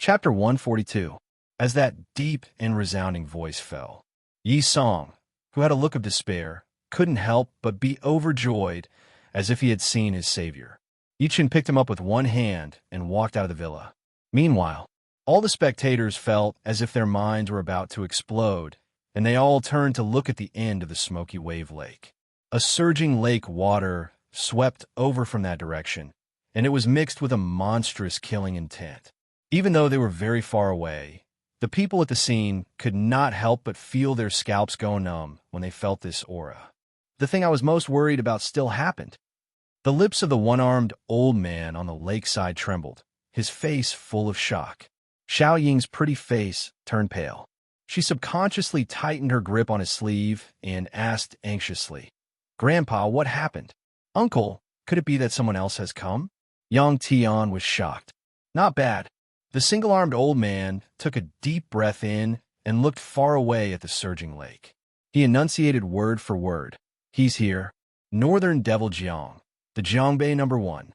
Chapter 142. As that deep and resounding voice fell, Yi Song, who had a look of despair, couldn't help but be overjoyed as if he had seen his savior. Yi Chen picked him up with one hand and walked out of the villa. Meanwhile, all the spectators felt as if their minds were about to explode, and they all turned to look at the end of the smoky wave lake. A surging lake water swept over from that direction, and it was mixed with a monstrous killing intent. Even though they were very far away, the people at the scene could not help but feel their scalps go numb when they felt this aura. The thing I was most worried about still happened. The lips of the one-armed old man on the lakeside trembled, his face full of shock. Xiao Ying's pretty face turned pale. She subconsciously tightened her grip on his sleeve and asked anxiously, "Grandpa, what happened?" "Uncle, could it be that someone else has come?" Yang Tian was shocked. "Not bad." The single-armed old man took a deep breath in and looked far away at the surging lake. He enunciated word for word. "He's here. Northern Devil Jiang, the Jiangbei #1.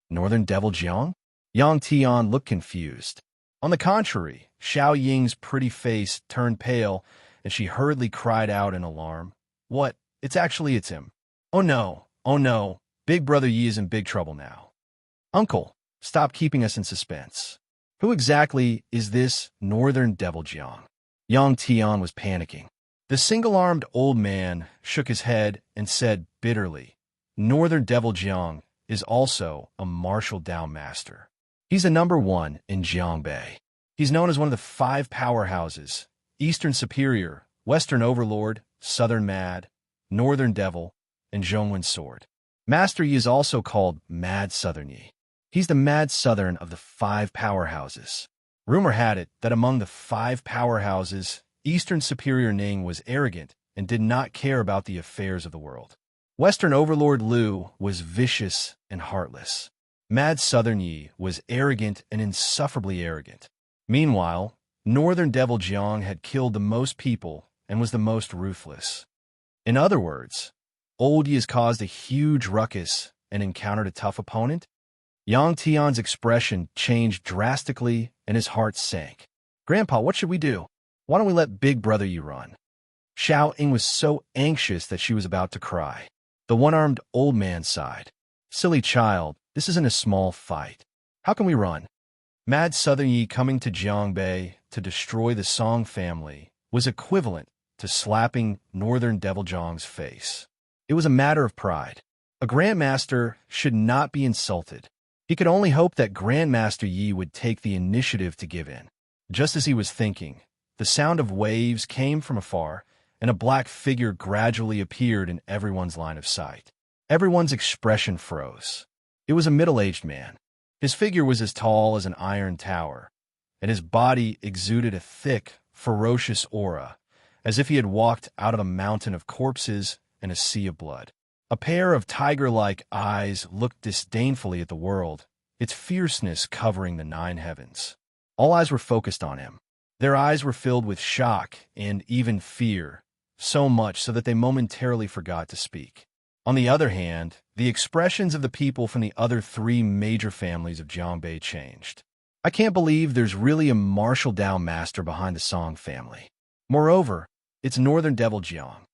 Northern Devil Jiang?" Yang Tian looked confused. On the contrary, Xiao Ying's pretty face turned pale, and she hurriedly cried out in alarm. "What? It's him. Oh no, Big Brother Yi is in big trouble now." "Uncle, stop keeping us in suspense. Who exactly is this Northern Devil Jiang?" Yang Tian was panicking. The single-armed old man shook his head and said bitterly, "Northern Devil Jiang is also a martial Dao master. He's a #1 in Jiangbei. He's known as one of the 5 powerhouses: Eastern Superior, Western Overlord, Southern Mad, Northern Devil, and Zhongwen Sword. Master Yi is also called Mad Southern Yi. He's the Mad Southern of the 5 powerhouses. Rumor had it that among the 5 powerhouses, Eastern Superior Ning was arrogant and did not care about the affairs of the world. Western Overlord Liu was vicious and heartless. Mad Southern Yi was arrogant and insufferably arrogant. Meanwhile, Northern Devil Jiang had killed the most people and was the most ruthless. In other words, Old Yi has caused a huge ruckus and encountered a tough opponent. Yang Tian's expression changed drastically and his heart sank. "Grandpa, what should we do? Why don't we let Big Brother Yi run?" Xiao Ying was so anxious that she was about to cry. The one-armed old man sighed. "Silly child, this isn't a small fight. How can we run?" Mad Southern Yi coming to Jiangbei to destroy the Song family was equivalent to slapping Northern Devil Jiang's face. It was a matter of pride. A Grandmaster should not be insulted. He could only hope that Grandmaster Yi would take the initiative to give in. Just as he was thinking, the sound of waves came from afar, and a black figure gradually appeared in everyone's line of sight. Everyone's expression froze. It was a middle-aged man. His figure was as tall as an iron tower, and his body exuded a thick, ferocious aura, as if he had walked out of a mountain of corpses and a sea of blood. A pair of tiger-like eyes looked disdainfully at the world, its fierceness covering the 9 heavens. All eyes were focused on him. Their eyes were filled with shock and even fear, so much so that they momentarily forgot to speak. On the other hand, the expressions of the people from the other 3 major families of Jiangbei changed. "I can't believe there's really a martial Dao master behind the Song family. Moreover, it's Northern Devil Jiang."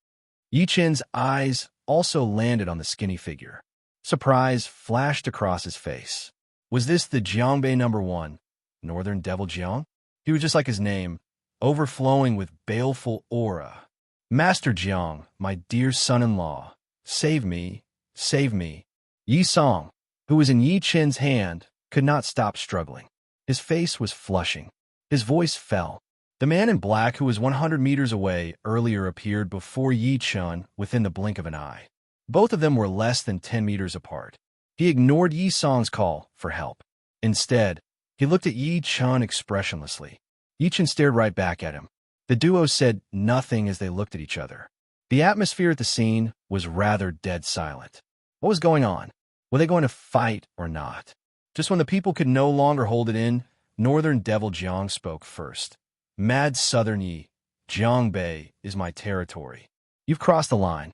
Yi Chen's eyes also landed on the skinny figure. Surprise flashed across his face. Was this the Jiangbei #1, Northern Devil Jiang? He was just like his name, overflowing with baleful aura. "Master Jiang, my dear son-in-law, save me, save me." Yi Song, who was in Yi Chen's hand, could not stop struggling. His face was flushing. His voice fell. The man in black who was 100 meters away earlier appeared before Yi Chen within the blink of an eye. Both of them were less than 10 meters apart. He ignored Yi Song's call for help. Instead, he looked at Yi Chen expressionlessly. Yi Chen stared right back at him. The duo said nothing as they looked at each other. The atmosphere at the scene was rather dead silent. What was going on? Were they going to fight or not? Just when the people could no longer hold it in, Northern Devil Jiang spoke first. "Mad Southern Yi, Jiangbei is my territory. You've crossed the line."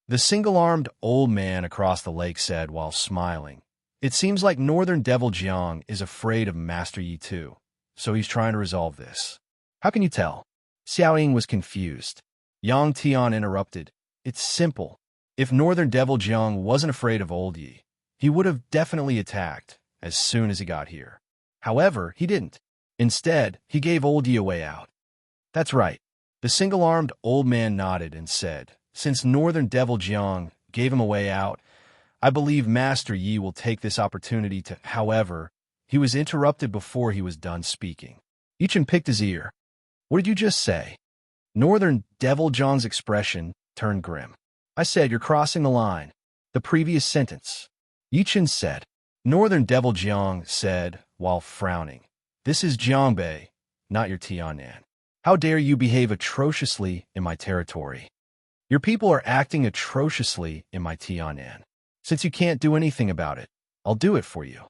The single-armed old man across the lake said while smiling, "It seems like Northern Devil Jiang is afraid of Master Yi too. so he's trying to resolve this. How can you tell? Xiaoying was confused. Yang Tian interrupted. It's simple. If Northern Devil Jiang wasn't afraid of Old Yi, he would have definitely attacked as soon as he got here. However, he didn't. Instead, he gave Old Yi a way out. That's right. The single-armed old man nodded and said, since Northern Devil Jiang gave him a way out, I believe Master Yi will take this opportunity to. However, he was interrupted before he was done speaking. Yichen picked his ear. What did you just say? Northern Devil Jiang's expression turned grim. I said you're crossing the line. The previous sentence. Yichen said. Northern Devil Jiang said, while frowning, this is Jiangbei, not your Tianan. How dare you behave atrociously in my territory? Your people are acting atrociously in my Tianan. Since you can't do anything about it, I'll do it for you.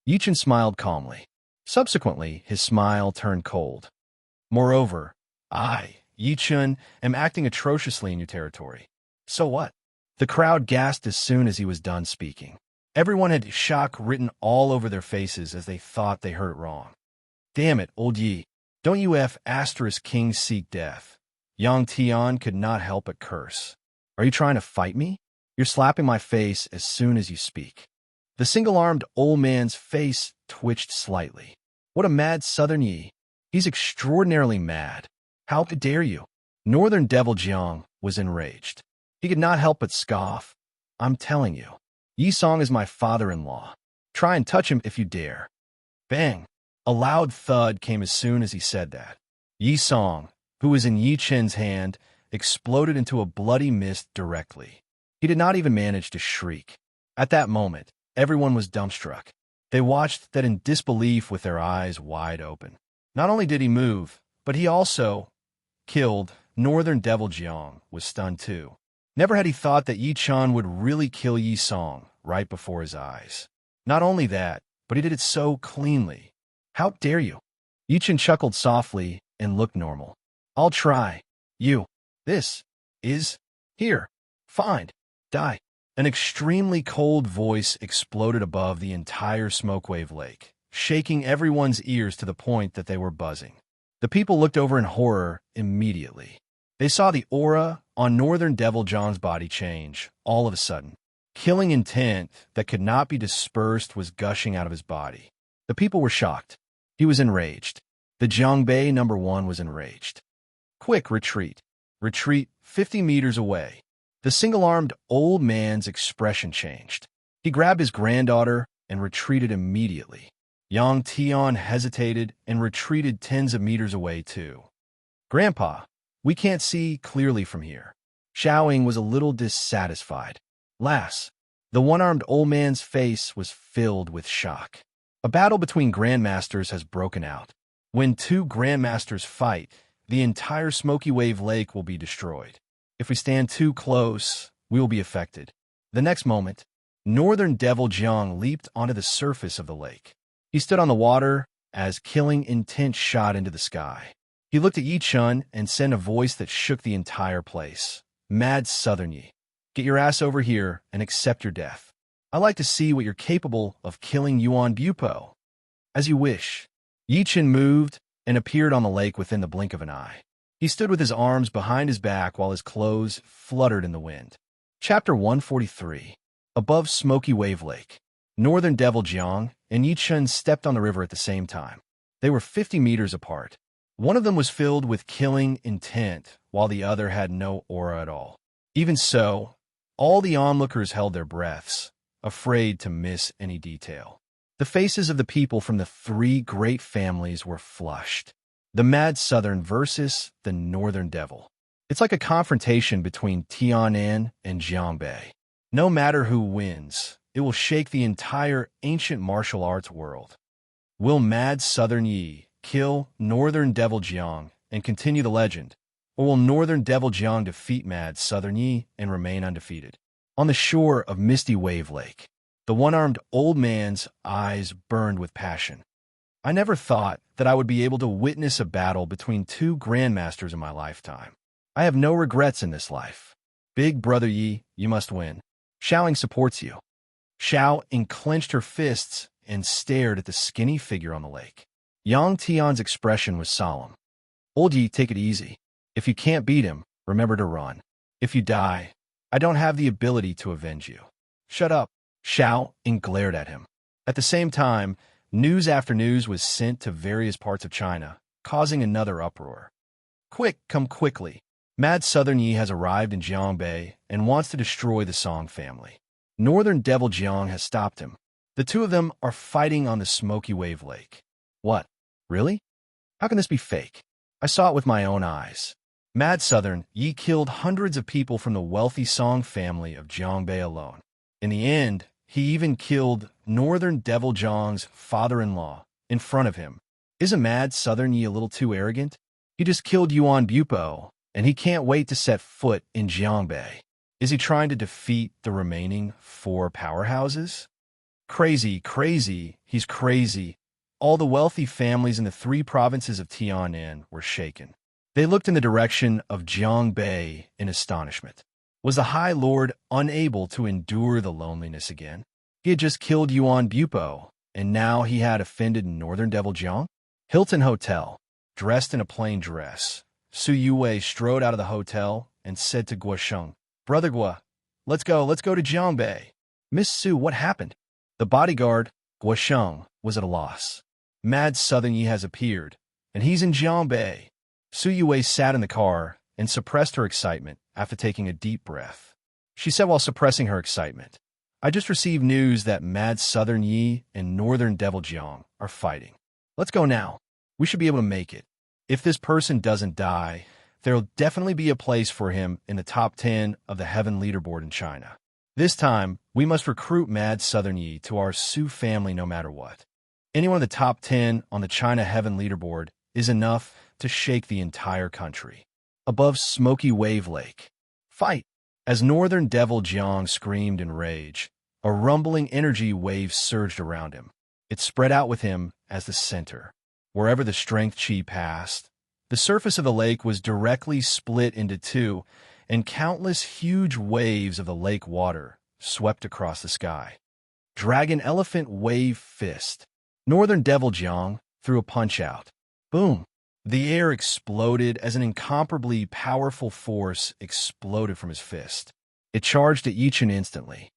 Yichen smiled calmly. Subsequently, his smile turned cold. Moreover, I, Yichen, am acting atrociously in your territory. So what? The crowd gasped as soon as he was done speaking. Everyone had shock written all over their faces as they thought they heard it wrong. Damn it, Old Yi. Don't you kings seek death? Yang Tian could not help but curse. Are you trying to fight me? You're slapping my face as soon as you speak. The single-armed old man's face twitched slightly. What a mad Southern Yi. He's extraordinarily mad. How dare you? Northern Devil Jiang was enraged. He could not help but scoff. I'm telling you, Yi Song is my father-in-law. Try and touch him if you dare. Bang! A loud thud came as soon as he said that. Yi Song, who was in Yi Chen's hand, exploded into a bloody mist directly. He did not even manage to shriek. At that moment, everyone was dumbstruck. They watched that in disbelief with their eyes wide open. Not only did he move, but he also killed. Northern Devil Jiang was stunned too. Never had he thought that Yi Chen would really kill Yi Song right before his eyes. Not only that, but he did it so cleanly. How dare you? Yi Chen chuckled softly and looked normal. I'll try. You. This. Is. Here. Find. Die. An extremely cold voice exploded above the entire Smokewave Lake, shaking everyone's ears to the point that they were buzzing. The people looked over in horror immediately. They saw the aura on Northern Devil John's body change all of a sudden. Killing intent that could not be dispersed was gushing out of his body. The people were shocked. He was enraged. The Jiangbei #1 was enraged. Quick, retreat. Retreat 50 meters away. The single-armed old man's expression changed. He grabbed his granddaughter and retreated immediately. Yang Tian hesitated and retreated tens of meters away too. Grandpa, we can't see clearly from here. Xiaoying was a little dissatisfied. Lass, the one-armed old man's face was filled with shock. A battle between grandmasters has broken out. When two grandmasters fight, the entire Smoky Wave Lake will be destroyed. If we stand too close, we will be affected. The next moment, Northern Devil Jiang leaped onto the surface of the lake. He stood on the water as killing intent shot into the sky. He looked at Yi Chen and said in a voice that shook the entire place. Mad Southern Yi, get your ass over here and accept your death. I'd like to see what you're capable of killing Yuan Bupo. As you wish. Yi Chen moved and appeared on the lake within the blink of an eye. He stood with his arms behind his back while his clothes fluttered in the wind. Chapter 143. Above Smoky Wave Lake. Northern Devil Jiang and Yi Chen stepped on the river at the same time. They were 50 meters apart. One of them was filled with killing intent, while the other had no aura at all. Even so, all the onlookers held their breaths, afraid to miss any detail. The faces of the people from the three great families were flushed. The Mad Southern versus the Northern Devil. It's like a confrontation between Tianan and Jiangbei. No matter who wins, it will shake the entire ancient martial arts world. Will Mad Southern Yi kill Northern Devil Jiang and continue the legend, or will Northern Devil Jiang defeat Mad Southern Yi and remain undefeated? On the shore of Misty Wave Lake, the one-armed old man's eyes burned with passion. I never thought that I would be able to witness a battle between two grandmasters in my lifetime. I have no regrets in this life. Big Brother Yi, you must win. Xiaoying supports you. Xiaoying clenched her fists and stared at the skinny figure on the lake. Yang Tian's expression was solemn. Old Yi, take it easy. If you can't beat him, remember to run. If you die, I don't have the ability to avenge you. Shut up, Xiao Ying glared at him. At the same time, news after news was sent to various parts of China, causing another uproar. Quick, come quickly. Mad Southern Yi has arrived in Jiangbei and wants to destroy the Song family. Northern Devil Jiang has stopped him. The two of them are fighting on the Smoky Wave Lake. What? Really? How can this be fake? I saw it with my own eyes. Mad Southern Yi killed hundreds of people from the wealthy Song family of Jiangbei alone. In the end, he even killed Northern Devil Jiang's father-in-law in front of him. Isn't Mad Southern Yi a little too arrogant? He just killed Yuan Bupo, and he can't wait to set foot in Jiangbei. Is he trying to defeat the remaining 4 powerhouses? Crazy, he's crazy. All the wealthy families in the 3 provinces of Tianan were shaken. They looked in the direction of Jiangbei in astonishment. Was the High Lord unable to endure the loneliness again? He had just killed Yuan Bupo, and now he had offended Northern Devil Jiang? Hilton Hotel. Dressed in a plain dress, Su Yue strode out of the hotel and said to Guosheng, Brother Guo, let's go to Jiangbei. Miss Su, what happened? The bodyguard, Guosheng, was at a loss. Mad Southern Yi has appeared, and he's in Jiangbei. Su Yue sat in the car and suppressed her excitement after taking a deep breath. She said while suppressing her excitement, I just received news that Mad Southern Yi and Northern Devil Jiang are fighting. Let's go now. We should be able to make it. If this person doesn't die, there'll definitely be a place for him in the top 10 of the Heaven leaderboard in China. This time, we must recruit Mad Southern Yi to our Su family no matter what. Anyone in the top 10 on the China Heaven leaderboard is enough to shake the entire country. Above Smoky Wave Lake. Fight! As Northern Devil Jiang screamed in rage, a rumbling energy wave surged around him. It spread out with him as the center. Wherever the strength chi passed, the surface of the lake was directly split into 2, and countless huge waves of the lake water swept across the sky. Dragon Elephant Wave Fist. Northern Devil Jiang threw a punch out. Boom! The air exploded as an incomparably powerful force exploded from his fist. It charged at Yichen instantly.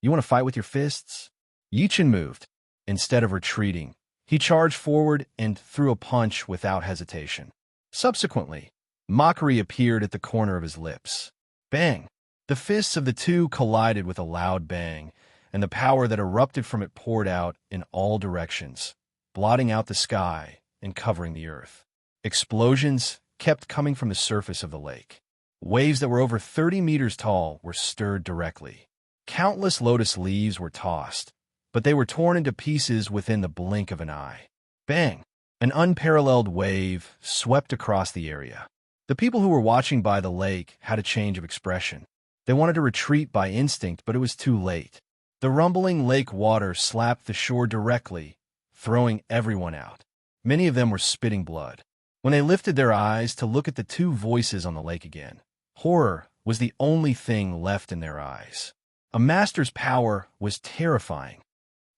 You want to fight with your fists? Yichen moved. Instead of retreating, he charged forward and threw a punch without hesitation. Subsequently, mockery appeared at the corner of his lips. Bang! The fists of the two collided with a loud bang, and the power that erupted from it poured out in all directions, blotting out the sky and covering the earth. Explosions kept coming from the surface of the lake. Waves that were over 30 meters tall were stirred directly. Countless lotus leaves were tossed, but they were torn into pieces within the blink of an eye. Bang! An unparalleled wave swept across the area. The people who were watching by the lake had a change of expression. They wanted to retreat by instinct, but it was too late. The rumbling lake water slapped the shore directly, throwing everyone out. Many of them were spitting blood. When they lifted their eyes to look at the 2 voices on the lake again, horror was the only thing left in their eyes. A master's power was terrifying.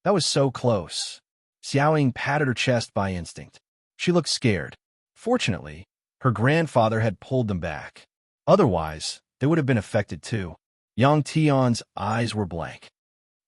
That was so close. Xiao Ying patted her chest by instinct. She looked scared. Fortunately, her grandfather had pulled them back. Otherwise, they would have been affected too. Yang Tian's eyes were blank.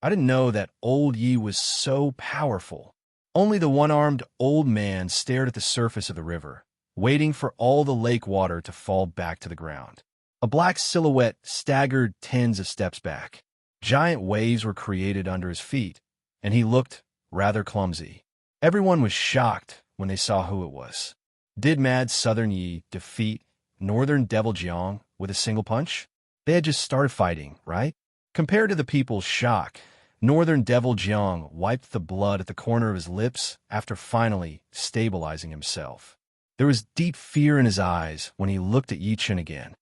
I didn't know that old Yi was so powerful. Only the one-armed old man stared at the surface of the river, waiting for all the lake water to fall back to the ground. A black silhouette staggered tens of steps back. Giant waves were created under his feet, and he looked rather clumsy. Everyone was shocked when they saw who it was. Did Mad Southern Yi defeat Northern Devil Jiang with a single punch? They had just started fighting, right? Compared to the people's shock, Northern Devil Jiang wiped the blood at the corner of his lips after finally stabilizing himself. There was deep fear in his eyes when he looked at Yichen again.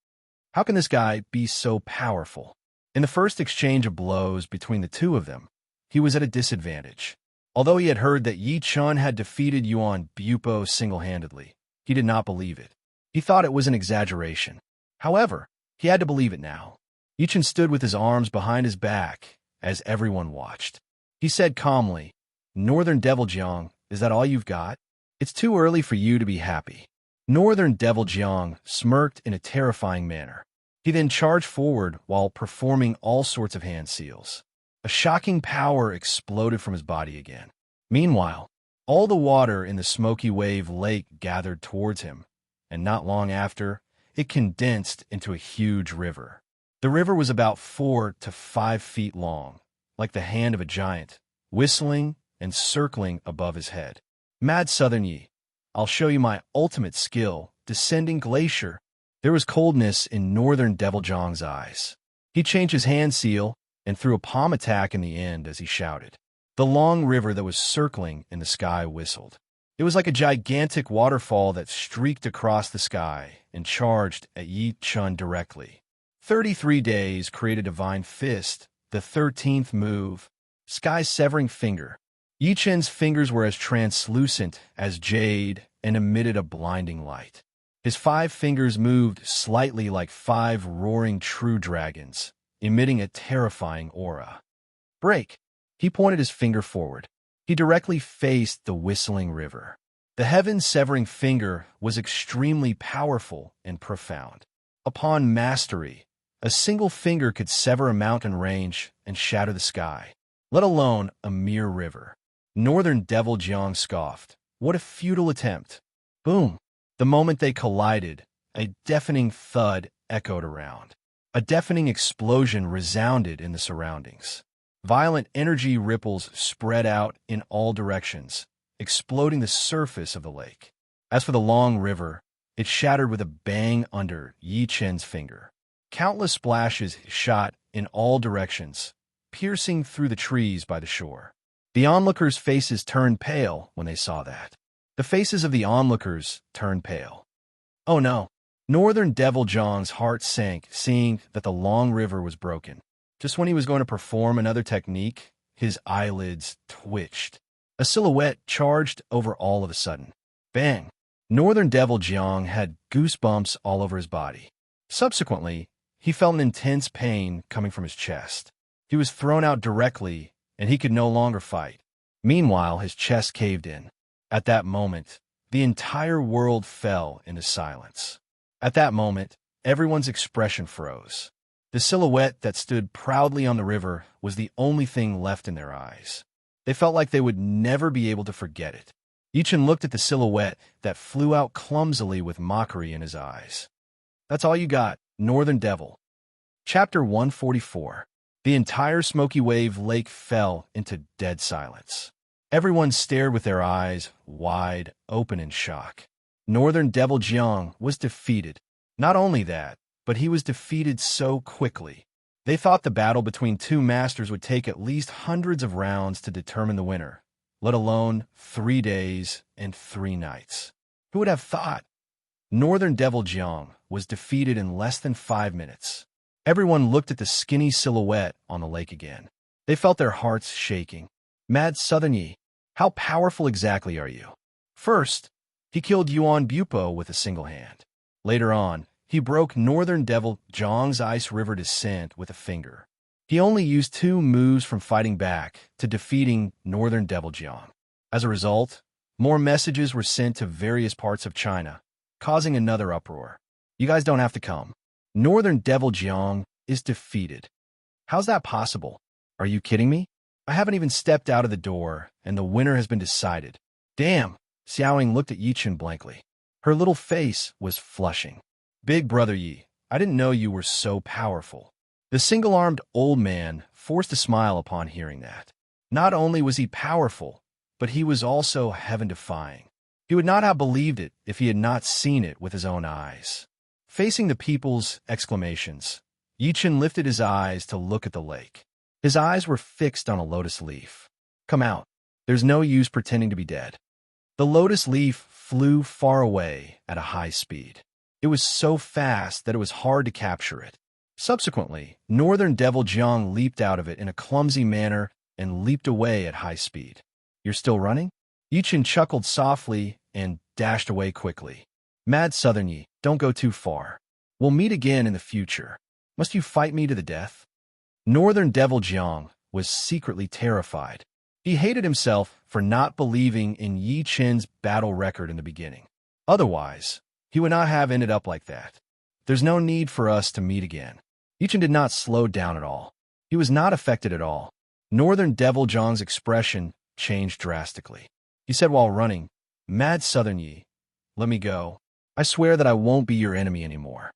How can this guy be so powerful? In the first exchange of blows between the two of them, he was at a disadvantage. Although he had heard that Yi Chun had defeated Yuan Bupo single-handedly, he did not believe it. He thought it was an exaggeration. However, he had to believe it now. Yi Chun stood with his arms behind his back as everyone watched. He said calmly, Northern Devil Jiang, is that all you've got? It's too early for you to be happy. Northern Devil Jiang smirked in a terrifying manner. He then charged forward while performing all sorts of hand seals. A shocking power exploded from his body again. Meanwhile, all the water in the Smoky Wave Lake gathered towards him, and not long after, it condensed into a huge river. The river was about 4 to 5 feet long, like the hand of a giant, whistling and circling above his head. Mad Southern Yi, I'll show you my ultimate skill, descending glacier. There was coldness in Northern Devil Jiang's eyes. He changed his hand seal and threw a palm attack in the end as he shouted. The long river that was circling in the sky whistled. It was like a gigantic waterfall that streaked across the sky and charged at Yi Chun directly. 33 days create a divine fist, the 13th move, sky-severing finger. Yi Chun's fingers were as translucent as jade and emitted a blinding light. His 5 fingers moved slightly like 5 roaring true dragons, emitting a terrifying aura. Break! He pointed his finger forward. He directly faced the whistling river. The heaven-severing finger was extremely powerful and profound. Upon mastery, a single finger could sever a mountain range and shatter the sky, let alone a mere river. Northern Devil Jiang scoffed. What a futile attempt. Boom! The moment they collided, a deafening thud echoed around. A deafening explosion resounded in the surroundings. Violent energy ripples spread out in all directions, exploding the surface of the lake. As for the long river, it shattered with a bang under Yi Chen's finger. Countless splashes shot in all directions, piercing through the trees by the shore. The onlookers' faces turned pale when they saw that. The faces of the onlookers turned pale. Oh no! Northern Devil Jiang's heart sank, seeing that the long river was broken. Just when he was going to perform another technique, his eyelids twitched. A silhouette charged over all of a sudden. Bang! Northern Devil Jiang had goosebumps all over his body. Subsequently, he felt an intense pain coming from his chest. He was thrown out directly, and he could no longer fight. Meanwhile, his chest caved in. At that moment, the entire world fell into silence. At that moment, everyone's expression froze. The silhouette that stood proudly on the river was the only thing left in their eyes. They felt like they would never be able to forget it. Yi Chun looked at the silhouette that flew out clumsily with mockery in his eyes. That's all you got, Northern Devil. Chapter 144. The entire Smoky Wave Lake fell into dead silence. Everyone stared with their eyes wide open in shock. Northern Devil Jiang was defeated. Not only that, but he was defeated so quickly. They thought the battle between two masters would take at least hundreds of rounds to determine the winner, let alone 3 days and 3 nights. Who would have thought? Northern Devil Jiang was defeated in less than 5 minutes. Everyone looked at the skinny silhouette on the lake again. They felt their hearts shaking. Mad Southern Yi, how powerful exactly are you? First, he killed Yuan Bupo with a single hand. Later on, he broke Northern Devil Jiang's Ice River Descent with a finger. He only used 2 moves from fighting back to defeating Northern Devil Jiang. As a result, more messages were sent to various parts of China, causing another uproar. You guys don't have to come. Northern Devil Jiang is defeated. How's that possible? Are you kidding me? I haven't even stepped out of the door, and the winner has been decided. Damn! Xiaoying looked at Yi Chun blankly. Her little face was flushing. Big Brother Yi, I didn't know you were so powerful. The single-armed old man forced a smile upon hearing that. Not only was he powerful, but he was also heaven-defying. He would not have believed it if he had not seen it with his own eyes. Facing the people's exclamations, Yi Chun lifted his eyes to look at the lake. His eyes were fixed on a lotus leaf. Come out. There's no use pretending to be dead. The lotus leaf flew far away at a high speed. It was so fast that it was hard to capture it. Subsequently, Northern Devil Jiang leaped out of it in a clumsy manner and leaped away at high speed. You're still running? Yi Chun chuckled softly and dashed away quickly. Mad Southern Yi, don't go too far. We'll meet again in the future. Must you fight me to the death? Northern Devil Jiang was secretly terrified. He hated himself for not believing in Yi Chen's battle record in the beginning. Otherwise, he would not have ended up like that. There's no need for us to meet again. Yi Chen did not slow down at all. He was not affected at all. Northern Devil Zhang's expression changed drastically. He said while running, "Mad Southern Yi, let me go. I swear that I won't be your enemy anymore."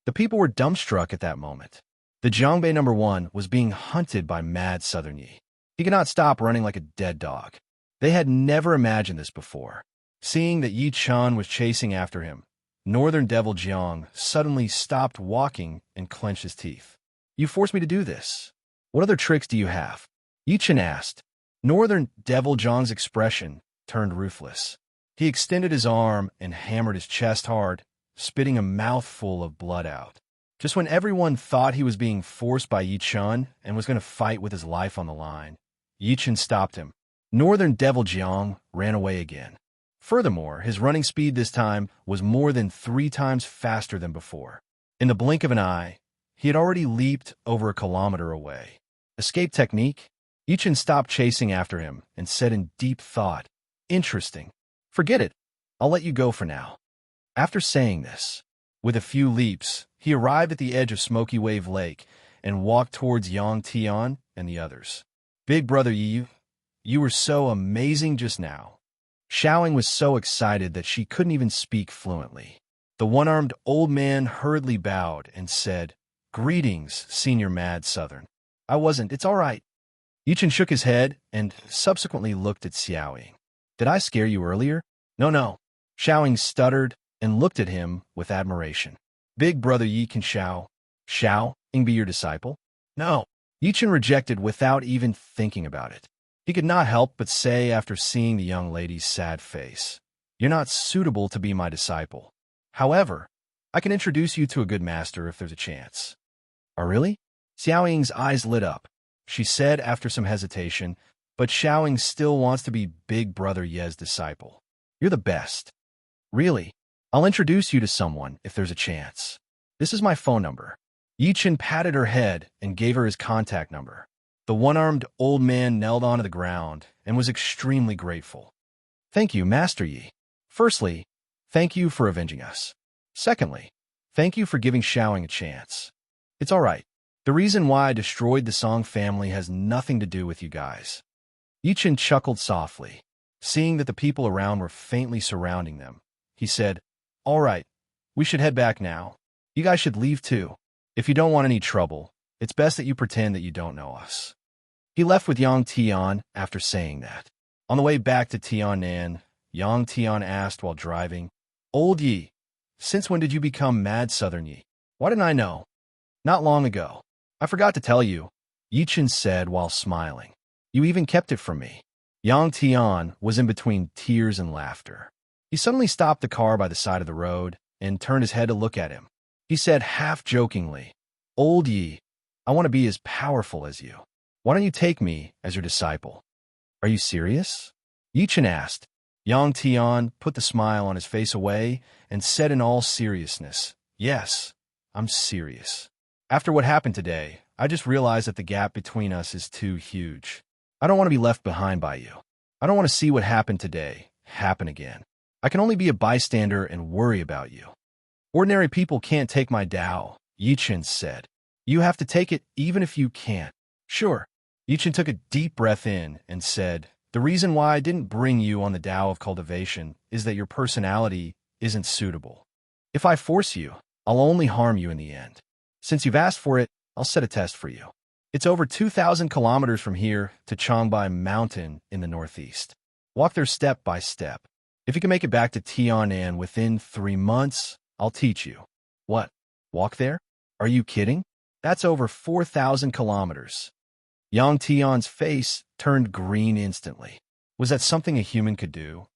The people were dumbstruck at that moment. The Jiangbei #1 was being hunted by Mad Southern Yi. He could not stop running like a dead dog. They had never imagined this before. Seeing that Yi Chen was chasing after him, Northern Devil Jiang suddenly stopped walking and clenched his teeth. "You forced me to do this. What other tricks do you have?" Yi Chen asked. Northern Devil Jiang's expression turned ruthless. He extended his arm and hammered his chest hard, spitting a mouthful of blood out. Just when everyone thought he was being forced by Yi Chen and was going to fight with his life on the line, Yi Chen stopped him. Northern Devil Jiang ran away again. Furthermore, his running speed this time was more than 3 times faster than before. In the blink of an eye, he had already leaped over a kilometer away. Escape technique? Yi Chen stopped chasing after him and said in deep thought, "Interesting. Forget it. I'll let you go for now." After saying this, with a few leaps, he arrived at the edge of Smoky Wave Lake and walked towards Yang Tian and the others. "Big brother Yi, you were so amazing just now." Xiaoying was so excited that she couldn't even speak fluently. The one-armed old man hurriedly bowed and said, "Greetings, Senior Mad Southern." "I wasn't. It's all right." Yi Chen shook his head and subsequently looked at Xiaoying. "Did I scare you earlier?" No. Xiaoying stuttered and looked at him with admiration. "Big brother Yi can Xiaoying be your disciple?" "No." Yi Chen rejected without even thinking about it. He could not help but say after seeing the young lady's sad face, "You're not suitable to be my disciple. However, I can introduce you to a good master if there's a chance." "Oh, really?" Xiaoying's eyes lit up. She said after some hesitation, "But Xiaoying still wants to be Big Brother Ye's disciple. You're the best. Really, I'll introduce you to someone if there's a chance. This is my phone number." Yi Chen patted her head and gave her his contact number. The one-armed old man knelt onto the ground and was extremely grateful. "Thank you, Master Yi. Firstly, thank you for avenging us. Secondly, thank you for giving Xiaoying a chance. It's all right. The reason why I destroyed the Song family has nothing to do with you guys." Yi Chen chuckled softly. Seeing that the people around were faintly surrounding them, he said, "All right, we should head back now. You guys should leave too. If you don't want any trouble, it's best that you pretend that you don't know us." He left with Yang Tian after saying that. On the way back to Tianan, Yang Tian asked while driving, "Old Yi, since when did you become Mad Southern Yi?" "Why didn't I know?" "Not long ago. I forgot to tell you," Yi Chen said while smiling. "You even kept it from me." Yang Tian was in between tears and laughter. He suddenly stopped the car by the side of the road and turned his head to look at him. He said half-jokingly, "Old Yi, I want to be as powerful as you. Why don't you take me as your disciple?" "Are you serious?" Yi Chen asked. Yang Tian put the smile on his face away and said in all seriousness, "Yes, I'm serious. After what happened today, I just realized that the gap between us is too huge. I don't want to be left behind by you. I don't want to see what happened today happen again. I can only be a bystander and worry about you." "Ordinary people can't take my Tao," Yi Chen said. "You have to take it even if you can't." "Sure." Yi Chen took a deep breath in and said, "The reason why I didn't bring you on the Tao of cultivation is that your personality isn't suitable. If I force you, I'll only harm you in the end. Since you've asked for it, I'll set a test for you. It's over 2,000 kilometers from here to Changbai Mountain in the northeast. Walk there step by step. If you can make it back to Tianan within 3 months, I'll teach you." "What? Walk there? Are you kidding? That's over 4,000 kilometers. Yang Tian's face turned green instantly. Was that something a human could do?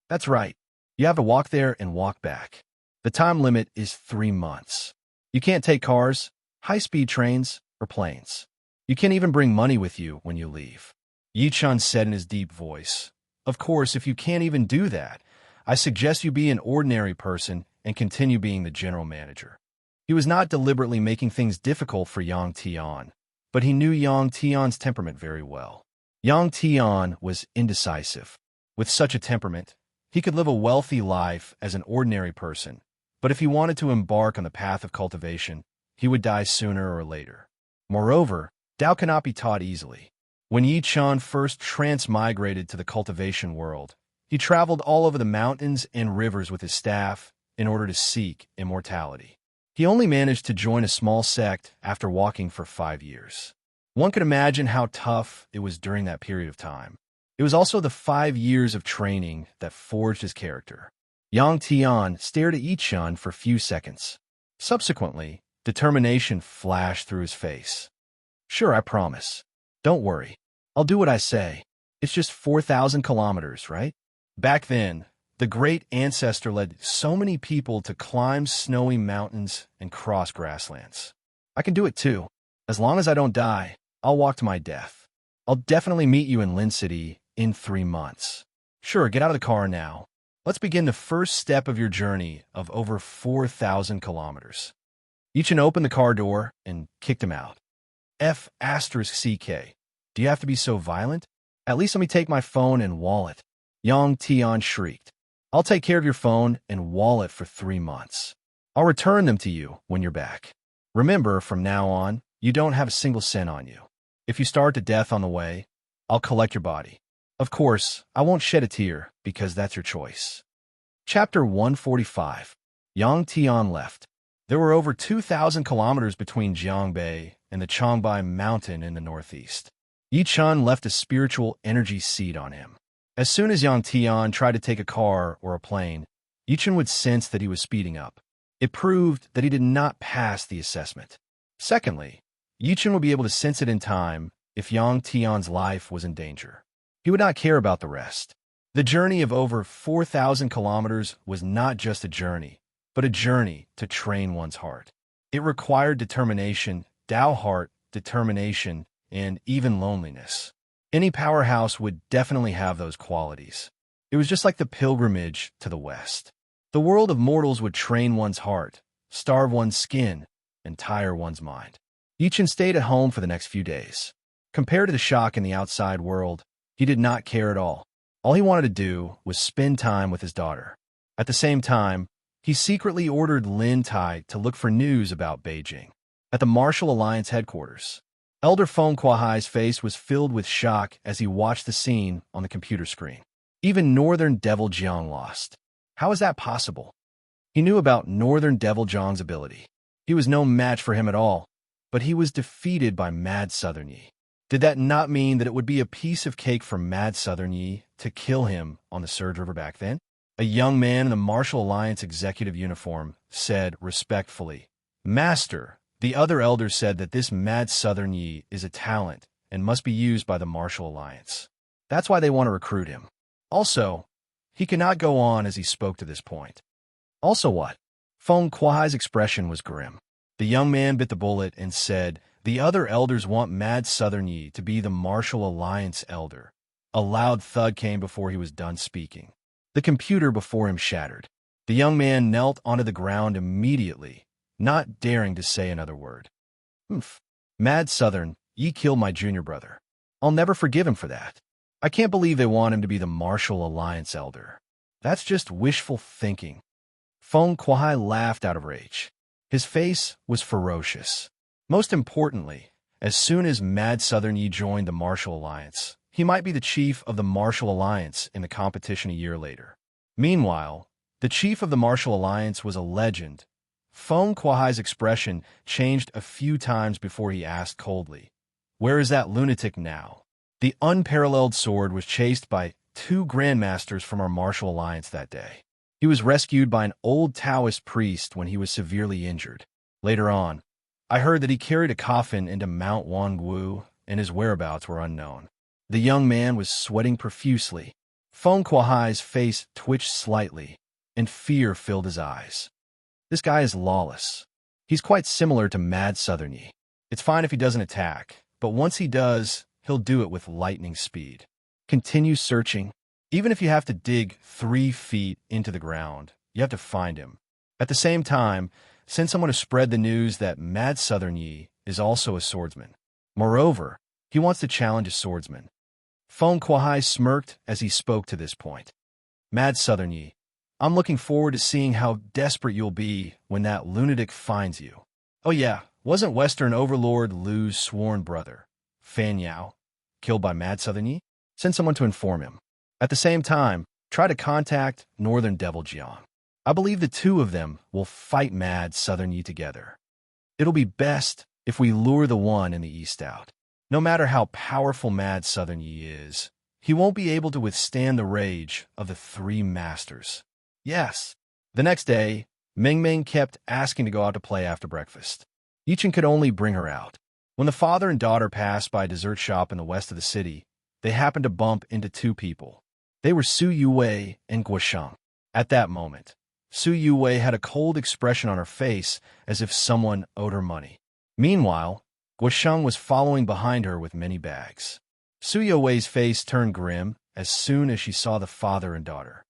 "That's right. You have to walk there and walk back. The time limit is 3 months. You can't take cars, high-speed trains, or planes. You can't even bring money with you when you leave." Yi Chen said in his deep voice, "Of course, if you can't even do that, I suggest you be an ordinary person and continue being the general manager." He was not deliberately making things difficult for Yang Tian, but he knew Yang Tian's temperament very well. Yang Tian was indecisive. With such a temperament, he could live a wealthy life as an ordinary person, but if he wanted to embark on the path of cultivation, he would die sooner or later. Moreover, Tao cannot be taught easily. When Yi Chun first transmigrated to the cultivation world, he traveled all over the mountains and rivers with his staff in order to seek immortality. He only managed to join a small sect after walking for 5 years. One could imagine how tough it was during that period of time. It was also the 5 years of training that forged his character. Yang Tian stared at Yi Chun for a few seconds. Subsequently, determination flashed through his face. Sure, I promise. Don't worry. I'll do what I say. It's just 4,000 kilometers, right? Back then, the great ancestor led so many people to climb snowy mountains and cross grasslands. I can do it too. As long as I don't die, I'll walk to my death. I'll definitely meet you in Lin City in 3 months. Sure, get out of the car now. Let's begin the first step of your journey of over 4,000 kilometers. Yichin opened the car door and kicked him out. F***CK. Do you have to be so violent? At least let me take my phone and wallet. Yang Tian shrieked. I'll take care of your phone and wallet for 3 months. I'll return them to you when you're back. Remember, from now on, you don't have a single cent on you. If you starve to death on the way, I'll collect your body. Of course, I won't shed a tear because that's your choice. Chapter 145. Yang Tian left. There were over 2,000 kilometers between Jiangbei and the Changbai Mountain in the northeast. Yi Chun left a spiritual energy seed on him. As soon as Yang Tian tried to take a car or a plane, Yi Chun would sense that he was speeding up. It proved that he did not pass the assessment. Secondly, Yi Chun would be able to sense it in time if Yang Tian's life was in danger. He would not care about the rest. The journey of over 4,000 kilometers was not just a journey, but a journey to train one's heart. It required determination, Tao heart, determination, and even loneliness. Any powerhouse would definitely have those qualities. It was just like the pilgrimage to the West. The world of mortals would train one's heart, starve one's skin, and tire one's mind. Yi Chun stayed at home for the next few days. Compared to the shock in the outside world, he did not care at all. All he wanted to do was spend time with his daughter. At the same time, he secretly ordered Lin Tai to look for news about Beijing. At the Martial Alliance headquarters, Elder Feng Kuahai's face was filled with shock as he watched the scene on the computer screen. Even Northern Devil Jiang lost. How is that possible? He knew about Northern Devil Jiang's ability. He was no match for him at all, but he was defeated by Mad Southern Yi. Did that not mean that it would be a piece of cake for Mad Southern Yi to kill him on the Surge River back then? A young man in the Martial Alliance executive uniform said respectfully, Master, the other elders said that this Mad Southern Yi is a talent and must be used by the Martial Alliance. That's why they want to recruit him. Also, he cannot go on as he spoke to this point. Also what? Feng Kuai's expression was grim. The young man bit the bullet and said, the other elders want Mad Southern Yi to be the Martial Alliance elder. A loud thud came before he was done speaking. The computer before him shattered. The young man knelt onto the ground immediately, not daring to say another word. Mad Southern, Yi killed my junior brother. I'll never forgive him for that. I can't believe they want him to be the Martial Alliance elder. That's just wishful thinking. Feng Kuai laughed out of rage. His face was ferocious. Most importantly, as soon as Mad Southern Yi joined the Martial Alliance, he might be the chief of the Martial Alliance in the competition a year later. Meanwhile, the chief of the Martial Alliance was a legend. Feng Kuai's expression changed a few times before he asked coldly, where is that lunatic now? The unparalleled sword was chased by 2 grandmasters from our Martial Alliance that day. He was rescued by an old Taoist priest when he was severely injured. Later on, I heard that he carried a coffin into Mount Wangwu and his whereabouts were unknown. The young man was sweating profusely. Feng Kuai's face twitched slightly, and fear filled his eyes. This guy is lawless. He's quite similar to Mad Southern Yi. It's fine if he doesn't attack, but once he does, he'll do it with lightning speed. Continue searching. Even if you have to dig 3 feet into the ground, you have to find him. At the same time, send someone to spread the news that Mad Southern Yi is also a swordsman. Moreover, he wants to challenge a swordsman. Feng Kuai smirked as he spoke to this point. Mad Southern Yi, I'm looking forward to seeing how desperate you'll be when that lunatic finds you. Oh yeah, wasn't Western Overlord Lu's sworn brother, Fan Yao, killed by Mad Southern Yi? Send someone to inform him. At the same time, try to contact Northern Devil Jiang. I believe the two of them will fight Mad Southern Yi together. It'll be best if we lure the one in the east out. No matter how powerful Mad Southern Yi is, he won't be able to withstand the rage of the three masters. Yes. The next day, Ming Ming kept asking to go out to play after breakfast. Yichen could only bring her out. When the father and daughter passed by a dessert shop in the west of the city, they happened to bump into two people. They were Su Yuwei and Guosheng. At that moment, Su Yuwei had a cold expression on her face as if someone owed her money. Meanwhile, Guosheng was following behind her with many bags. Su Yuwei's face turned grim as soon as she saw the father and daughter.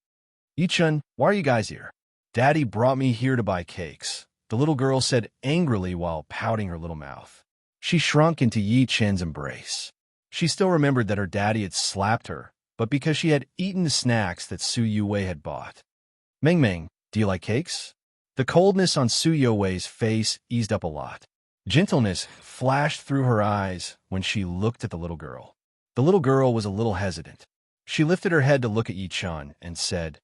Yichen, why are you guys here? Daddy brought me here to buy cakes, the little girl said angrily while pouting her little mouth. She shrunk into Yichen's embrace. She still remembered that her daddy had slapped her, but because she had eaten the snacks that Su Yuwei had bought. Ming Ming, do you like cakes? The coldness on Su Yuwei's face eased up a lot. Gentleness flashed through her eyes when she looked at the little girl. The little girl was a little hesitant. She lifted her head to look at Yichen and said,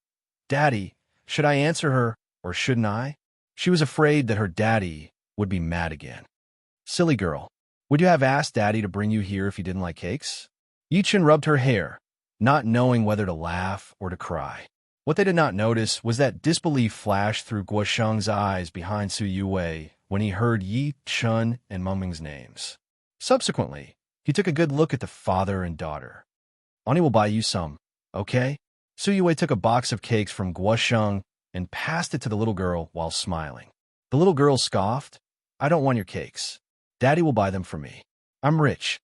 Daddy, should I answer her or shouldn't I? She was afraid that her daddy would be mad again. Silly girl, would you have asked Daddy to bring you here if you didn't like cakes? Yichen rubbed her hair, not knowing whether to laugh or to cry. What they did not notice was that disbelief flashed through Guosheng's eyes behind Su Yuwei when he heard Yi Chun and Meng Ming's names. Subsequently, he took a good look at the father and daughter. Ani will buy you some, okay? Su Yuwei took a box of cakes from Guosheng and passed it to the little girl while smiling. The little girl scoffed, I don't want your cakes. Daddy will buy them for me. I'm rich.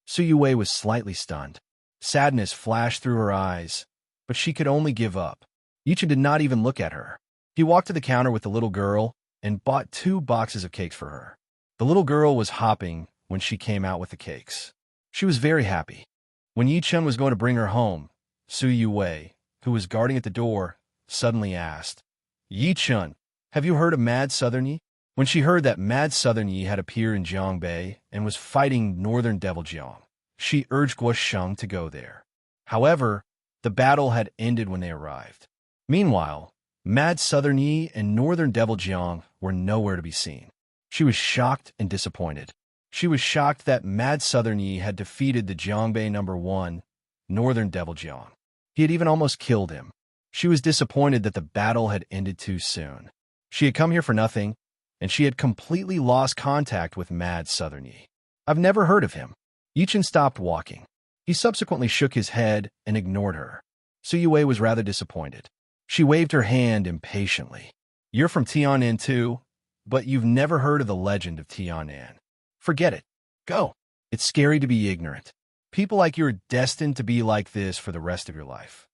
Su Yuwei was slightly stunned. Sadness flashed through her eyes, but she could only give up. Yichen did not even look at her. He walked to the counter with the little girl and bought 2 boxes of cakes for her. The little girl was hopping when she came out with the cakes. She was very happy. When Yichen was going to bring her home, Su Yuwei, who was guarding at the door, suddenly asked, Yichen, have you heard of Mad Southern Yi? When she heard that Mad Southern Yi had appeared in Jiangbei and was fighting Northern Devil Jiang, she urged Guosheng to go there. However, the battle had ended when they arrived. Meanwhile, Mad Southern Yi and Northern Devil Jiang were nowhere to be seen. She was shocked and disappointed. She was shocked that Mad Southern Yi had defeated the Jiangbei No. 1, Northern Devil Jiang. He had even almost killed him. She was disappointed that the battle had ended too soon. She had come here for nothing, and she had completely lost contact with Mad Southern Yi. I've never heard of him. Yichen stopped walking. He subsequently shook his head and ignored her. Su Yuwei was rather disappointed. She waved her hand impatiently. You're from Tianan too, but you've never heard of the legend of Tianan. Forget it. Go. It's scary to be ignorant. People like you are destined to be like this for the rest of your life.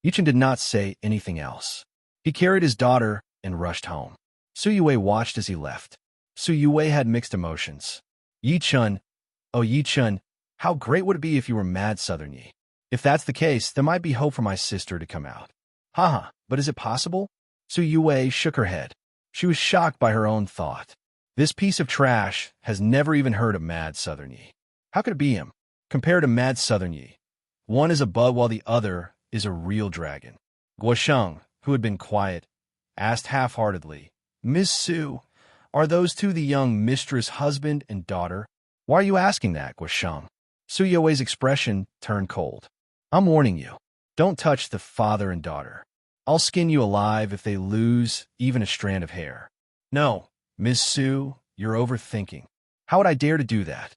Yichen did not say anything else. He carried his daughter and rushed home. Su Yuwei watched as he left. Su Yuwei had mixed emotions. Yichen, oh Yichen, how great would it be if you were Mad Southern Yi? If that's the case, there might be hope for my sister to come out. Haha, but is it possible? Su Yuwei shook her head. She was shocked by her own thought. This piece of trash has never even heard of Mad Southern Yi. How could it be him? Compared to Mad Southern Yi, one is a bug while the other is a real dragon. Guosheng, who had been quiet, asked half-heartedly, Miss Su, are those two the young mistress husband and daughter? Why are you asking that, Guosheng? Su Yuwei's expression turned cold. I'm warning you. Don't touch the father and daughter. I'll skin you alive if they lose even a strand of hair. No, Miss Su, you're overthinking. How would I dare to do that?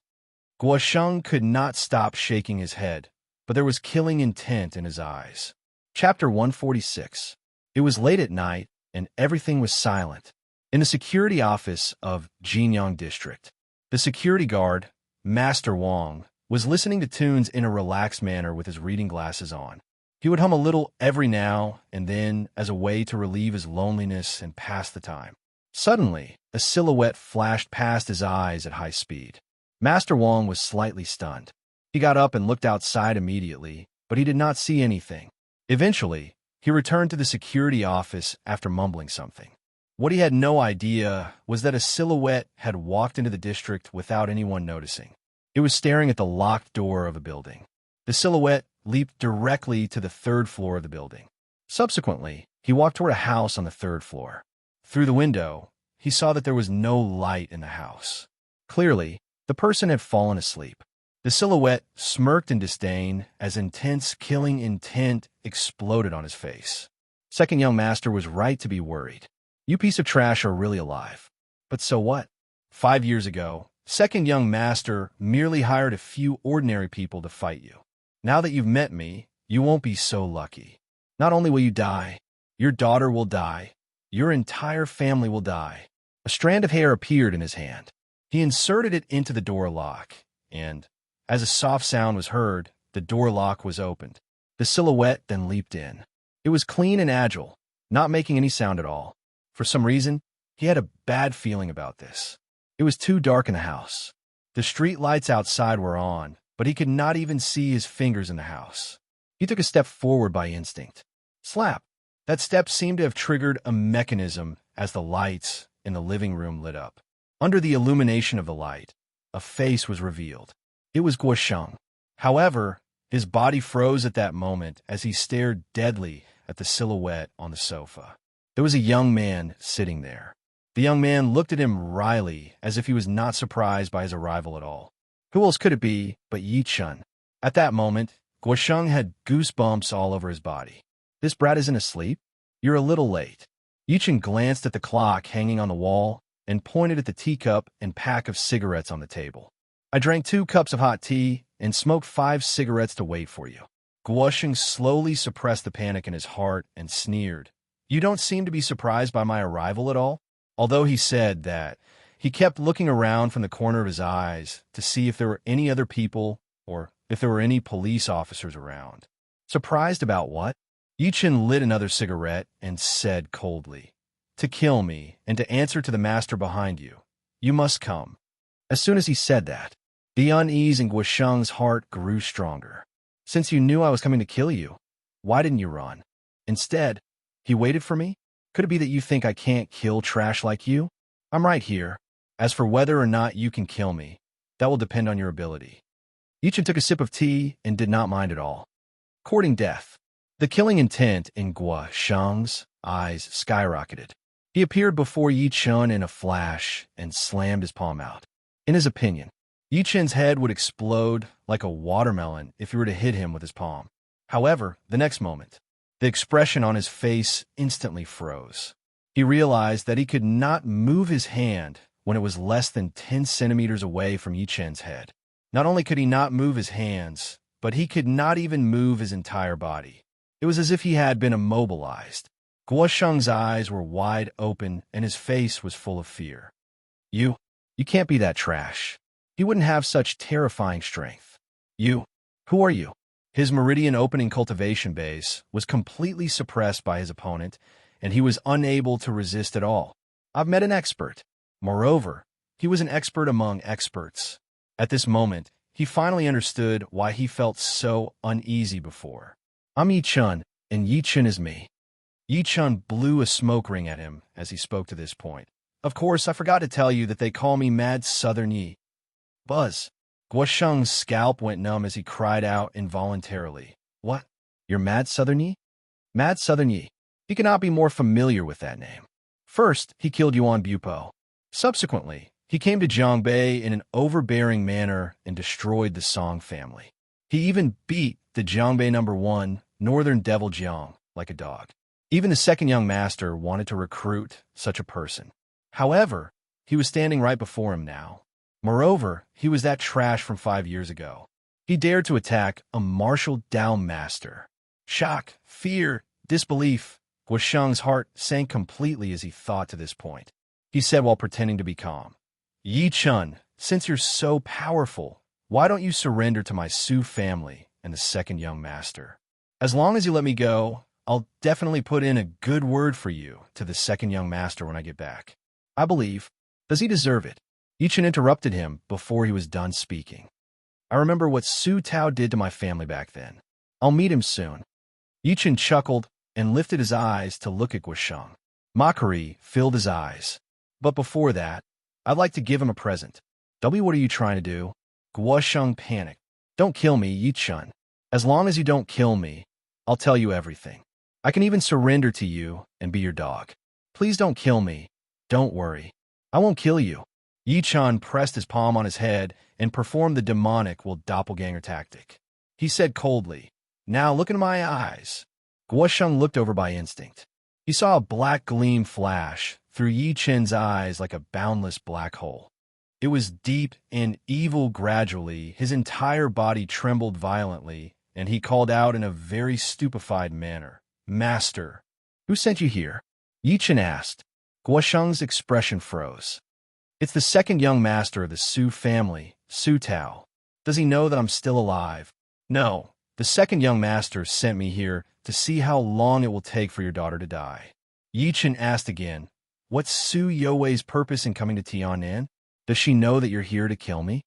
Guosheng could not stop shaking his head, but there was killing intent in his eyes. Chapter 146. It was late at night, and everything was silent. In the security office of Jinyang District, the security guard, Master Wang, was listening to tunes in a relaxed manner with his reading glasses on. He would hum a little every now and then as a way to relieve his loneliness and pass the time. Suddenly, a silhouette flashed past his eyes at high speed. Master Wang was slightly stunned. He got up and looked outside immediately, but he did not see anything. Eventually, he returned to the security office after mumbling something. What he had no idea was that a silhouette had walked into the district without anyone noticing. It was staring at the locked door of a building. The silhouette leaped directly to the third floor of the building. Subsequently, he walked toward a house on the third floor. Through the window, he saw that there was no light in the house. Clearly, the person had fallen asleep. The silhouette smirked in disdain as intense killing intent exploded on his face. Second young master was right to be worried. You piece of trash are really alive. But so what? 5 years ago, second young master merely hired a few ordinary people to fight you. Now that you've met me, you won't be so lucky. Not only will you die, your daughter will die. Your entire family will die. A strand of hair appeared in his hand. He inserted it into the door lock, and, as a soft sound was heard, the door lock was opened. The silhouette then leaped in. It was clean and agile, not making any sound at all. For some reason, he had a bad feeling about this. It was too dark in the house. The street lights outside were on, but he could not even see his fingers in the house. He took a step forward by instinct. Slap! That step seemed to have triggered a mechanism as the lights in the living room lit up. Under the illumination of the light, a face was revealed. It was Guo Sheng. However, his body froze at that moment as he stared deadly at the silhouette on the sofa. There was a young man sitting there. The young man looked at him wryly, as if he was not surprised by his arrival at all. Who else could it be but Yi Chun? At that moment, Guo Sheng had goosebumps all over his body. This brat isn't asleep? You're a little late. Yi Chun glanced at the clock hanging on the wall and pointed at the teacup and pack of cigarettes on the table. I drank 2 cups of hot tea and smoked 5 cigarettes to wait for you. Guo Sheng slowly suppressed the panic in his heart and sneered. You don't seem to be surprised by my arrival at all? Although he said that, he kept looking around from the corner of his eyes to see if there were any other people or if there were any police officers around. Surprised about what? Yi Chun lit another cigarette and said coldly, to kill me and to answer to the master behind you. You must come. As soon as he said that, the unease in Guo Sheng's heart grew stronger. Since you knew I was coming to kill you, why didn't you run? Instead, he waited for me? Could it be that you think I can't kill trash like you? I'm right here. As for whether or not you can kill me, that will depend on your ability. Yi Chun took a sip of tea and did not mind at all. Courting death. The killing intent in Guo Sheng's eyes skyrocketed. He appeared before Yi Chun in a flash and slammed his palm out. In his opinion, Yi Chun's head would explode like a watermelon if he were to hit him with his palm. However, the next moment, the expression on his face instantly froze. He realized that he could not move his hand when it was less than 10 centimeters away from Yi Chun's head. Not only could he not move his hands, but he could not even move his entire body. It was as if he had been immobilized. Guo Sheng's eyes were wide open and his face was full of fear. You can't be that trash. You wouldn't have such terrifying strength. Who are you? His meridian opening cultivation base was completely suppressed by his opponent, and he was unable to resist at all. I've met an expert. Moreover, he was an expert among experts. At this moment, he finally understood why he felt so uneasy before. I'm Yi Chun, and Yi Chun is me. Yi Chun blew a smoke ring at him as he spoke to this point. Of course, I forgot to tell you that they call me Mad Southern Yi. Buzz. Guo Sheng's scalp went numb as he cried out involuntarily. What? You're Mad Southern Yi? Mad Southern Yi. He cannot be more familiar with that name. First, he killed Yuan Bupo. Subsequently, he came to Jiangbei in an overbearing manner and destroyed the Song family. He even beat the Jiangbei #1, Northern Devil Jiang, like a dog. Even the second young master wanted to recruit such a person. However, he was standing right before him now. Moreover, he was that trash from 5 years ago. He dared to attack a martial Dao master. Shock, fear, disbelief. Guo Sheng's heart sank completely as he thought to this point. He said while pretending to be calm, Yi Chun, since you're so powerful, why don't you surrender to my Su family and the second young master? As long as you let me go, I'll definitely put in a good word for you to the second young master when I get back. I believe. Does he deserve it? Yi Chun interrupted him before he was done speaking. I remember what Su Tao did to my family back then. I'll meet him soon. Yi Chen chuckled and lifted his eyes to look at Guosheng. Mockery filled his eyes. But before that, I'd like to give him a present. What are you trying to do? Guosheng panicked. Don't kill me, Yi Chen. As long as you don't kill me, I'll tell you everything. I can even surrender to you and be your dog. Please don't kill me. Don't worry. I won't kill you. Yi Chen pressed his palm on his head and performed the demonic doppelganger tactic. He said coldly, Now look into my eyes. Guosheng looked over by instinct. He saw a black gleam flash through Yi Chen's eyes like a boundless black hole. It was deep and evil. Gradually, his entire body trembled violently, and he called out in a very stupefied manner, Master, who sent you here? Yi Chen asked. Guosheng's expression froze. It's the second young master of the Su family, Su Tao. Does he know that I'm still alive? No, the second young master sent me here to see how long it will take for your daughter to die. Yi Chen asked again, What's Su Youwei's purpose in coming to Tianan? Does she know that you're here to kill me?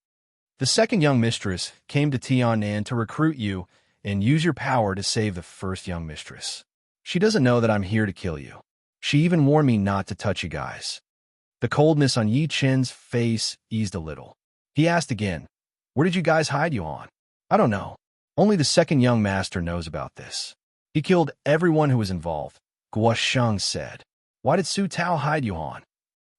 The second young mistress came to Tianan to recruit you and use your power to save the first young mistress. She doesn't know that I'm here to kill you. She even warned me not to touch you guys. The coldness on Yi Chen's face eased a little. He asked again, Where did you guys hide you on? I don't know. Only the second young master knows about this. He killed everyone who was involved, Guosheng said. Why did Su Tao hide you on?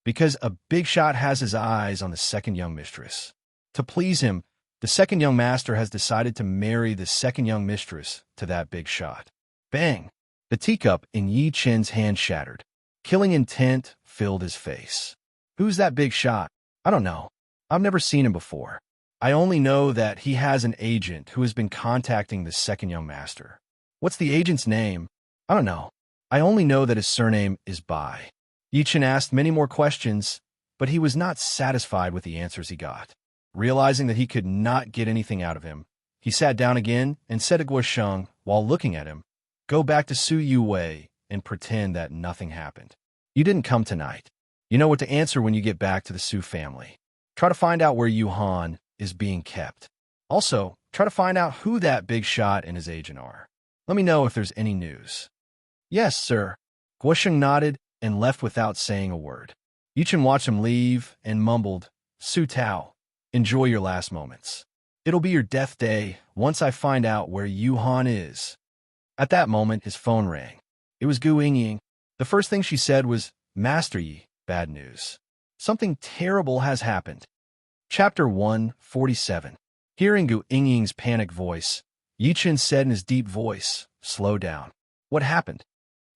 Because a big shot has his eyes on the second young mistress. To please him, the second young master has decided to marry the second young mistress to that big shot. Bang! The teacup in Yi Chen's hand shattered. Killing intent filled his face. Who's that big shot? I don't know. I've never seen him before. I only know that he has an agent who has been contacting the second young master. What's the agent's name? I don't know. I only know that his surname is Bai. Yi Chen asked many more questions, but he was not satisfied with the answers he got. Realizing that he could not get anything out of him, he sat down again and said to Guosheng, while looking at him, Go back to Su Youwei and pretend that nothing happened. You didn't come tonight. You know what to answer when you get back to the Su family. Try to find out where Yu Han is being kept. Also, try to find out who that big shot and his agent are. Let me know if there's any news. Yes, sir. Guosheng nodded and left without saying a word. Yi Chen watched him leave and mumbled, Su Tao, enjoy your last moments. It'll be your death day once I find out where Yu Han is. At that moment, his phone rang. It was Gu Yingying. The first thing she said was, Master Yi, bad news. Something terrible has happened. Chapter 147. Hearing Gu Yingying's panicked voice, Yi Chen said in his deep voice, Slow down. What happened?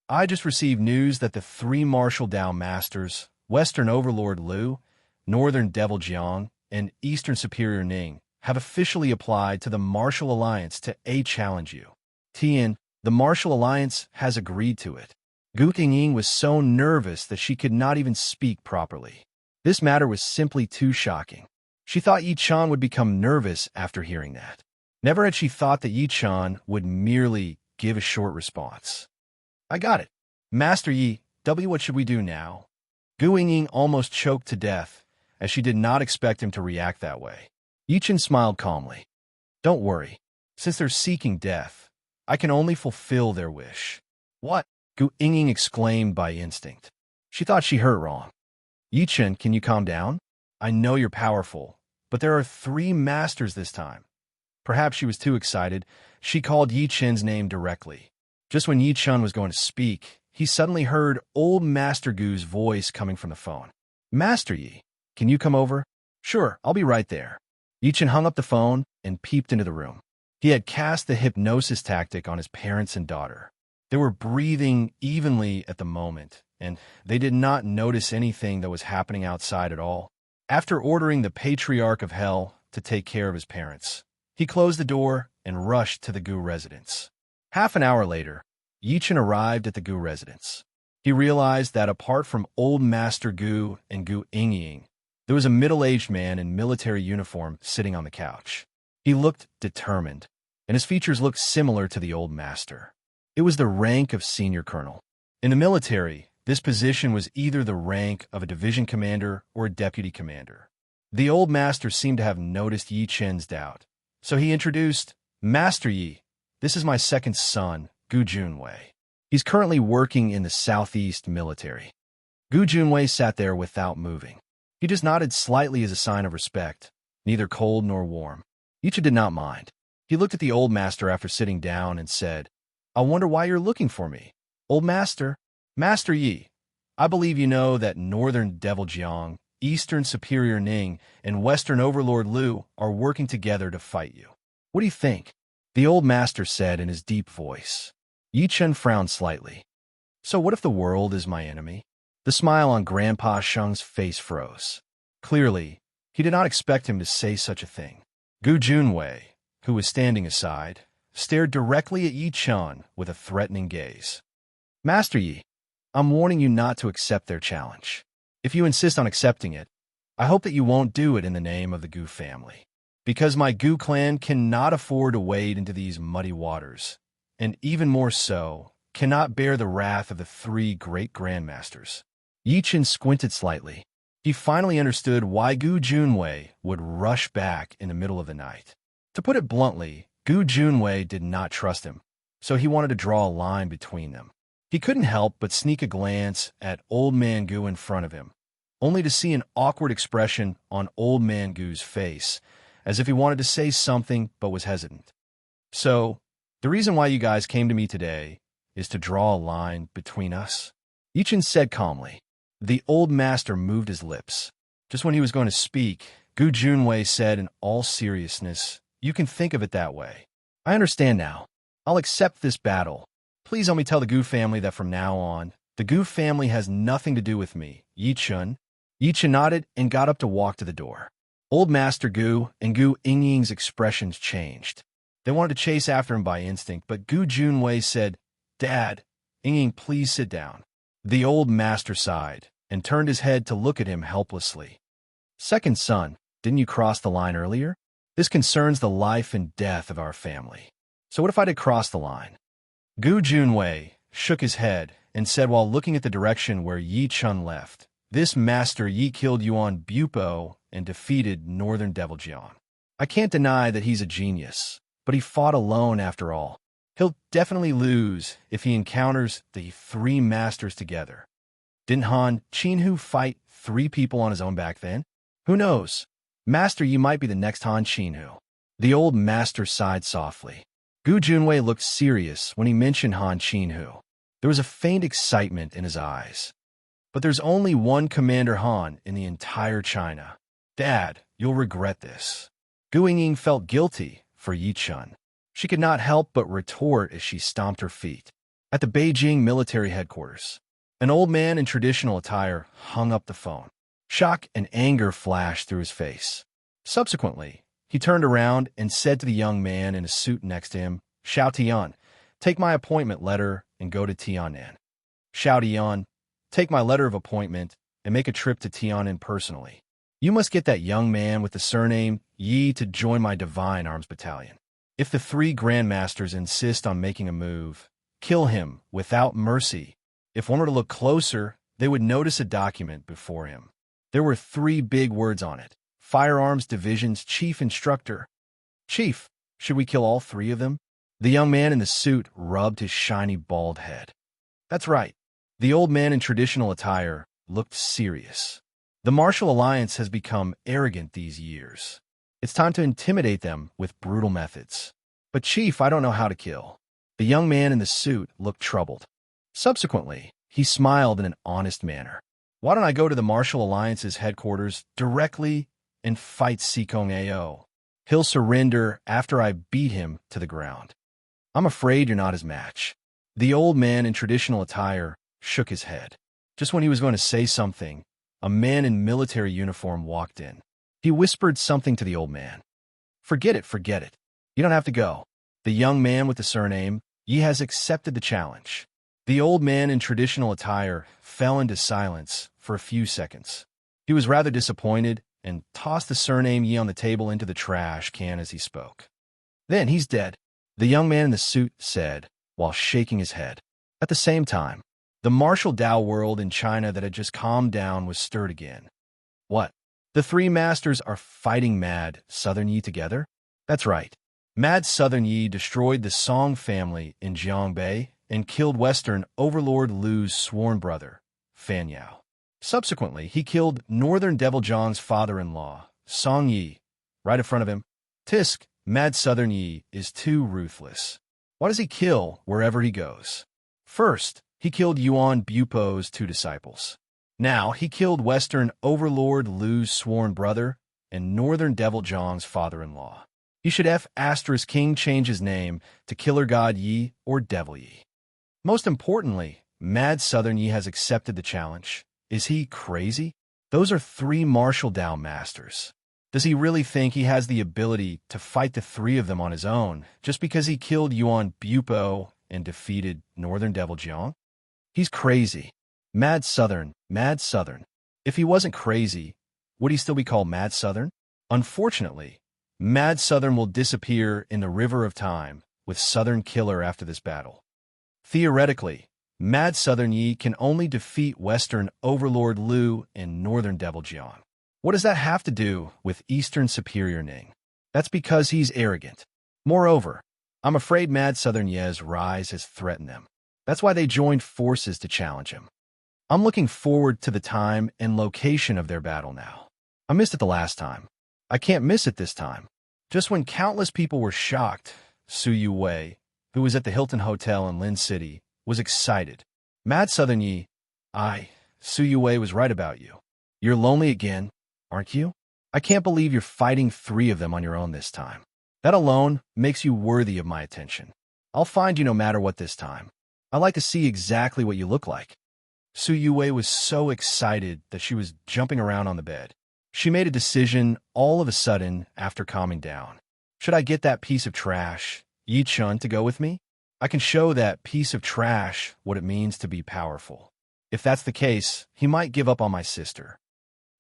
I just received news that the three martial Dao masters, Western Overlord Liu, Northern Devil Jiang, and Eastern Superior Ning, have officially applied to the Martial Alliance to challenge you. Tian, the Martial Alliance has agreed to it. Gu Yingying was so nervous that she could not even speak properly. This matter was simply too shocking. She thought Yi Chen would become nervous after hearing that. Never had she thought that Yi Chen would merely give a short response. I got it. Master Yi, what should we do now? Gu Yingying almost choked to death, as she did not expect him to react that way. Yi Chen smiled calmly. Don't worry. Since they're seeking death, I can only fulfill their wish. What? Gu Yingying exclaimed by instinct. She thought she heard wrong. Yi Chen, can you calm down? I know you're powerful, but there are three masters this time. Perhaps she was too excited. She called Yi Chen's name directly. Just when Yi Chen was going to speak, he suddenly heard old Master Gu's voice coming from the phone. Master Yi, can you come over? Sure, I'll be right there. Yi Chen hung up the phone and peeped into the room. He had cast the hypnosis tactic on his parents and daughter. They were breathing evenly at the moment, and they did not notice anything that was happening outside at all. After ordering the Patriarch of Hell to take care of his parents, he closed the door and rushed to the Gu residence. Half an hour later, Yi Chen arrived at the Gu residence. He realized that apart from old Master Gu and Gu Yingying, there was a middle-aged man in military uniform sitting on the couch. He looked determined, and his features looked similar to the old master. It was the rank of senior colonel. In the military, this position was either the rank of a division commander or a deputy commander. The old master seemed to have noticed Yi Chen's doubt, So he introduced, Master Yi, this is my second son, Gu Junwei. He's currently working in the Southeast military. Gu Junwei sat there without moving. He just nodded slightly as a sign of respect, neither cold nor warm. Yichen did not mind. He looked at the old master after sitting down and said, I wonder why you're looking for me. Old master, Master Yi, I believe you know that Northern Devil Jiang, Eastern Superior Ning, and Western Overlord Lu are working together to fight you. What do you think? The old master said in his deep voice. Yichen frowned slightly. So what if the world is my enemy? The smile on Grandpa Sheng's face froze. Clearly, he did not expect him to say such a thing. Gu Junwei, who was standing aside, stared directly at Yi Chun with a threatening gaze. Master Yi, I'm warning you not to accept their challenge. If you insist on accepting it, I hope that you won't do it in the name of the Gu family. Because my Gu clan cannot afford to wade into these muddy waters, and even more so, cannot bear the wrath of the 3 great grandmasters. Yichen squinted slightly. He finally understood why Gu Junwei would rush back in the middle of the night. To put it bluntly, Gu Junwei did not trust him, so he wanted to draw a line between them. He couldn't help but sneak a glance at Old Man Gu in front of him, only to see an awkward expression on Old Man Gu's face, as if he wanted to say something but was hesitant. So, the reason why you guys came to me today is to draw a line between us? Yichen said calmly. The old master moved his lips. Just when he was going to speak, Gu Junwei said in all seriousness, You can think of it that way. I understand now. I'll accept this battle. Please let me tell the Gu family that from now on, the Gu family has nothing to do with me. Yichen nodded and got up to walk to the door. Old Master Gu and Gu Yingying's expressions changed. They wanted to chase after him by instinct, but Gu Junwei said, Dad, Yingying, please sit down. The old master sighed and turned his head to look at him helplessly. Second son, didn't you cross the line earlier? This concerns the life and death of our family. So what if I did cross the line? Gu Junwei shook his head and said while looking at the direction where Yi Chun left, This Master Yi killed Yuan Bupo and defeated Northern Devil Jiang. I can't deny that he's a genius, but he fought alone after all. He'll definitely lose if he encounters the 3 masters together. Didn't Han Qinhu fight 3 people on his own back then? Who knows? Master, you might be the next Han Qinhu. The old master sighed softly. Gu Junwei looked serious when he mentioned Han Qinhu. There was a faint excitement in his eyes. But there's only one Commander Han in the entire China. Dad, you'll regret this. Gu Yingying felt guilty for Yi Chun. She could not help but retort as she stomped her feet. At the Beijing military headquarters, an old man in traditional attire hung up the phone. Shock and anger flashed through his face. Subsequently, he turned around and said to the young man in a suit next to him, Xiao Tian, take my appointment letter and go to Tian'an. Xiao Tian, take my letter of appointment and make a trip to Tian'an personally. You must get that young man with the surname Yi to join my Divine Arms Battalion. If the 3 grandmasters insist on making a move, kill him without mercy. If one were to look closer, they would notice a document before him. There were 3 big words on it. Firearms Division's Chief Instructor. Chief, should we kill all 3 of them? The young man in the suit rubbed his shiny bald head. That's right. The old man in traditional attire looked serious. The Martial Alliance has become arrogant these years. It's time to intimidate them with brutal methods. But Chief, I don't know how to kill. The young man in the suit looked troubled. Subsequently, he smiled in an honest manner. Why don't I go to the Martial Alliance's headquarters directly and fight Sikong Ao? He'll surrender after I beat him to the ground. I'm afraid you're not his match. The old man in traditional attire shook his head. Just when he was going to say something, a man in military uniform walked in. He whispered something to the old man. Forget it, forget it. You don't have to go. The young man with the surname Yi has accepted the challenge. The old man in traditional attire fell into silence for a few seconds. He was rather disappointed and tossed the surname Yi on the table into the trash can as he spoke. Then he's dead, the young man in the suit said, while shaking his head. At the same time, the martial Dao world in China that had just calmed down was stirred again. What? The 3 masters are fighting mad Southern Yi together? That's right. Mad Southern Yi destroyed the Song family in Jiangbei and killed Western Overlord Lu's sworn brother, Fan Yao. Subsequently, he killed Northern Devil Jiang's father-in-law, Song Yi, right in front of him. Tisk, Mad Southern Yi is too ruthless. Why does he kill wherever he goes? First, he killed Yuan Bupo's 2 disciples. Now, he killed Western Overlord Lu's sworn brother and Northern Devil Jiang's father-in-law. He should King change his name to Killer God Yi or Devil Yi. Most importantly, Mad Southern Yi has accepted the challenge. Is he crazy? Those are 3 martial Dao masters. Does he really think he has the ability to fight the 3 of them on his own just because he killed Yuan Bupo and defeated Northern Devil Jiang? He's crazy. Mad Southern. If he wasn't crazy, would he still be called Mad Southern? Unfortunately, Mad Southern will disappear in the river of time with Southern Killer after this battle. Theoretically, Mad Southern Yi can only defeat Western Overlord Lu and Northern Devil Jiang. What does that have to do with Eastern Superior Ning? That's because he's arrogant. Moreover, I'm afraid Mad Southern Ye's rise has threatened them. That's why they joined forces to challenge him. I'm looking forward to the time and location of their battle now. I missed it the last time. I can't miss it this time. Just when countless people were shocked, Su Yuwei, who was at the Hilton Hotel in Lin City, was excited. Mad Southern Yi, Su Yuwei was right about you. You're lonely again, aren't you? I can't believe you're fighting 3 of them on your own this time. That alone makes you worthy of my attention. I'll find you no matter what this time. I'd like to see exactly what you look like. Su Yuwei was so excited that she was jumping around on the bed. She made a decision all of a sudden after calming down. Should I get that piece of trash, Yi Chun, to go with me? I can show that piece of trash what it means to be powerful. If that's the case, he might give up on my sister.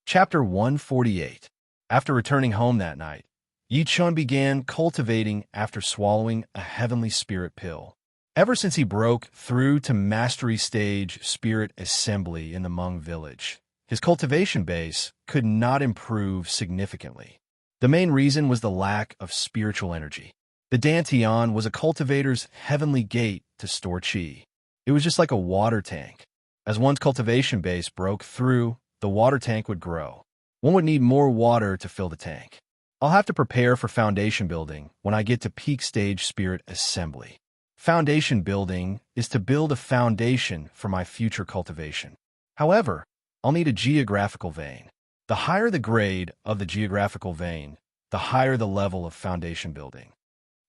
Chapter 148. After returning home that night, Yi Chun began cultivating after swallowing a heavenly spirit pill. Ever since he broke through to mastery stage spirit assembly in the Hmong village, his cultivation base could not improve significantly. The main reason was the lack of spiritual energy. The Dantian was a cultivator's heavenly gate to store qi. It was just like a water tank. As one's cultivation base broke through, the water tank would grow. One would need more water to fill the tank. I'll have to prepare for foundation building when I get to peak stage spirit assembly. Foundation building is to build a foundation for my future cultivation. However, I'll need a geographical vein. The higher the grade of the geographical vein, the higher the level of foundation building.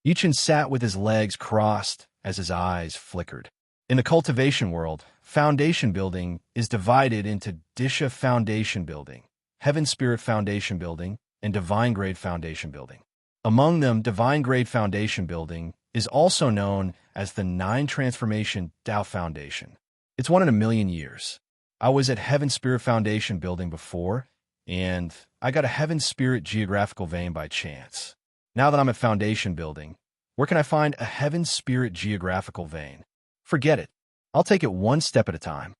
Yi Chun sat with his legs crossed as his eyes flickered. In the cultivation world, foundation building is divided into Disha foundation building, Heaven Spirit foundation building, and Divine Grade foundation building. Among them, Divine Grade foundation building is also known as the 9 Transformation Tao Foundation. It's 1 in a million years. I was at Heaven Spirit Foundation building before, and I got a Heaven Spirit geographical vein by chance. Now that I'm at foundation building, where can I find a Heaven Spirit geographical vein? Forget it. I'll take it 1 step at a time.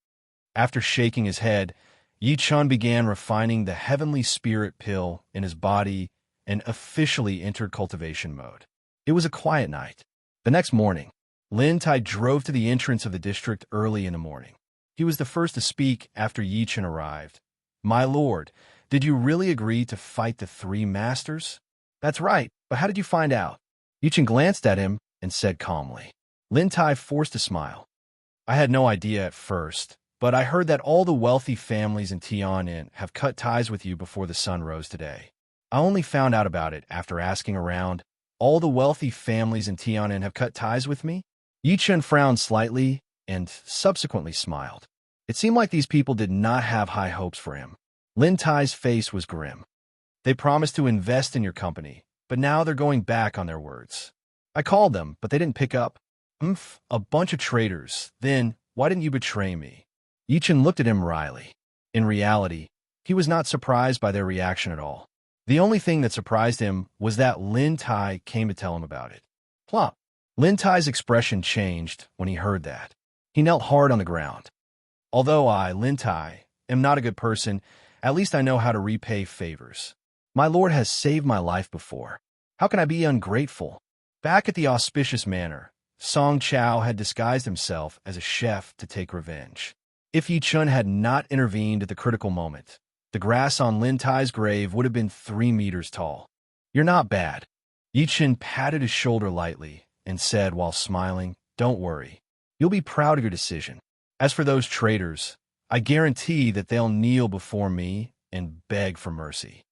After shaking his head, Yi Chun began refining the Heavenly Spirit pill in his body and officially entered cultivation mode. It was a quiet night. The next morning, Lin Tai drove to the entrance of the district early in the morning. He was the first to speak after Yi Chun arrived. My lord, did you really agree to fight the 3 masters? That's right, but how did you find out? Yi Chun glanced at him and said calmly. Lin Tai forced a smile. I had no idea at first, but I heard that all the wealthy families in Tian'an have cut ties with you before the sun rose today. I only found out about it after asking around. All the wealthy families in Tian'an have cut ties with me? Yi Chun frowned slightly and subsequently smiled. It seemed like these people did not have high hopes for him. Lin Tai's face was grim. They promised to invest in your company, but now they're going back on their words. I called them, but they didn't pick up. A bunch of traitors. Then, why didn't you betray me? Yi Chun looked at him wryly. In reality, he was not surprised by their reaction at all. The only thing that surprised him was that Lin Tai came to tell him about it. Plop. Lin Tai's expression changed when he heard that. He knelt hard on the ground. Although I, Lin Tai, am not a good person, at least I know how to repay favors. My lord has saved my life before. How can I be ungrateful? Back at the auspicious manor, Song Chao had disguised himself as a chef to take revenge. If Yi Chun had not intervened at the critical moment, the grass on Lin Tai's grave would have been 3 meters tall. You're not bad. Yi Chun patted his shoulder lightly and said while smiling, don't worry. You'll be proud of your decision. As for those traitors, I guarantee that they'll kneel before me and beg for mercy.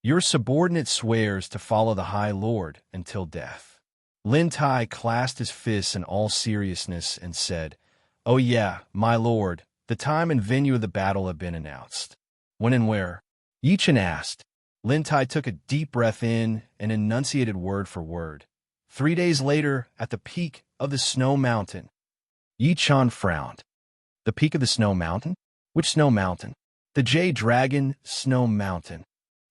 Your subordinate swears to follow the High Lord until death. Lin Tai clasped his fists in all seriousness and said, Oh yeah, my lord, the time and venue of the battle have been announced. When and where? Yi Chun asked. Lin Tai took a deep breath in and enunciated word for word. 3 days later, at the peak of the snow mountain. Yi Chun frowned. The peak of the snow mountain? Which snow mountain? The Jade Dragon Snow Mountain.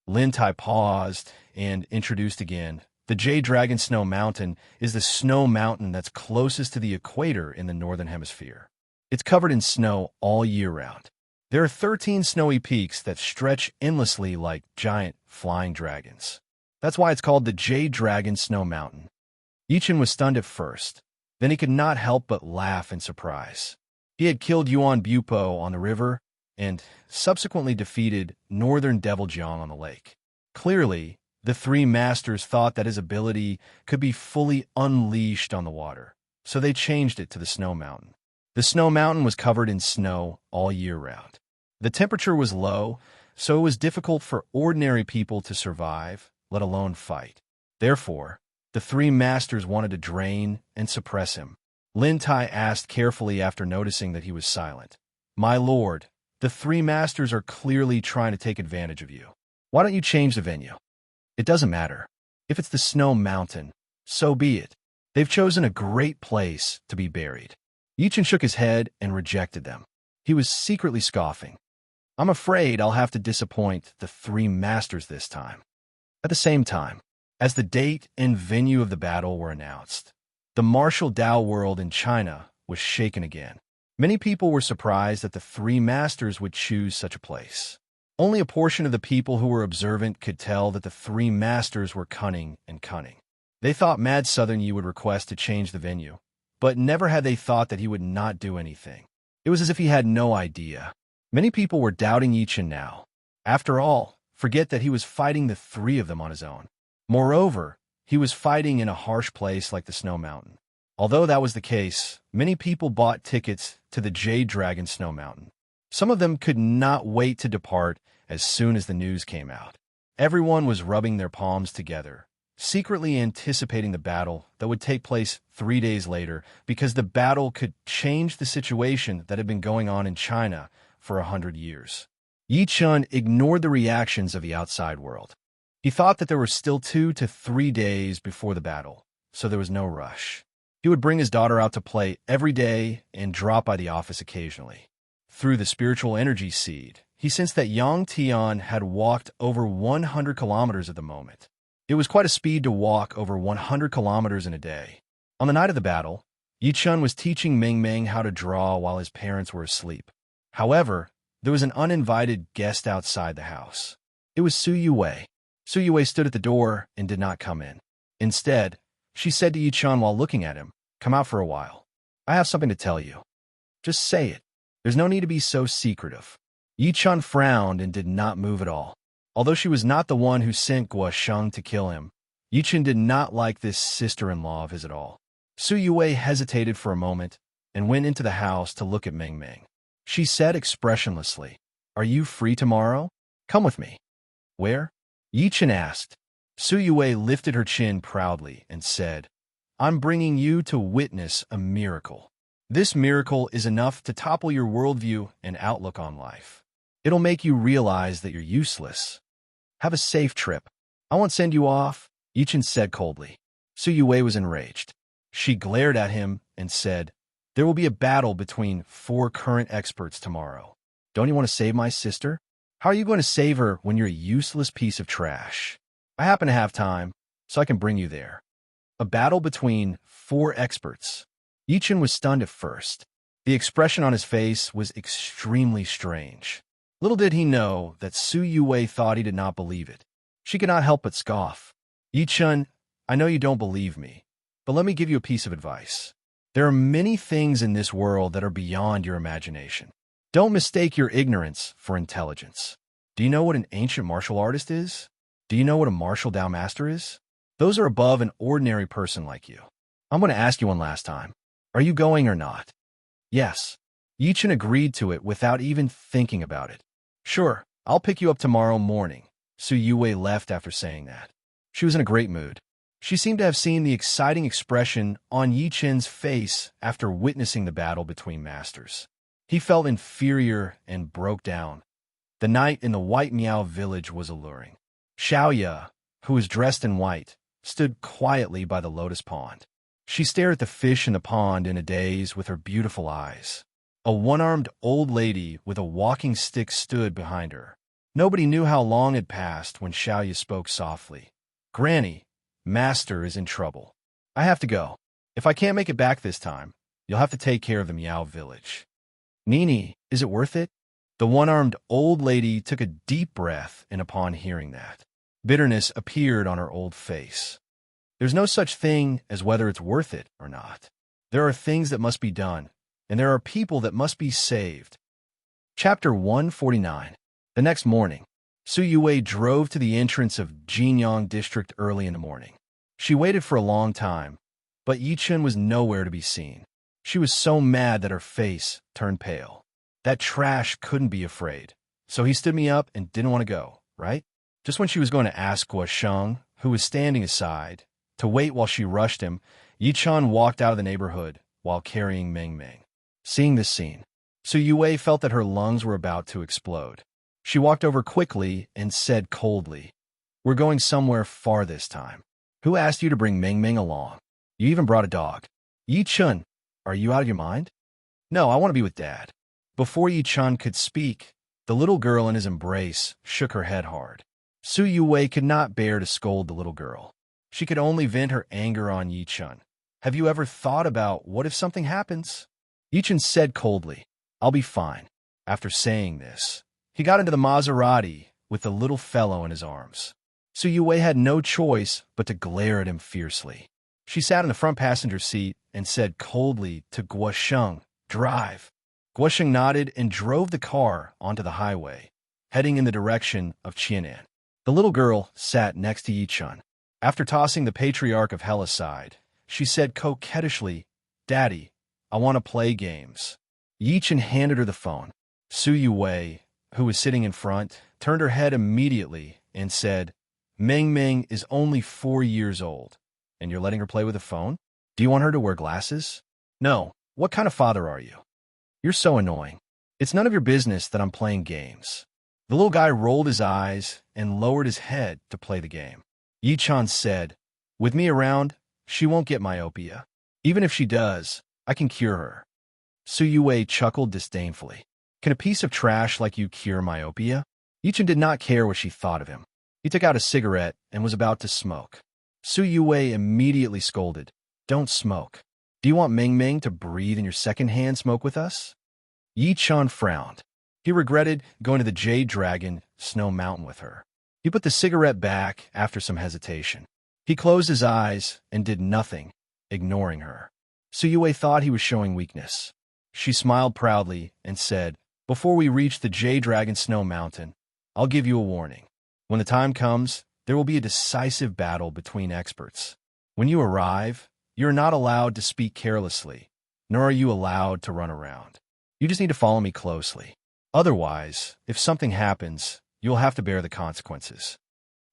Lin Tai paused and introduced again. The Jade Dragon Snow Mountain is the snow mountain that's closest to the equator in the northern hemisphere. It's covered in snow all year round. There are 13 snowy peaks that stretch endlessly like giant flying dragons. That's why it's called the Jade Dragon Snow Mountain. Yi Chun was stunned at first. Then he could not help but laugh in surprise. He had killed Yuan Bupo on the river and subsequently defeated Northern Devil Jiang on the lake. Clearly, the 3 masters thought that his ability could be fully unleashed on the water, so they changed it to the Snow Mountain. The Snow Mountain was covered in snow all year round. The temperature was low, so it was difficult for ordinary people to survive, let alone fight. Therefore, the 3 masters wanted to drain and suppress him. Lin Tai asked carefully after noticing that he was silent. My lord, the 3 masters are clearly trying to take advantage of you. Why don't you change the venue? It doesn't matter. If it's the Snow Mountain, so be it. They've chosen a great place to be buried. Yi Chun shook his head and rejected them. He was secretly scoffing. I'm afraid I'll have to disappoint the 3 masters this time. At the same time, as the date and venue of the battle were announced, the martial Dao world in China was shaken again. Many people were surprised that the 3 masters would choose such a place. Only a portion of the people who were observant could tell that the 3 masters were cunning and cunning. They thought Mad Southern Yi would request to change the venue, but never had they thought that he would not do anything. It was as if he had no idea. Many people were doubting Yi Chun now. After all, forget that he was fighting the 3 of them on his own. Moreover, he was fighting in a harsh place like the Snow Mountain. Although that was the case, many people bought tickets to the Jade Dragon Snow Mountain. Some of them could not wait to depart as soon as the news came out. Everyone was rubbing their palms together, secretly anticipating the battle that would take place 3 days later, because the battle could change the situation that had been going on in China for 100 years. Yi Chun ignored the reactions of the outside world. He thought that there were still 2 to 3 days before the battle, so there was no rush. He would bring his daughter out to play every day and drop by the office occasionally. Through the spiritual energy seed, he sensed that Yang Tian had walked over 100 kilometers at the moment. It was quite a speed to walk over 100 kilometers in a day. On the night of the battle, Yi Chun was teaching Meng Meng how to draw while his parents were asleep. However, there was an uninvited guest outside the house. It was Su Yue. Su Yue stood at the door and did not come in. Instead, she said to Yi Chun while looking at him, "Come out for a while. I have something to tell you. Just say it. There's no need to be so secretive." Yi Chun frowned and did not move at all. Although she was not the one who sent Guo Sheng to kill him, Yi Chun did not like this sister-in-law of his at all. Su Yue hesitated for a moment and went into the house to look at Meng Meng. She said expressionlessly, "Are you free tomorrow? Come with me." "Where?" Yi Chun asked. Su Yue lifted her chin proudly and said, "I'm bringing you to witness a miracle. This miracle is enough to topple your worldview and outlook on life. It'll make you realize that you're useless. Have a safe trip. I won't send you off," Yi Chun said coldly. Su Yue was enraged. She glared at him and said, "There will be a battle between 4 current experts tomorrow. Don't you want to save my sister? How are you going to save her when you're a useless piece of trash? I happen to have time, so I can bring you there." A battle between 4 experts. Yi Chun was stunned at first. The expression on his face was extremely strange. Little did he know that Su Yue thought he did not believe it. She could not help but scoff. "Yi Chun, I know you don't believe me, but let me give you a piece of advice. There are many things in this world that are beyond your imagination. Don't mistake your ignorance for intelligence. Do you know what an ancient martial artist is? Do you know what a martial Dao master is? Those are above an ordinary person like you. I'm going to ask you one last time. Are you going or not? Yes. Yichen agreed to it without even thinking about it. Sure, I'll pick you up tomorrow morning. Su Yue left after saying that. She was in a great mood. She seemed to have seen the exciting expression on Yichen's face after witnessing the battle between masters. He felt inferior and broke down. The night in the White Miao village was alluring. Xiaoya, who was dressed in white, stood quietly by the lotus pond. She stared at the fish in the pond in a daze with her beautiful eyes. A one-armed old lady with a walking stick stood behind her. Nobody knew how long had passed when Xiaoya spoke softly. Granny, Master is in trouble. I have to go. If I can't make it back this time, you'll have to take care of the Miao village. Nini, is it worth it? The one-armed old lady took a deep breath, and upon hearing that, bitterness appeared on her old face. There's no such thing as whether it's worth it or not. There are things that must be done, and there are people that must be saved. Chapter 149. The next morning, Su Yue drove to the entrance of Jinyang District early in the morning. She waited for a long time, but Yichen was nowhere to be seen. She was so mad that her face turned pale. That trash couldn't be afraid, so he stood me up and didn't want to go, right? Just when she was going to ask Guo Sheng, who was standing aside, to wait while she rushed him, Yichen walked out of the neighborhood while carrying Meng Meng. Seeing this scene, Su Yue felt that her lungs were about to explode. She walked over quickly and said coldly, "We're going somewhere far this time. Who asked you to bring Meng Meng along? You even brought a dog. Yichen, are you out of your mind?" "No, I want to be with Dad." Before Yichen could speak, the little girl in his embrace shook her head hard. Su Yue could not bear to scold the little girl. She could only vent her anger on Yichen. "Have you ever thought about what if something happens?" Yichen said coldly, "I'll be fine." After saying this, he got into the Maserati with the little fellow in his arms. Su Yue had no choice but to glare at him fiercely. She sat in the front passenger seat and said coldly to Guo Sheng, "Drive." Guo Sheng nodded and drove the car onto the highway, heading in the direction of Qianan. The little girl sat next to Yichen. After tossing the patriarch of hell aside, she said coquettishly, "Daddy, I want to play games." Yichen handed her the phone. Su Yue, who was sitting in front, turned her head immediately and said, "Meng Meng is only 4 years old, and you're letting her play with a phone? Do you want her to wear glasses?" "No. What kind of father are you? You're so annoying. It's none of your business that I'm playing games." The little guy rolled his eyes and lowered his head to play the game. Yichen said, "With me around, she won't get myopia. Even if she does, I can cure her." Su Yue chuckled disdainfully. "Can a piece of trash like you cure myopia?" Yichen did not care what she thought of him. He took out a cigarette and was about to smoke. Su Yue immediately scolded, "Don't smoke. Do you want Meng Meng to breathe in your second-hand smoke with us?" Yichen frowned. He regretted going to the Jade Dragon Snow Mountain with her. He put the cigarette back after some hesitation. He closed his eyes and did nothing, ignoring her. Su Yue thought he was showing weakness. She smiled proudly and said, "Before we reach the Jade Dragon Snow Mountain, I'll give you a warning. When the time comes, there will be a decisive battle between experts. When you arrive, you're not allowed to speak carelessly, nor are you allowed to run around. You just need to follow me closely. Otherwise, if something happens, you'll have to bear the consequences."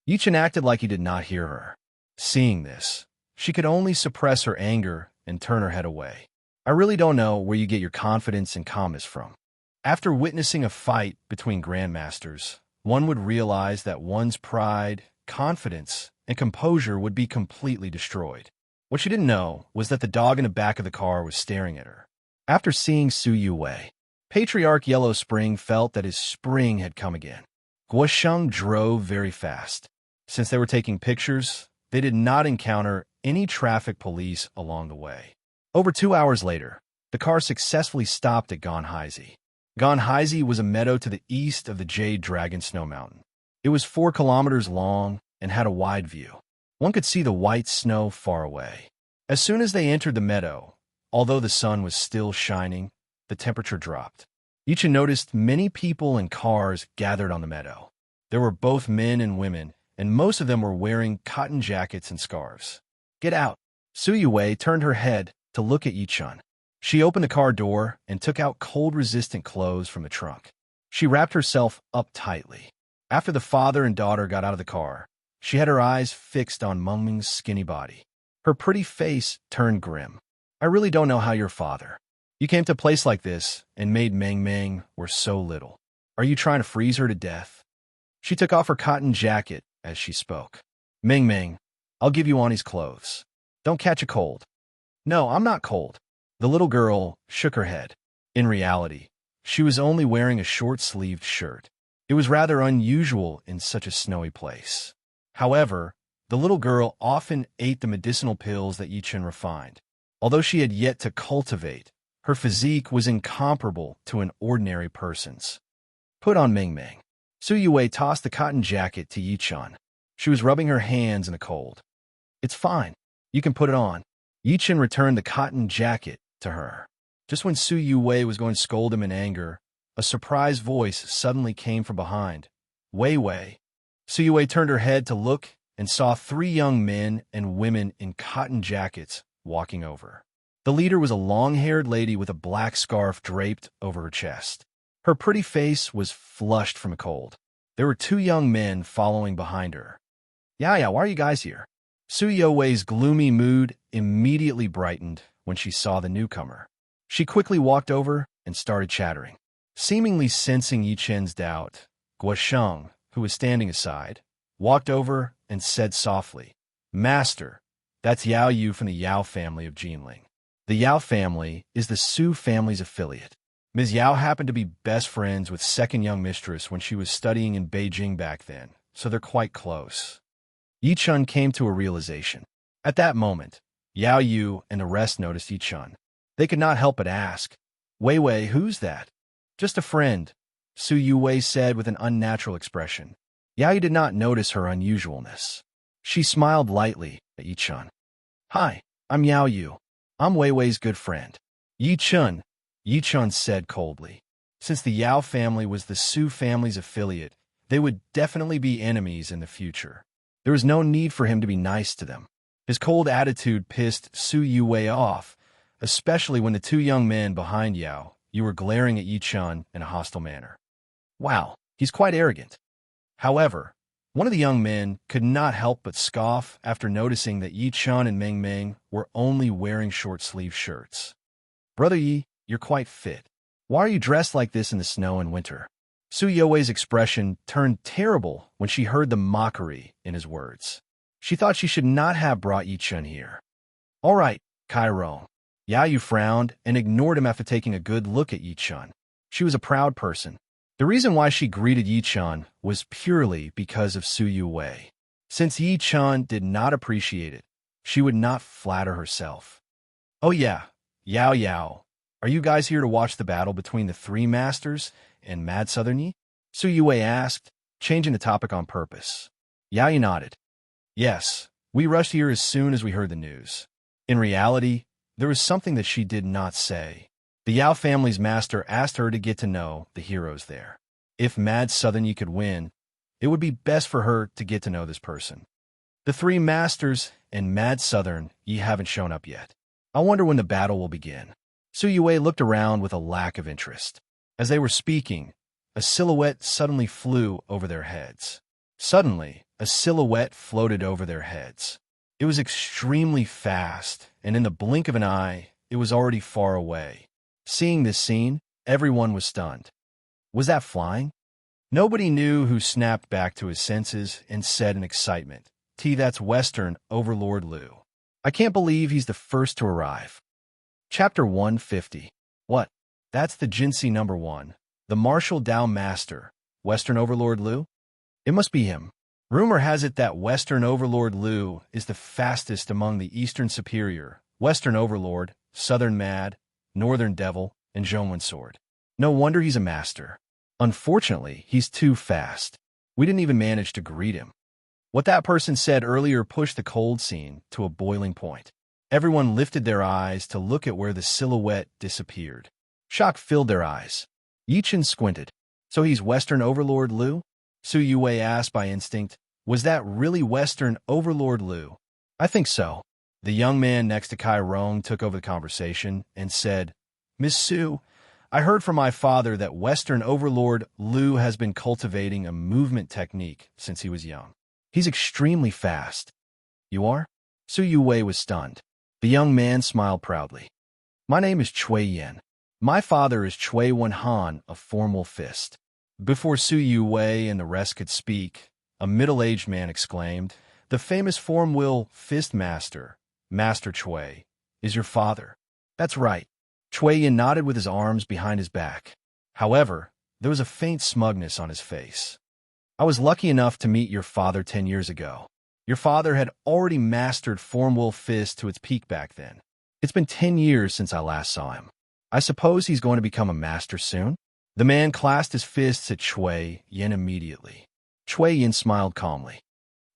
Yichen acted like he did not hear her. Seeing this, she could only suppress her anger and turn her head away. "I really don't know where you get your confidence and calmness from." After witnessing a fight between grandmasters, one would realize that one's pride, confidence, and composure would be completely destroyed. What she didn't know was that the dog in the back of the car was staring at her. After seeing Su Yue, Patriarch Yellow Spring felt that his spring had come again. Guo Sheng drove very fast. Since they were taking pictures, they did not encounter any traffic police along the way. Over 2 hours later, the car successfully stopped at Ganhaizi. Ganhaizi was a meadow to the east of the Jade Dragon Snow Mountain. It was 4 kilometers long and had a wide view. One could see the white snow far away. As soon as they entered the meadow, although the sun was still shining, the temperature dropped. Yichen noticed many people and cars gathered on the meadow. There were both men and women, and most of them were wearing cotton jackets and scarves. "Get out!" Su Yue turned her head to look at Yichun. She opened the car door and took out cold-resistant clothes from the trunk. She wrapped herself up tightly. After the father and daughter got out of the car, she had her eyes fixed on Mengming's skinny body. Her pretty face turned grim. "I really don't know how your father. You came to a place like this and made Mengming were so little. Are you trying to freeze her to death?" She took off her cotton jacket as she spoke. "Mengming, I'll give you Ani's clothes. Don't catch a cold." "No, I'm not cold." The little girl shook her head. In reality, she was only wearing a short-sleeved shirt. It was rather unusual in such a snowy place. However, the little girl often ate the medicinal pills that Yichen refined. Although she had yet to cultivate, her physique was incomparable to an ordinary person's. "Put on Mengming." Su Yue tossed the cotton jacket to Yichen. She was rubbing her hands in the cold. "It's fine. You can put it on." Yichen returned the cotton jacket to her. Just when Su Yue was going to scold him in anger, a surprised voice suddenly came from behind. "Wei Wei." Su Yue turned her head to look and saw 3 young men and women in cotton jackets walking over. The leader was a long-haired lady with a black scarf draped over her chest. Her pretty face was flushed from a cold. There were 2 young men following behind her. Yeah, why are you guys here?" Su Yue's gloomy mood immediately brightened when she saw the newcomer. She quickly walked over and started chattering. Seemingly sensing Yichen's doubt, Guosheng, who was standing aside, walked over and said softly, "Master, that's Yao Yu from the Yao family of Jinling. The Yao family is the Su family's affiliate. Ms. Yao happened to be best friends with second young mistress when she was studying in Beijing back then, so they're quite close." Yichun came to a realization. At that moment, Yao Yu and the rest noticed Yichun. They could not help but ask, "Wei Wei, who's that?" "Just a friend," Su Yue said with an unnatural expression. Yao Yu did not notice her unusualness. She smiled lightly at Yichun. "Hi, I'm Yao Yu. I'm Wei Wei's good friend." "Yichun," Yichun said coldly. Since the Yao family was the Su family's affiliate, they would definitely be enemies in the future. There was no need for him to be nice to them. His cold attitude pissed Su Yue off, especially when the 2 young men behind Yao Yu were glaring at Yichun in a hostile manner. "Wow, he's quite arrogant." However, one of the young men could not help but scoff after noticing that Yichun and Mengming were only wearing short-sleeved shirts. "Brother Yi, you're quite fit. Why are you dressed like this in the snow and winter?" Su Yue's expression turned terrible when she heard the mockery in his words. She thought she should not have brought Yichun here. "All right, Chiron." Yao Yu frowned and ignored him after taking a good look at Yichun. She was a proud person. The reason why she greeted Yichun was purely because of Su Yue. Since Yichun did not appreciate it, she would not flatter herself. "Oh yeah, Yao, are you guys here to watch the battle between the 3 masters and Mad Southern Yi?" Su Yue asked, changing the topic on purpose. Yao Yu nodded. "Yes, we rushed here as soon as we heard the news." In reality, there was something that she did not say. The Yao family's master asked her to get to know the heroes there. If Mad Southern Yi could win, it would be best for her to get to know this person. The 3 masters and Mad Southern Yi haven't shown up yet. I wonder when the battle will begin. Su Yue looked around with a lack of interest. As they were speaking, a silhouette suddenly flew over their heads. Suddenly, a silhouette floated over their heads. It was extremely fast, and in the blink of an eye, it was already far away. Seeing this scene, everyone was stunned. Was that flying? Nobody knew who snapped back to his senses and said in excitement, That's Western Overlord Liu. I can't believe he's the first to arrive." Chapter 150. What? That's the Jinsi number 1, the Martial Dao Master, Western Overlord Liu? It must be him. Rumor has it that Western Overlord Liu is the fastest among the Eastern Superior, Western Overlord, Southern Mad, Northern Devil, and Zhongwen Sword. No wonder he's a master. Unfortunately, he's too fast. We didn't even manage to greet him. What that person said earlier pushed the cold scene to a boiling point. Everyone lifted their eyes to look at where the silhouette disappeared. Shock filled their eyes. Yichin squinted. So he's Western Overlord Liu? Su Yue asked by instinct. Was that really Western Overlord Liu? I think so. The young man next to Kai Rong took over the conversation and said, Miss Su, I heard from my father that Western Overlord Liu has been cultivating a movement technique since he was young. He's extremely fast. You are? Su Yue was stunned. The young man smiled proudly. My name is Chui Yen. My father is Chui Wen Han of Formal Fist. Before Su Yue and the rest could speak, a middle-aged man exclaimed, The famous Formal Fist Master, Master Chui, is your father. That's right. Chui Yen nodded with his arms behind his back. However, there was a faint smugness on his face. I was lucky enough to meet your father 10 years ago. Your father had already mastered Formal Fist to its peak back then. It's been 10 years since I last saw him. I suppose he's going to become a master soon? The man clasped his fists at Chui Yen immediately. Chui Yen smiled calmly.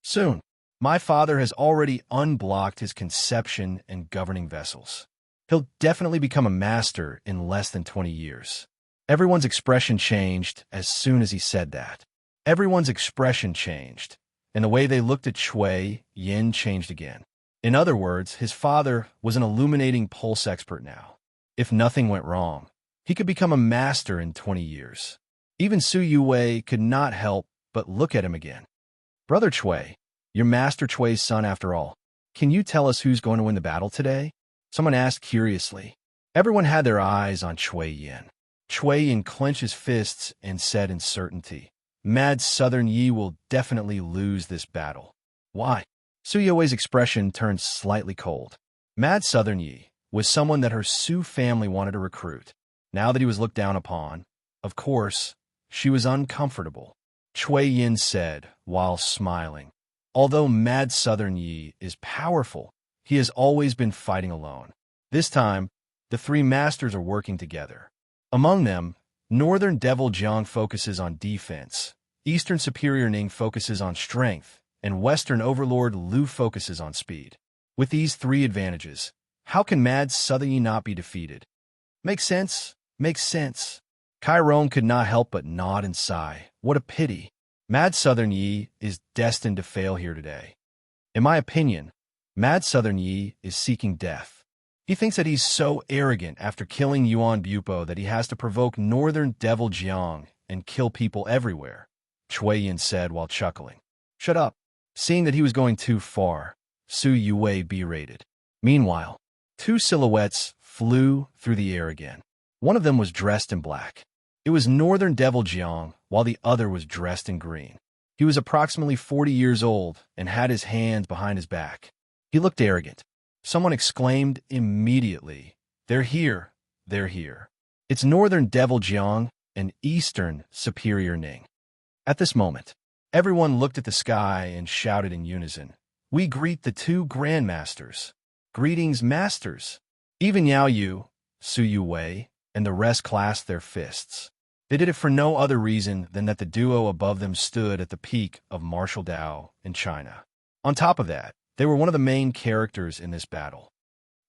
Soon. My father has already unblocked his conception and governing vessels. He'll definitely become a master in less than 20 years. Everyone's expression changed as soon as he said that. Everyone's expression changed, and the way they looked at Chui Yen changed again. In other words, his father was an illuminating pulse expert now. If nothing went wrong, he could become a master in 20 years. Even Su Yue could not help but look at him again. Brother Chui, you're Master Chui's son after all. Can you tell us who's going to win the battle today? Someone asked curiously. Everyone had their eyes on Chui Yen. Chui Yen clenched his fists and said in certainty, Mad Southern Yi will definitely lose this battle. Why? Su Yue's expression turned slightly cold. Mad Southern Yi was someone that her Su family wanted to recruit. Now that he was looked down upon, of course, she was uncomfortable. Chui Yen said, while smiling, Although Mad Southern Yi is powerful, he has always been fighting alone. This time, the three masters are working together. Among them, Northern Devil Jiang focuses on defense, Eastern Superior Ning focuses on strength, and Western Overlord Liu focuses on speed. With these three advantages, how can Mad Southern Yi not be defeated? Makes sense. Makes sense. Kai Rong could not help but nod and sigh. What a pity. Mad Southern Yi is destined to fail here today. In my opinion, Mad Southern Yi is seeking death. He thinks that he's so arrogant after killing Yuan Bupo that he has to provoke Northern Devil Jiang and kill people everywhere, Chui Yen said while chuckling. Shut up. Seeing that he was going too far, Su Yue berated. Meanwhile, two silhouettes flew through the air again. One of them was dressed in black. It was Northern Devil Jiang, while the other was dressed in green. He was approximately 40 years old and had his hands behind his back. He looked arrogant. Someone exclaimed immediately, They're here, they're here. It's Northern Devil Jiang and Eastern Superior Ning. At this moment, everyone looked at the sky and shouted in unison, We greet the two Grandmasters. Greetings, Masters. Even Yao Yu, Su Yue, and the rest clasped their fists. They did it for no other reason than that the duo above them stood at the peak of martial Dao in China. On top of that, they were one of the main characters in this battle.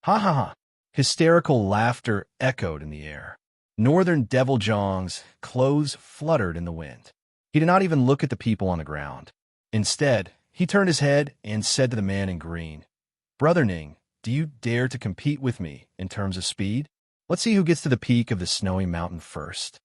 Ha ha ha! Hysterical laughter echoed in the air. Northern Devil Jiang's clothes fluttered in the wind. He did not even look at the people on the ground. Instead, he turned his head and said to the man in green, Brother Ning, do you dare to compete with me in terms of speed? Let's see who gets to the peak of the snowy mountain first.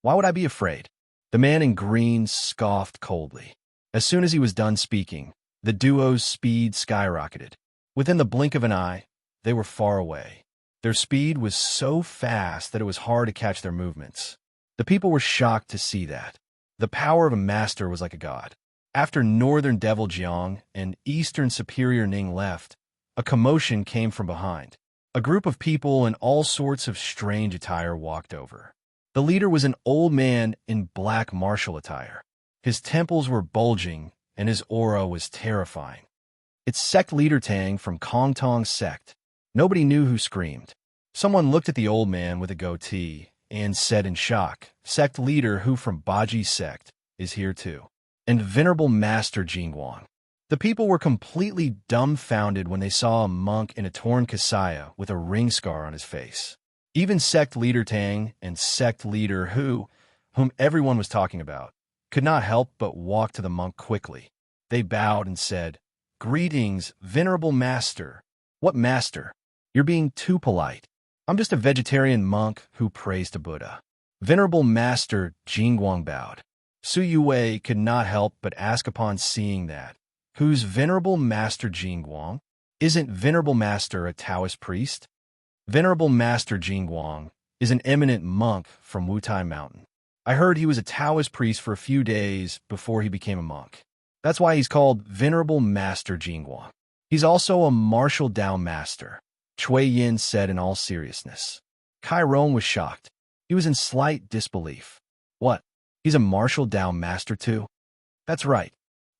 Why would I be afraid? The man in green scoffed coldly. As soon as he was done speaking, the duo's speed skyrocketed. Within the blink of an eye, they were far away. Their speed was so fast that it was hard to catch their movements. The people were shocked to see that. The power of a master was like a god. After Northern Devil Jiang and Eastern Superior Ning left, a commotion came from behind. A group of people in all sorts of strange attire walked over. The leader was an old man in black martial attire. His temples were bulging, and his aura was terrifying. It's Sect Leader Tang from Kong Tong Sect. Nobody knew who screamed. Someone looked at the old man with a goatee and said in shock, Sect Leader who from Baji Sect is here too. And Venerable Master Jingguang. The people were completely dumbfounded when they saw a monk in a torn kasaya with a ring scar on his face. Even sect leader Tang and sect leader whom everyone was talking about, could not help but walk to the monk quickly. They bowed and said, "Greetings, venerable master." "What master? You're being too polite. I'm just a vegetarian monk who prays to Buddha." Venerable master Jingguang bowed. Su Yue could not help but ask upon seeing that, "Who's venerable master Jingguang? Isn't venerable master a Taoist priest?" Venerable master Jingguang is an eminent monk from Wutai Mountain. I heard he was a Taoist priest for a few days before he became a monk. That's why he's called Venerable Master Jingguang. He's also a martial Dao master, Cui Yin said in all seriousness. Kai Rong was shocked. He was in slight disbelief. What? He's a martial Dao master too? That's right.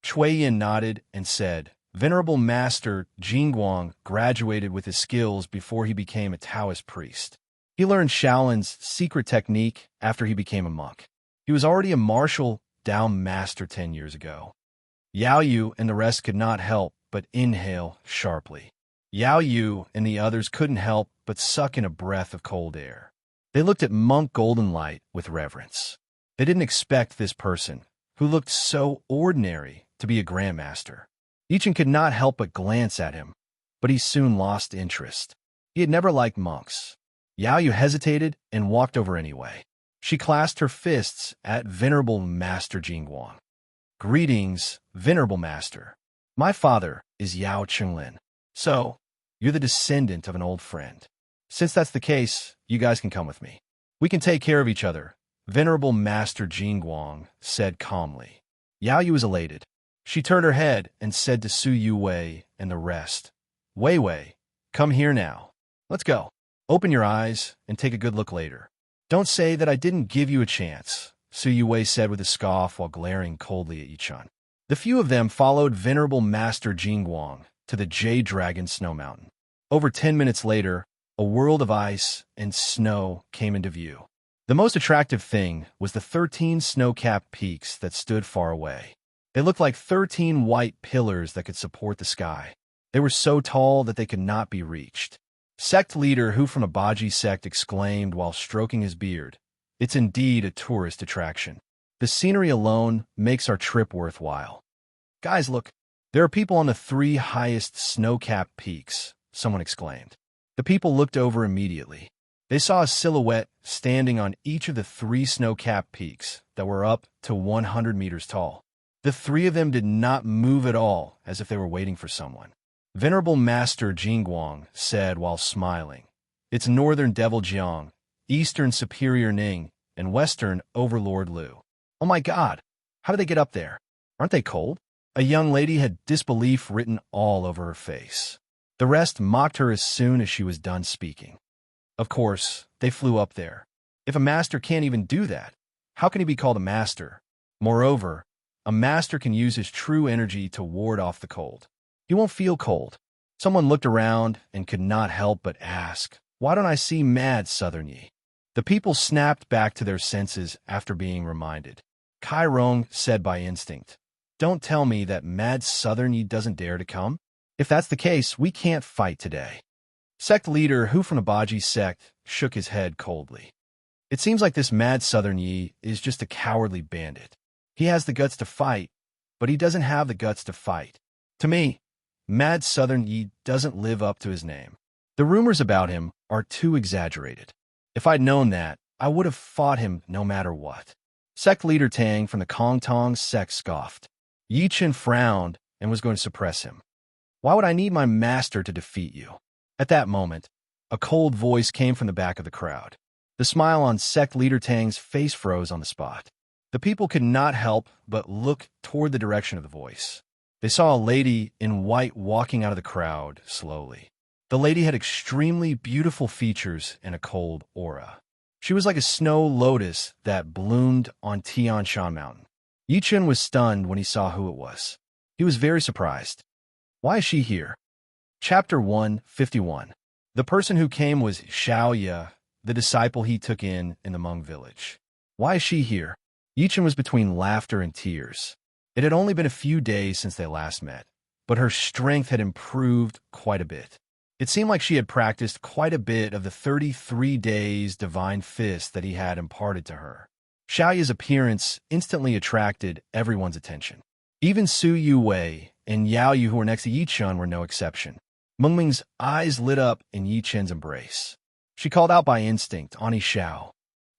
Cui Yin nodded and said, Venerable Master Jingguang graduated with his skills before he became a Taoist priest. He learned Shaolin's secret technique after he became a monk. He was already a martial Dao master 10 years ago. Yao Yu and the rest could not help but inhale sharply. Yao Yu and the others couldn't help but suck in a breath of cold air. They looked at Monk Golden Light with reverence. They didn't expect this person, who looked so ordinary, to be a grandmaster. Yichen could not help but glance at him, but he soon lost interest. He had never liked monks. Yao Yu hesitated and walked over anyway. She clasped her fists at Venerable Master Jingguang. "Greetings, Venerable Master. My father is Yao Chenglin. So, you're the descendant of an old friend. Since that's the case, you guys can come with me. We can take care of each other," Venerable Master Jingguang said calmly. Yao Yu was elated. She turned her head and said to Su Yue and the rest, Wei Wei, come here now. Let's go. Open your eyes and take a good look later. Don't say that I didn't give you a chance, Su Yue said with a scoff while glaring coldly at Yichun. The few of them followed Venerable Master Jingguang to the Jade Dragon Snow Mountain. Over 10 minutes later, a world of ice and snow came into view. The most attractive thing was the 13 snow-capped peaks that stood far away. They looked like 13 white pillars that could support the sky. They were so tall that they could not be reached. Sect leader Hu from Abaji sect exclaimed while stroking his beard, "It's indeed a tourist attraction. The scenery alone makes our trip worthwhile." "Guys, look, there are people on the 3 highest snow-capped peaks," someone exclaimed. The people looked over immediately. They saw a silhouette standing on each of the 3 snow-capped peaks that were up to 100 meters tall. The 3 of them did not move at all, as if they were waiting for someone. Venerable Master Jingguang said while smiling, "It's Northern Devil Jiang, Eastern Superior Ning, and Western Overlord Lu." "Oh my God, how did they get up there? Aren't they cold?" A young lady had disbelief written all over her face. The rest mocked her as soon as she was done speaking. Of course, they flew up there. If a master can't even do that, how can he be called a master? Moreover, a master can use his true energy to ward off the cold. He won't feel cold. Someone looked around and could not help but ask, "Why don't I see Mad Southern Yi?" The people snapped back to their senses after being reminded. Kai Rong said by instinct, "Don't tell me that Mad Southern Yi doesn't dare to come? If that's the case, we can't fight today." Sect leader Hu from Abaji sect shook his head coldly. "It seems like this Mad Southern Yi is just a cowardly bandit. He has the guts to fight, but he doesn't have the guts to fight. To me, Mad Southern Yi doesn't live up to his name. The rumors about him are too exaggerated. If I'd known that, I would have fought him no matter what." Sect leader Tang from the Kong Tong sect scoffed. Yi Chen frowned and was going to suppress him. "Why would I need my master to defeat you?" At that moment, a cold voice came from the back of the crowd. The smile on sect leader Tang's face froze on the spot. The people could not help but look toward the direction of the voice. They saw a lady in white walking out of the crowd slowly. The lady had extremely beautiful features and a cold aura. She was like a snow lotus that bloomed on Tian Shan Mountain. Yi Chen was stunned when he saw who it was. He was very surprised. Why is she here? Chapter 151. The person who came was Xiaoya, the disciple he took in the Hmong village. Why is she here? Yi Chen was between laughter and tears. It had only been a few days since they last met. but her strength had improved quite a bit. It seemed like she had practiced quite a bit of the 33 days divine fist that he had imparted to her. Xiaoya's appearance instantly attracted everyone's attention. Even Su Yuwei and Yao Yu, who were next to Yi Chen, were no exception. Meng Ming's eyes lit up in Yi Chen's embrace. She called out by instinct, "Ani Xiao."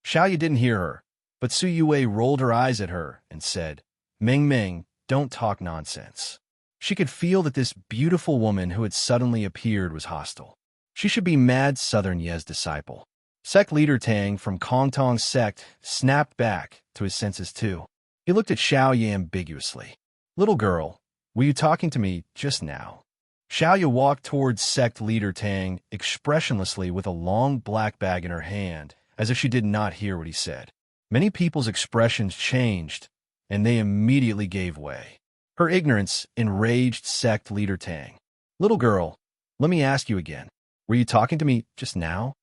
Xiaoya didn't hear her, but Su Yuwei rolled her eyes at her and said, "Ming Ming, don't talk nonsense." She could feel that this beautiful woman who had suddenly appeared was hostile. She should be Mad Southern Ye's disciple. Sect leader Tang from Kongtong's sect snapped back to his senses too. He looked at Xiaoya ambiguously. "Little girl, were you talking to me just now?" Xiaoya walked towards sect leader Tang expressionlessly with a long black bag in her hand, as if she did not hear what he said. Many people's expressions changed, and they immediately gave way. Her ignorance enraged sect leader Tang. "Little girl, let me ask you again. Were you talking to me just now?"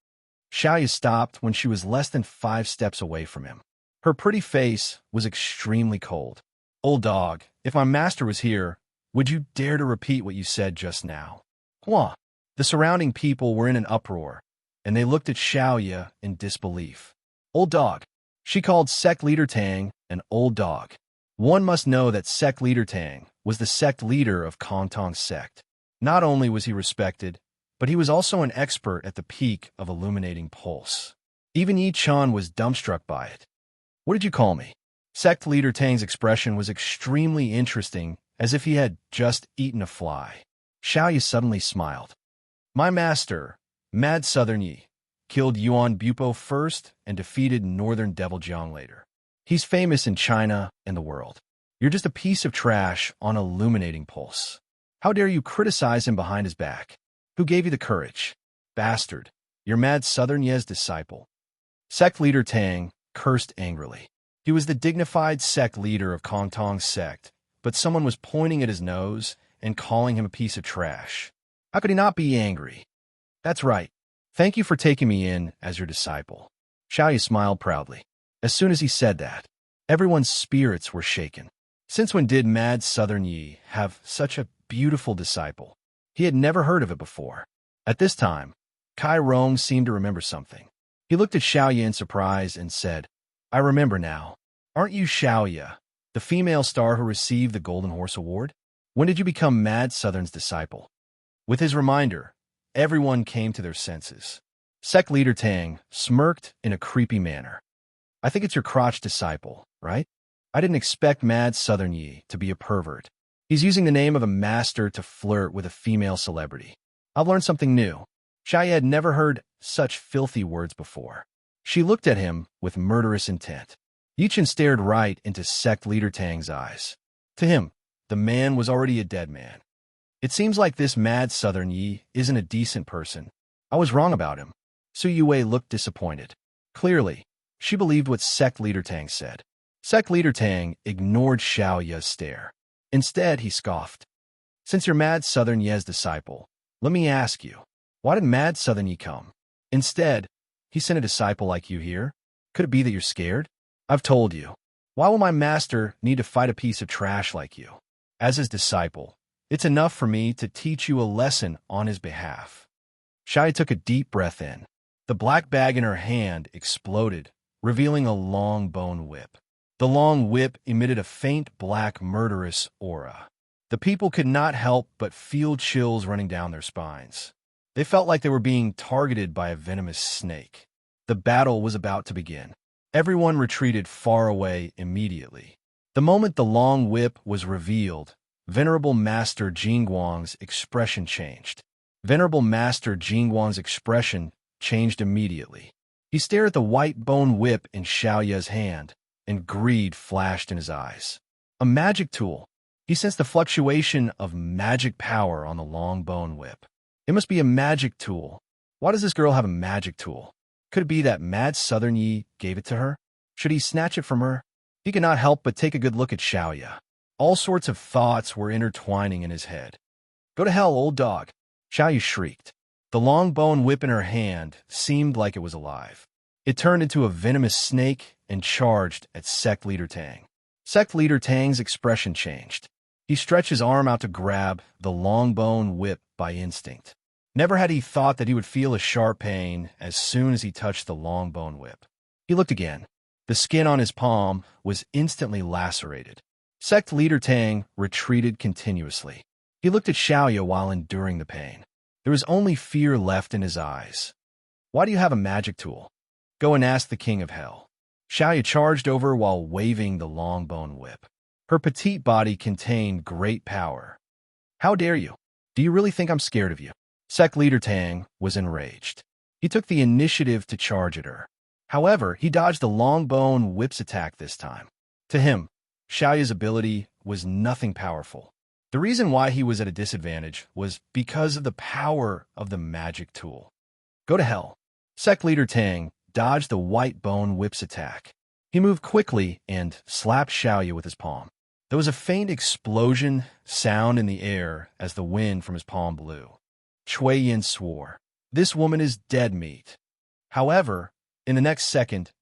Xiaoya stopped when she was less than 5 steps away from him. Her pretty face was extremely cold. "Old dog, if my master was here, would you dare to repeat what you said just now?" Hua! The surrounding people were in an uproar, and they looked at Xiaoya in disbelief. "Old dog." She called sect leader Tang an old dog. One must know that sect leader Tang was the sect leader of Kongtong's sect. Not only was he respected, but he was also an expert at the peak of illuminating pulse. Even Yi Chen was dumbstruck by it. "What did you call me?" Sect leader Tang's expression was extremely interesting, as if he had just eaten a fly. Xiaoya suddenly smiled. "My master, Mad Southern Yi, killed Yuan Bupo first and defeated Northern Devil Jiang later. He's famous in China and the world. You're just a piece of trash on illuminating pulse. How dare you criticize him behind his back? Who gave you the courage? Bastard, you're Mad Southern Ye's disciple." Sect leader Tang cursed angrily. He was the dignified sect leader of Kongtong's sect, but someone was pointing at his nose and calling him a piece of trash. How could he not be angry? "That's right. Thank you for taking me in as your disciple." Xiaoya smiled proudly. As soon as he said that, everyone's spirits were shaken. Since when did Mad Southern Yi have such a beautiful disciple? He had never heard of it before. At this time, Kai Rong seemed to remember something. He looked at Xiaoya in surprise and said, "I remember now. Aren't you Xiaoya, the female star who received the Golden Horse Award? When did you become Mad Southern's disciple?" With his reminder, everyone came to their senses. Sect leader Tang smirked in a creepy manner. "I think it's your crotch disciple, right? I didn't expect Mad Southern Yi to be a pervert. He's using the name of a master to flirt with a female celebrity. I've learned something new." Xiaoya had never heard such filthy words before. She looked at him with murderous intent. Yi Chen stared right into sect leader Tang's eyes. To him, the man was already a dead man. "It seems like this Mad Southern Yi isn't a decent person. I was wrong about him." Su Yuwei looked disappointed. Clearly, she believed what sect leader Tang said. Sect leader Tang ignored Xiaoya's stare. Instead, he scoffed. "Since you're Mad Southern Ye's disciple, let me ask you, why did Mad Southern Yi come? Instead, he sent a disciple like you here? Could it be that you're scared? I've told you. Why will my master need to fight a piece of trash like you? As his disciple, it's enough for me to teach you a lesson on his behalf." Xiaoya took a deep breath in. The black bag in her hand exploded, revealing a long bone whip. The long whip emitted a faint black murderous aura. The people could not help but feel chills running down their spines. They felt like they were being targeted by a venomous snake. The battle was about to begin. Everyone retreated far away immediately. The moment the long whip was revealed, Venerable Master Jingguang's expression changed. Venerable Master Jingguang's expression changed immediately. He stared at the white bone whip in Xiaoya's hand, and greed flashed in his eyes. A magic tool. He sensed the fluctuation of magic power on the long bone whip. It must be a magic tool. Why does this girl have a magic tool? Could it be that Mad Southern Yi gave it to her? Should he snatch it from her? He could not help but take a good look at Xiaoya. All sorts of thoughts were intertwining in his head. "Go to hell, old dog!" Xiaoya shrieked. The long bone whip in her hand seemed like it was alive. It turned into a venomous snake and charged at sect leader Tang. Sect leader Tang's expression changed. He stretched his arm out to grab the long-bone whip by instinct. Never had he thought that he would feel a sharp pain as soon as he touched the long-bone whip. He looked again. The skin on his palm was instantly lacerated. Sect Leader Tang retreated continuously. He looked at Xiaoyu while enduring the pain. There was only fear left in his eyes. Why do you have a magic tool? Go and ask the King of Hell. Xiaoyu charged over while waving the long-bone whip. Her petite body contained great power. How dare you? Do you really think I'm scared of you? Sect Leader Tang was enraged. He took the initiative to charge at her. However, he dodged the long-bone whip's attack this time. To him, Xiaoyu's ability was nothing powerful. The reason why he was at a disadvantage was because of the power of the magic tool. Go to hell. Sect Leader Tang dodged the white bone whip's attack. He moved quickly and slapped Xiaoyu with his palm. There was a faint explosion sound in the air as the wind from his palm blew. Cui Yin swore, "This woman is dead meat." However, in the next second,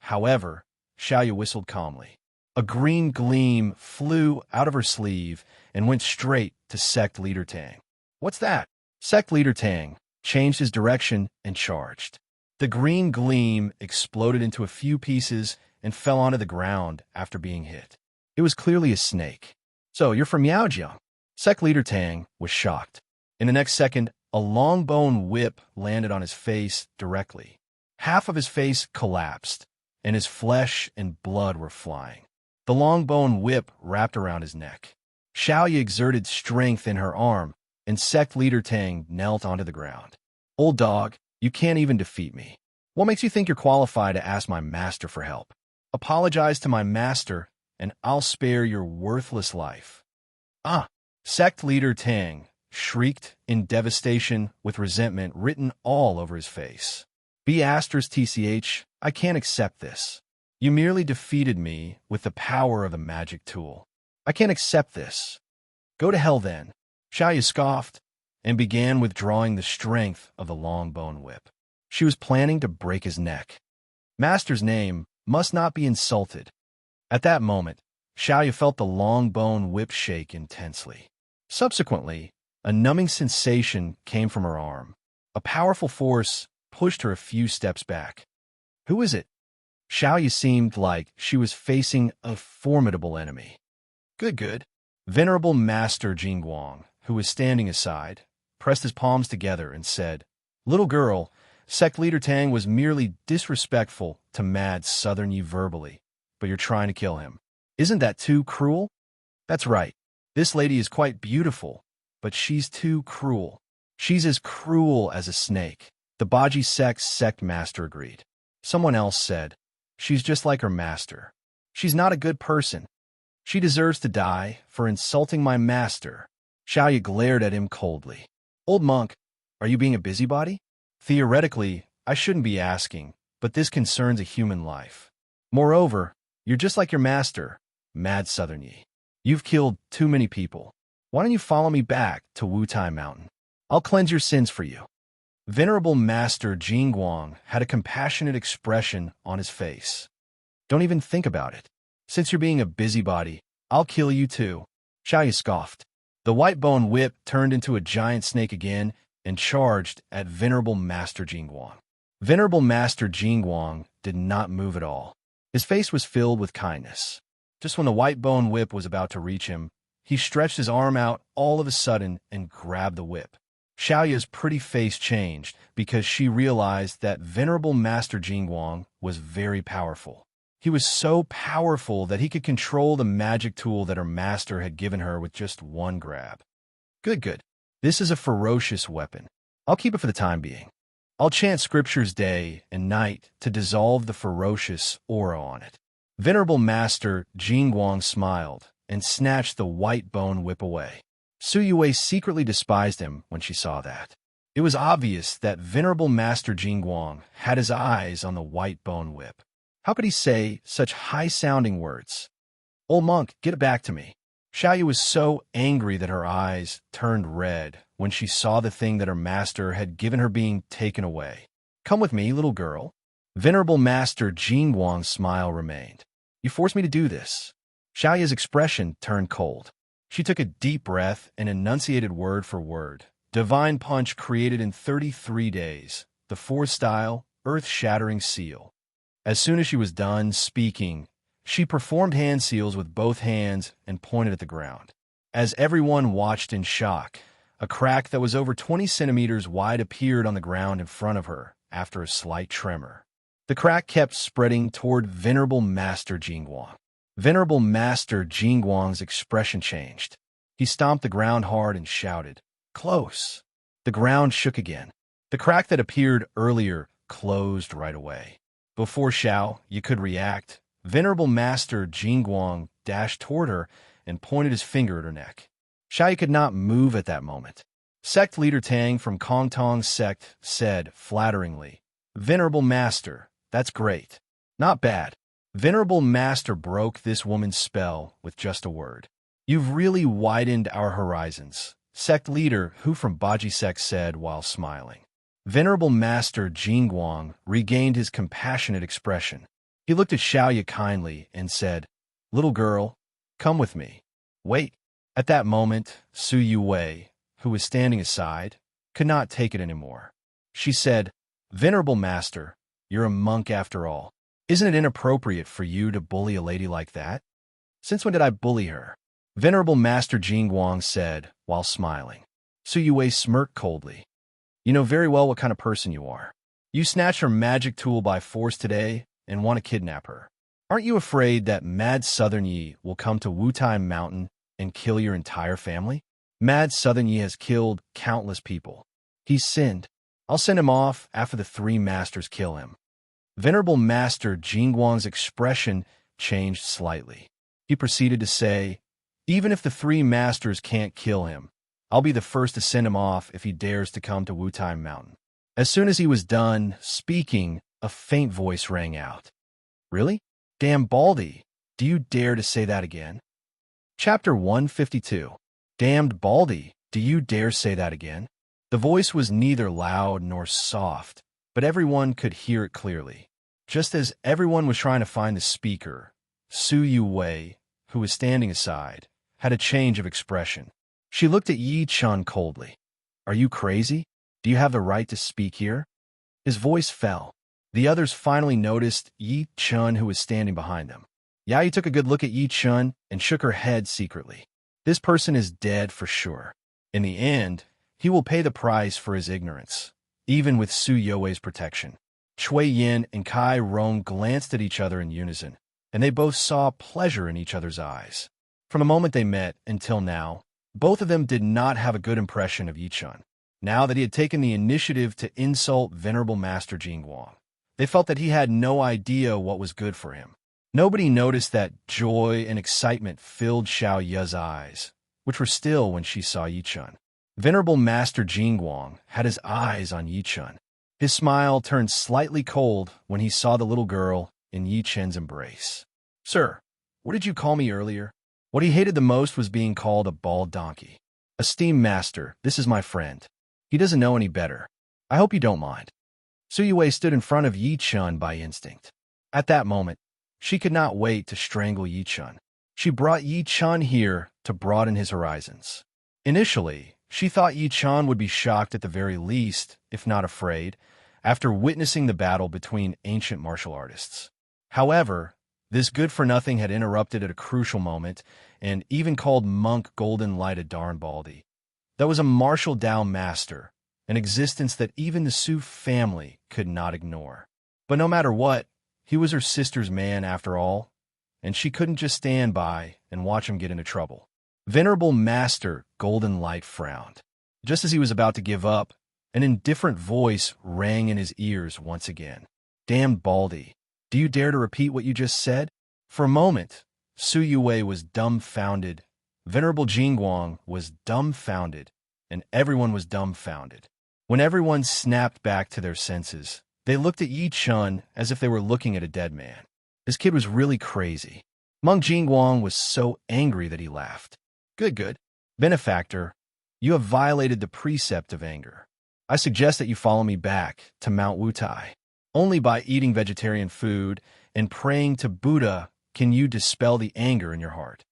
Xiaoyu whistled calmly. A green gleam flew out of her sleeve and went straight to Sect Leader Tang. What's that? Sect Leader Tang changed his direction and charged. The green gleam exploded into a few pieces and fell onto the ground after being hit. It was clearly a snake. So, you're from Yaojiang? Sect Leader Tang was shocked. In the next second, a long-bone whip landed on his face directly. Half of his face collapsed, and his flesh and blood were flying. The long-bone whip wrapped around his neck. Xiaoyu exerted strength in her arm, and Sect Leader Tang knelt onto the ground. Old dog, you can't even defeat me. What makes you think you're qualified to ask my master for help? Apologize to my master, and I'll spare your worthless life. Ah! Sect Leader Tang shrieked in devastation with resentment written all over his face. B*TCH, I can't accept this. You merely defeated me with the power of a magic tool. I can't accept this. Go to hell then. Xiaoyu scoffed and began withdrawing the strength of the long-bone whip. She was planning to break his neck. Master's name must not be insulted. At that moment, Xiaoyu felt the long-bone whip shake intensely. Subsequently, a numbing sensation came from her arm. A powerful force pushed her a few steps back. Who is it? Xiaoyu seemed like she was facing a formidable enemy. Good. Venerable Master Jingguang, who was standing aside, pressed his palms together and said, Little girl, Sect Leader Tang was merely disrespectful to Mad Southern Yi verbally, but you're trying to kill him. Isn't that too cruel? That's right. This lady is quite beautiful, but she's too cruel. She's as cruel as a snake. The Baji sect master agreed. Someone else said, she's just like her master. She's not a good person. She deserves to die for insulting my master. Xiaoyu glared at him coldly. Old monk, are you being a busybody? Theoretically, I shouldn't be asking, but this concerns a human life. Moreover, you're just like your master, Mad Southern Yi. You've killed too many people. Why don't you follow me back to Wutai Mountain? I'll cleanse your sins for you. Venerable Master Jingguang had a compassionate expression on his face. Don't even think about it. Since you're being a busybody, I'll kill you too. Xiaoyu scoffed. The white bone whip turned into a giant snake again and charged at Venerable Master Jingguang. Venerable Master Jingguang did not move at all. His face was filled with kindness. Just when the white bone whip was about to reach him, he stretched his arm out all of a sudden and grabbed the whip. Xiaoyu's pretty face changed because she realized that Venerable Master Jingguang was very powerful. He was so powerful that he could control the magic tool that her master had given her with just one grab. Good. This is a ferocious weapon. I'll keep it for the time being. I'll chant scriptures day and night to dissolve the ferocious aura on it. Venerable Master Jingguang smiled and snatched the white bone whip away. Su Yue secretly despised him when she saw that. It was obvious that Venerable Master Jingguang had his eyes on the white bone whip. How could he say such high-sounding words? Old monk, get it back to me. Xiaoyu was so angry that her eyes turned red when she saw the thing that her master had given her being taken away. Come with me, little girl. Venerable Master Jingguang's smile remained. You forced me to do this. Xiaoyu's expression turned cold. She took a deep breath and enunciated word for word. Divine punch created in 33 days. The four-style, earth-shattering seal. As soon as she was done speaking, she performed hand seals with both hands and pointed at the ground. As everyone watched in shock, a crack that was over 20 centimeters wide appeared on the ground in front of her after a slight tremor. The crack kept spreading toward Venerable Master Jingguang. Venerable Master Jingguang's expression changed. He stomped the ground hard and shouted, "Close!" The ground shook again. The crack that appeared earlier closed right away. Before Xiao Yi could react, Venerable Master Jingguang dashed toward her and pointed his finger at her neck. Xiao Yi could not move at that moment. Sect leader Tang from Kong Tong's sect said flatteringly, "Venerable Master, that's great. Not bad." Venerable Master broke this woman's spell with just a word. "You've really widened our horizons," sect leader Hu from Baji sect said while smiling. Venerable Master Jingguang regained his compassionate expression. He looked at Xiao Yi kindly and said, "Little girl, come with me." "Wait." At that moment, Su Yuwei, who was standing aside, could not take it anymore. She said, "Venerable Master, you're a monk after all. Isn't it inappropriate for you to bully a lady like that?" "Since when did I bully her?" Venerable Master Jingguang said while smiling. Su Yuwei smirked coldly. "You know very well what kind of person you are. You snatched her magic tool by force today and want to kidnap her. Aren't you afraid that Mad Southern Yi will come to Wutai Mountain and kill your entire family? Mad Southern Yi has killed countless people. He's sinned. I'll send him off after the three masters kill him." Venerable Master Jingguang's expression changed slightly. He proceeded to say, "Even if the three masters can't kill him, I'll be the first to send him off if he dares to come to Wutai Mountain." As soon as he was done speaking, a faint voice rang out. "Really? Damn Baldy, do you dare to say that again?" Chapter 152. Damned Baldy, do you dare say that again? The voice was neither loud nor soft, but everyone could hear it clearly. Just as everyone was trying to find the speaker, Su Yuwei, who was standing aside, had a change of expression. She looked at Yi Chun coldly. "Are you crazy? Do you have the right to speak here?" His voice fell. The others finally noticed Yi Chun, who was standing behind them. Yi took a good look at Yi Chun and shook her head secretly. This person is dead for sure. In the end, he will pay the price for his ignorance, even with Su Yuwei's protection. Chui Yin and Kai Rong glanced at each other in unison, and they both saw pleasure in each other's eyes. From the moment they met until now, both of them did not have a good impression of Yi Chun. Now that he had taken the initiative to insult Venerable Master Jingguang, they felt that he had no idea what was good for him. Nobody noticed that joy and excitement filled Xiao Yi's eyes, which were still when she saw Yi Chun. Venerable Master Jingguang had his eyes on Yi Chun. His smile turned slightly cold when he saw the little girl in Yi Chun's embrace. "Sir, what did you call me earlier?" What he hated the most was being called a bald donkey. "Esteemed Master, this is my friend. He doesn't know any better. I hope you don't mind." Su Yuwei stood in front of Yi Chun by instinct. At that moment, she could not wait to strangle Yi Chun. She brought Yi Chun here to broaden his horizons. Initially, she thought Yi Chun would be shocked at the very least, if not afraid, after witnessing the battle between ancient martial artists. However, this good-for-nothing had interrupted at a crucial moment and even called Monk Golden Light a darn baldy. That was a martial Tao master, an existence that even the Su family could not ignore. But no matter what, he was her sister's man after all, and she couldn't just stand by and watch him get into trouble. Venerable Master Golden Light frowned. Just as he was about to give up, an indifferent voice rang in his ears once again. "Damned Baldy, do you dare to repeat what you just said?" For a moment, Su Yuwei was dumbfounded, Venerable Jingguang was dumbfounded, and everyone was dumbfounded. When everyone snapped back to their senses, they looked at Yi Chun as if they were looking at a dead man. This kid was really crazy. Monk Jingguang was so angry that he laughed. Good. Benefactor, you have violated the precept of anger. I suggest that you follow me back to Mount Wutai. Only by eating vegetarian food and praying to Buddha can you dispel the anger in your heart."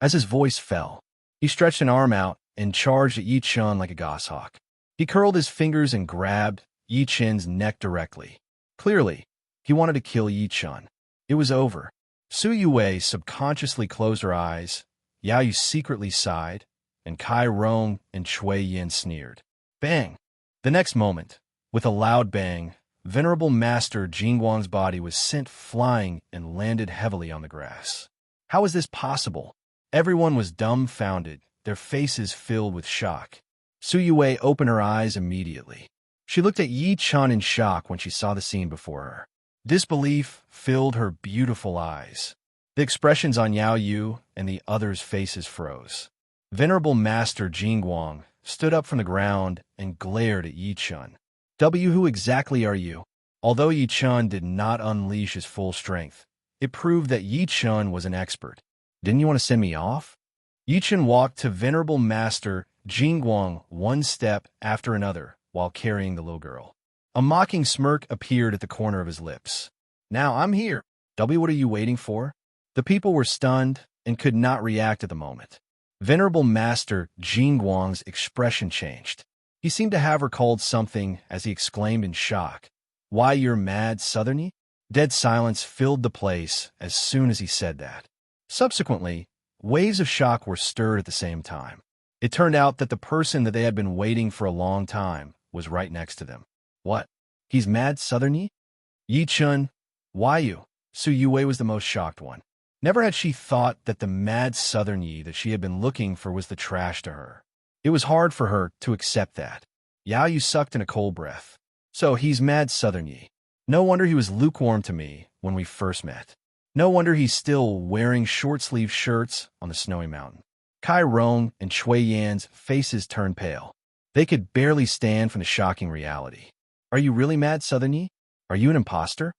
As his voice fell, He stretched an arm out and charged at Yi Chun like a goshawk. He curled his fingers and grabbed Yi Chun's neck directly. Clearly, he wanted to kill Yi Chun. It was over. Su Yue subconsciously closed her eyes, Yao Yu secretly sighed, and Kai Rong and Chui Yin sneered. Bang! The next moment, with a loud bang, Venerable Master Jingguang's body was sent flying and landed heavily on the grass. How was this possible? Everyone was dumbfounded, their faces filled with shock. Su Yue opened her eyes immediately. She looked at Yi Chun in shock when she saw the scene before her. Disbelief filled her beautiful eyes. The expressions on Yao Yu and the others' faces froze. Venerable Master Jingguang stood up from the ground and glared at Yi Chun. Who exactly are you? Although Yi Chun did not unleash his full strength, it proved that Yi Chun was an expert. Didn't you want to send me off? Yi Chun walked to Venerable Master Jingguang one step after another while carrying the little girl. A mocking smirk appeared at the corner of his lips. Now I'm here. What are you waiting for? The people were stunned and could not react at the moment. Venerable Master Jingguang's expression changed. He seemed to have recalled something as he exclaimed in shock. Why, you're mad, Southerny? Dead silence filled the place as soon as he said that. Subsequently, waves of shock were stirred at the same time. It turned out that the person that they had been waiting for a long time was right next to them. What? He's mad, Southerny? Yi Chun, why you? Su Yue was the most shocked one. Never had she thought that the mad Southern Yi that she had been looking for was the trash to her. It was hard for her to accept that. Yao Yu sucked in a cold breath. So he's mad Southern Yi. No wonder he was lukewarm to me when we first met. No wonder he's still wearing short-sleeved shirts on the snowy mountain. Kai Rong and Chui Yan's faces turned pale. They could barely stand from the shocking reality. Are you really mad, Southern Yi? Are you an imposter?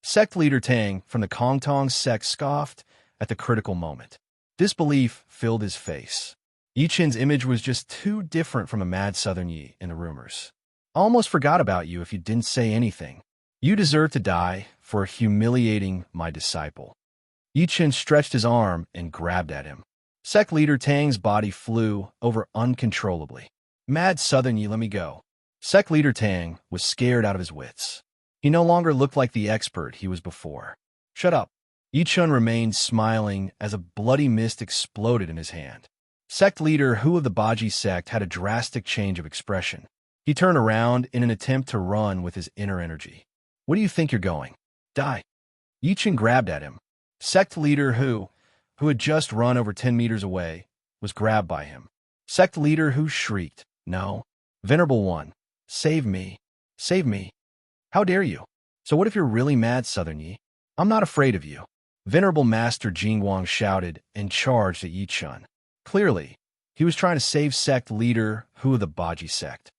Sect leader Tang from the Kongtong sect scoffed at the critical moment. Disbelief filled his face. Yi Chen's image was just too different from a mad Southern Yi in the rumors. I almost forgot about you if you didn't say anything. You deserve to die for humiliating my disciple. Yi Chen stretched his arm and grabbed at him. Sect leader Tang's body flew over uncontrollably. Mad Southern Yi, let me go. Sect leader Tang was scared out of his wits. He no longer looked like the expert he was before. Shut up. Yi Chun remained smiling as a bloody mist exploded in his hand. Sect leader Hu of the Baji sect had a drastic change of expression. He turned around in an attempt to run with his inner energy. Where do you think you're going? Die. Yi Chun grabbed at him. Sect leader Hu had just run over 10 meters away, was grabbed by him. Sect leader Hu shrieked, No. Venerable One, save me. Save me. How dare you? So what if you're really mad, Southern Yi? I'm not afraid of you. Venerable Master Jingguang shouted and charged at Yi Chun. Clearly, he was trying to save sect leader Hu of the Baji sect.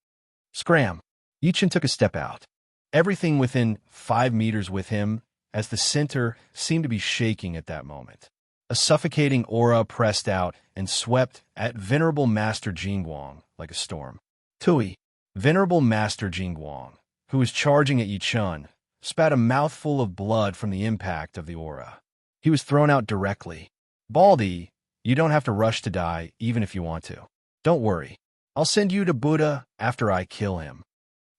Scram! Yi Chun took a step out. Everything within 5 meters with him, as the center seemed to be shaking at that moment. A suffocating aura pressed out and swept at Venerable Master Jingguang like a storm. Tui, Venerable Master Jingguang, who was charging at Yi Chun, spat a mouthful of blood from the impact of the aura. He was thrown out directly. Baldy, you don't have to rush to die even if you want to. Don't worry. I'll send you to Buddha after I kill him.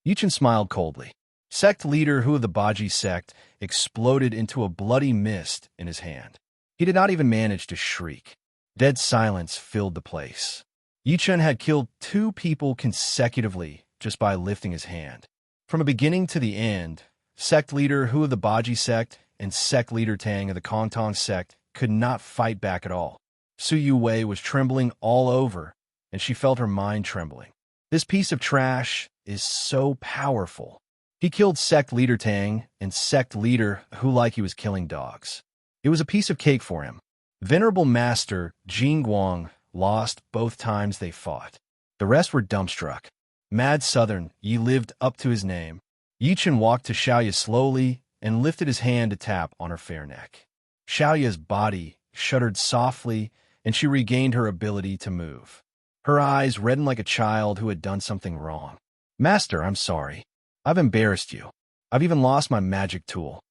Yi Chun smiled coldly. Sect leader Hu of the Baji sect exploded into a bloody mist in his hand. He did not even manage to shriek. Dead silence filled the place. Yi Chun had killed 2 people consecutively just by lifting his hand. From the beginning to the end, sect leader Hu of the Baji sect and sect leader Tang of the Kongtong sect could not fight back at all. Su Yue was trembling all over, and she felt her mind trembling. This piece of trash is so powerful. He killed sect leader Tang and sect leader Hu like he was killing dogs. It was a piece of cake for him. Venerable Master Jingguang lost both times they fought. The rest were dumbstruck. Mad Southern Yi lived up to his name. Yi Chun walked to Xiaoya slowly and lifted his hand to tap on her fair neck. Xiaoya's body shuddered softly, and she regained her ability to move. Her eyes reddened like a child who had done something wrong. Master, I'm sorry. I've embarrassed you. I've even lost my magic tool.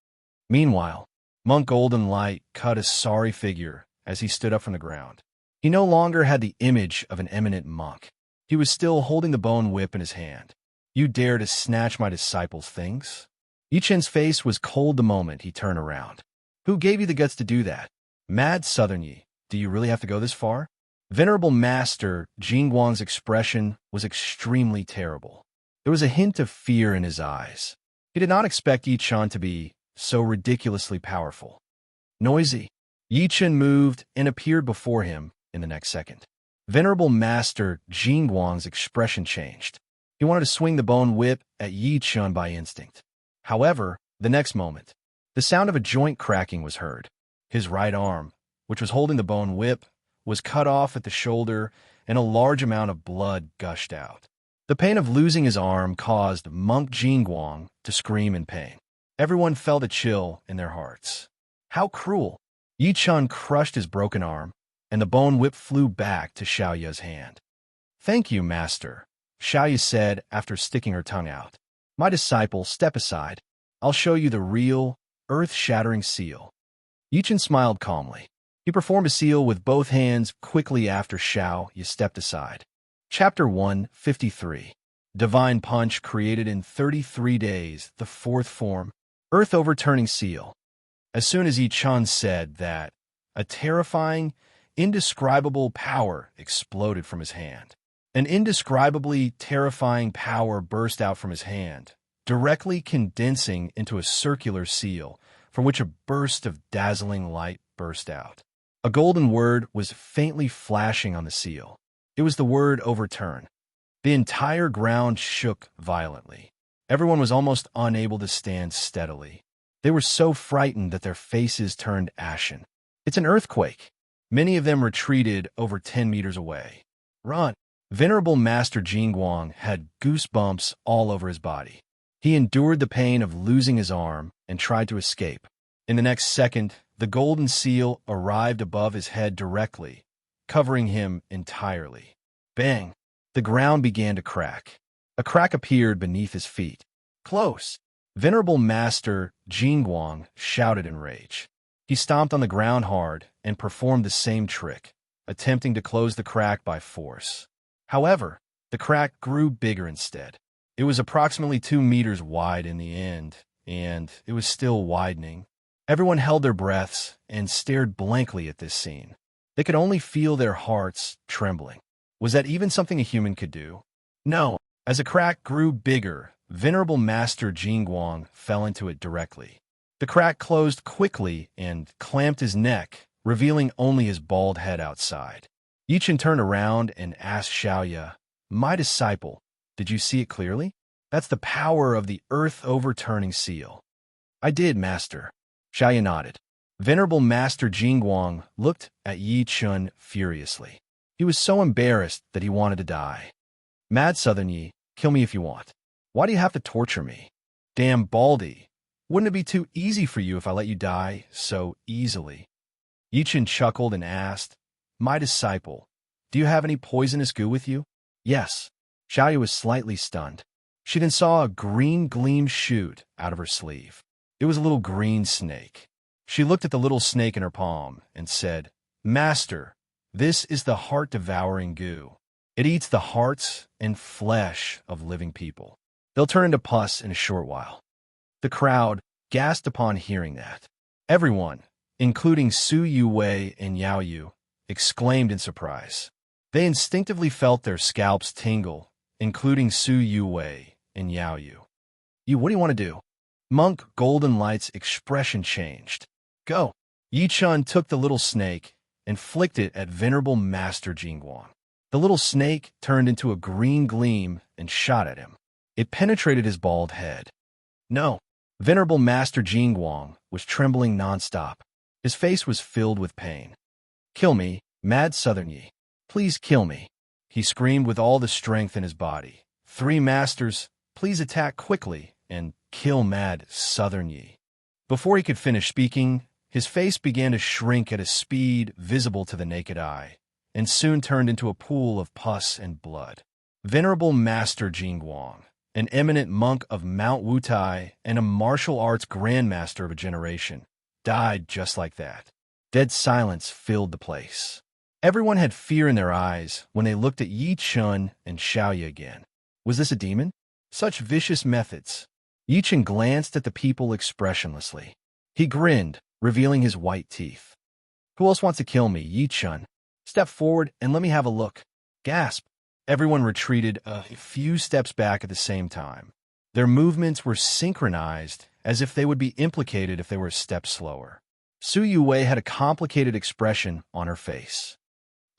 Meanwhile, Monk Golden Light cut a sorry figure as he stood up from the ground. He no longer had the image of an eminent monk. He was still holding the bone whip in his hand. You dare to snatch my disciples' things? Yi Chen's face was cold the moment he turned around. Who gave you the guts to do that? Mad Southern Yi, do you really have to go this far? Venerable Master Jingguang's expression was extremely terrible. There was a hint of fear in his eyes. He did not expect Yi Chen to be so ridiculously powerful. Noisy. Yi Chen moved and appeared before him in the next second. Venerable Master Jingguang's expression changed. He wanted to swing the bone whip at Yi Chen by instinct. However, the next moment, the sound of a joint cracking was heard. His right arm, which was holding the bone whip, was cut off at the shoulder, and a large amount of blood gushed out. The pain of losing his arm caused Monk Jingguang to scream in pain. Everyone felt a chill in their hearts. How cruel! Yi Chen crushed his broken arm, and the bone whip flew back to Xiaoya's hand. Thank you, Master, Xiaoya said after sticking her tongue out. My disciple, step aside. I'll show you the real, earth-shattering seal. Yi Chen smiled calmly. He performed a seal with both hands quickly after Xiaoya stepped aside. Chapter 153. Divine Punch created in 33 days, the fourth form, Earth-overturning seal. As soon as Yi Chen said that, a terrifying, indescribable power exploded from his hand. An indescribably terrifying power burst out from his hand, directly condensing into a circular seal, from which a burst of dazzling light burst out. A golden word was faintly flashing on the seal. It was the word overturn. The entire ground shook violently. Everyone was almost unable to stand steadily. They were so frightened that their faces turned ashen. It's an earthquake. Many of them retreated over 10 meters away. Run! Venerable Master Jingguang had goosebumps all over his body. He endured the pain of losing his arm and tried to escape. In the next second, the golden seal arrived above his head directly, covering him entirely. Bang! The ground began to crack. A crack appeared beneath his feet. Close! Venerable Master Jingguang shouted in rage. He stomped on the ground hard and performed the same trick, attempting to close the crack by force. However, the crack grew bigger instead. It was approximately 2 meters wide in the end, and it was still widening. Everyone held their breaths and stared blankly at this scene. They could only feel their hearts trembling. Was that even something a human could do? No. As the crack grew bigger, Venerable Master Jingguang fell into it directly. The crack closed quickly and clamped his neck, revealing only his bald head outside. Yi Chen turned around and asked Xiaoya, My disciple, did you see it clearly? That's the power of the earth-overturning seal. I did, Master. Xiaoya nodded. Venerable Master Jingguang looked at Yi Chen furiously. He was so embarrassed that he wanted to die. Mad Southern Yi, kill me if you want. Why do you have to torture me? Damn Baldy. Wouldn't it be too easy for you if I let you die so easily? Yi Chen chuckled and asked, My disciple, do you have any poisonous goo with you? Yes. Xiaoya was slightly stunned. She then saw a green gleam shoot out of her sleeve. It was a little green snake. She looked at the little snake in her palm and said, Master, this is the heart-devouring goo. It eats the hearts and flesh of living people. They'll turn into pus in a short while. The crowd gasped upon hearing that. Everyone, including Su Yuwei and Yao Yu, exclaimed in surprise. They instinctively felt their scalps tingle, including Su Yuwei and Yao Yu. What do you want to do? Monk Golden Light's expression changed. Go! Yi Chen took the little snake and flicked it at Venerable Master Jingguang. The little snake turned into a green gleam and shot at him. It penetrated his bald head. No! Venerable Master Jingguang was trembling nonstop. His face was filled with pain. Kill me, Mad Southern Yi. Please kill me. He screamed with all the strength in his body. 3 masters, please attack quickly and kill Mad Southern Yi. Before he could finish speaking, his face began to shrink at a speed visible to the naked eye, and soon turned into a pool of pus and blood. Venerable Master Jingguang, an eminent monk of Mount Wutai and a martial arts grandmaster of a generation, died just like that. Dead silence filled the place. Everyone had fear in their eyes when they looked at Yi Chun and Xiaoye again. Was this a demon? Such vicious methods. Yi Chun glanced at the people expressionlessly. He grinned, revealing his white teeth. Who else wants to kill me, Yi Chun? Step forward and let me have a look. Gasp. Everyone retreated a few steps back at the same time. Their movements were synchronized, as if they would be implicated if they were a step slower. Su Yuwei had a complicated expression on her face.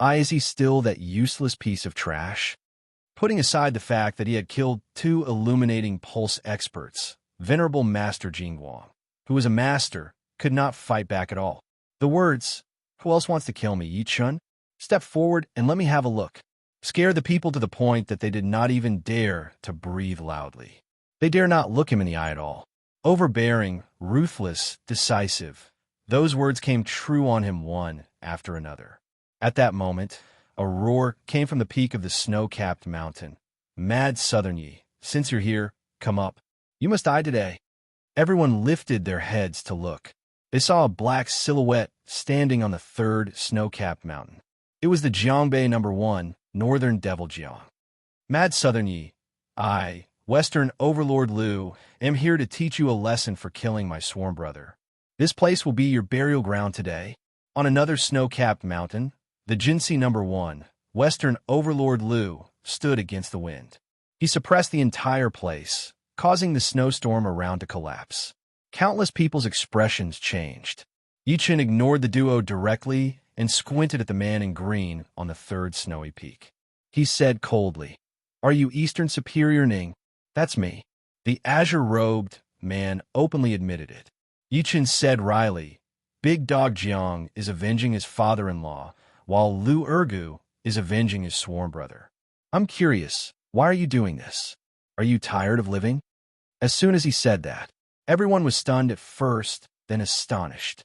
Is he still that useless piece of trash? Putting aside the fact that he had killed 2 illuminating pulse experts, Venerable Master Jingguang, who was a master, could not fight back at all. The words, "Who else wants to kill me, Yi Chun? Step forward and let me have a look," scared the people to the point that they did not even dare to breathe loudly. They dare not look him in the eye at all. Overbearing, ruthless, decisive. Those words came true on him one after another. At that moment, a roar came from the peak of the snow-capped mountain. "Mad Southern Yi, since you're here, come up. You must die today." Everyone lifted their heads to look. They saw a black silhouette standing on the 3rd snow-capped mountain. It was the Jiangbei No. 1, Northern Devil Jiang. "Mad Southern Yi, I, Western Overlord Liu, am here to teach you a lesson for killing my sworn brother. This place will be your burial ground today." On another snow-capped mountain, the Jinsi No. 1, Western Overlord Liu, stood against the wind. He suppressed the entire place, causing the snowstorm around to collapse. Countless people's expressions changed. Yi Chun ignored the duo directly and squinted at the man in green on the 3rd snowy peak. He said coldly, "Are you Eastern Superior Ning?" "That's me." The azure-robed man openly admitted it. Yi Chun said wryly, "Big Dog Jiang is avenging his father-in-law, while Lu Ergu is avenging his sworn brother. I'm curious, why are you doing this? Are you tired of living?" As soon as he said that, everyone was stunned at first, then astonished.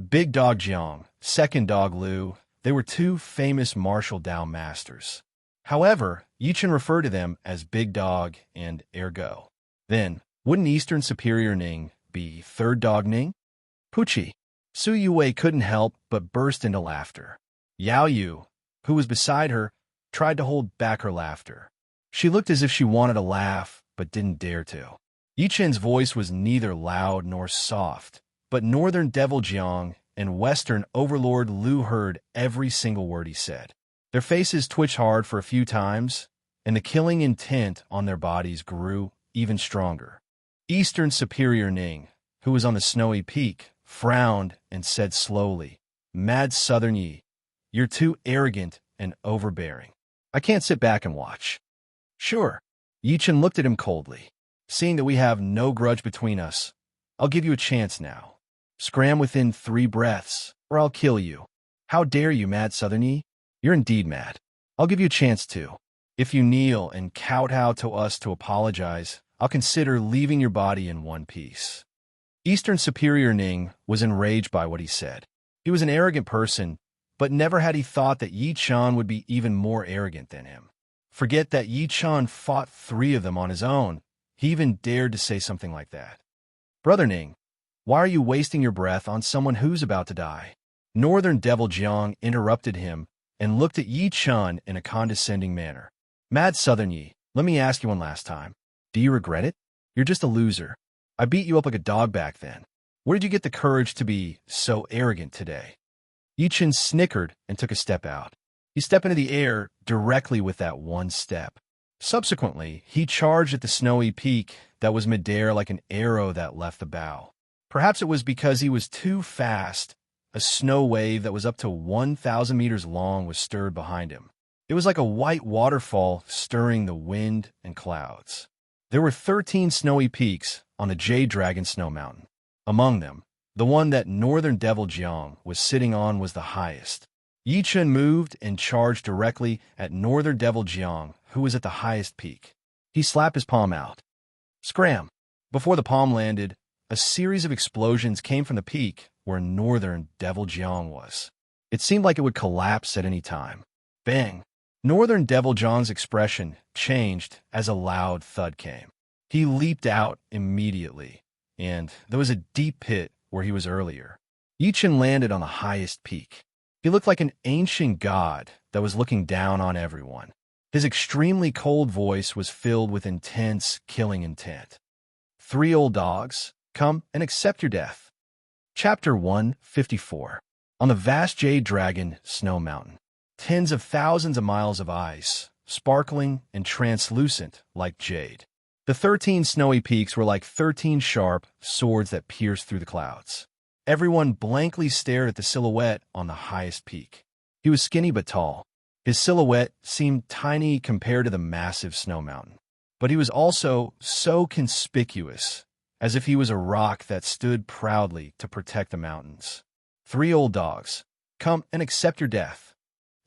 Big Dog Jiang, Second Dog Liu, they were 2 famous martial Dao masters. However, Yi Chun referred to them as Big Dog and Ergo. Then, wouldn't Eastern Superior Ning be 3rd Dog Ning? Puchi. Su Yuwei couldn't help but burst into laughter. Yao Yu, who was beside her, tried to hold back her laughter. She looked as if she wanted to laugh, but didn't dare to. Yi Chun's voice was neither loud nor soft, but Northern Devil Jiang and Western Overlord Liu heard every single word he said. Their faces twitched hard for a few times, and the killing intent on their bodies grew even stronger. Eastern Superior Ning, who was on the snowy peak, frowned and said slowly, "Mad Southern Yi, you're too arrogant and overbearing. I can't sit back and watch." "Sure." Yi Chun looked at him coldly. "Seeing that we have no grudge between us, I'll give you a chance now. Scram within 3 breaths, or I'll kill you." "How dare you, Mad Southern Yi? You're indeed mad. I'll give you a chance too. If you kneel and kowtow to us to apologize, I'll consider leaving your body in one piece." Eastern Superior Ning was enraged by what he said. He was an arrogant person, but never had he thought that Yi Chun would be even more arrogant than him. Forget that Yi Chun fought 3 of them on his own. He even dared to say something like that. "Brother Ning, why are you wasting your breath on someone who's about to die?" Northern Devil Jiang interrupted him and looked at Yi Chun in a condescending manner. "Mad Southern Yi, let me ask you one last time. Do you regret it? You're just a loser. I beat you up like a dog back then. Where did you get the courage to be so arrogant today?" Yi Chun snickered and took a step out. He stepped into the air directly with that one step. Subsequently, he charged at the snowy peak that was midair like an arrow that left the bow. Perhaps it was because he was too fast. A snow wave that was up to 1,000 meters long was stirred behind him. It was like a white waterfall stirring the wind and clouds. There were 13 snowy peaks on the Jade Dragon Snow Mountain. Among them, the one that Northern Devil Jiang was sitting on was the highest. Yi Chun moved and charged directly at Northern Devil Jiang, who was at the highest peak. He slapped his palm out. Scram! Before the palm landed, a series of explosions came from the peak where Northern Devil Jiang was. It seemed like it would collapse at any time. Bang! Northern Devil Jiang's expression changed as a loud thud came. He leaped out immediately, and there was a deep pit where he was earlier. Yi Chun landed on the highest peak. He looked like an ancient god that was looking down on everyone. His extremely cold voice was filled with intense, killing intent. 3 old dogs, come and accept your death. Chapter 154. On the vast jade dragon snow mountain. Tens of thousands of miles of ice, sparkling and translucent like jade. The 13 snowy peaks were like 13 sharp swords that pierced through the clouds. Everyone blankly stared at the silhouette on the highest peak. He was skinny but tall. His silhouette seemed tiny compared to the massive snow mountain. But he was also so conspicuous, as if he was a rock that stood proudly to protect the mountains. 3 old dogs, come and accept your death.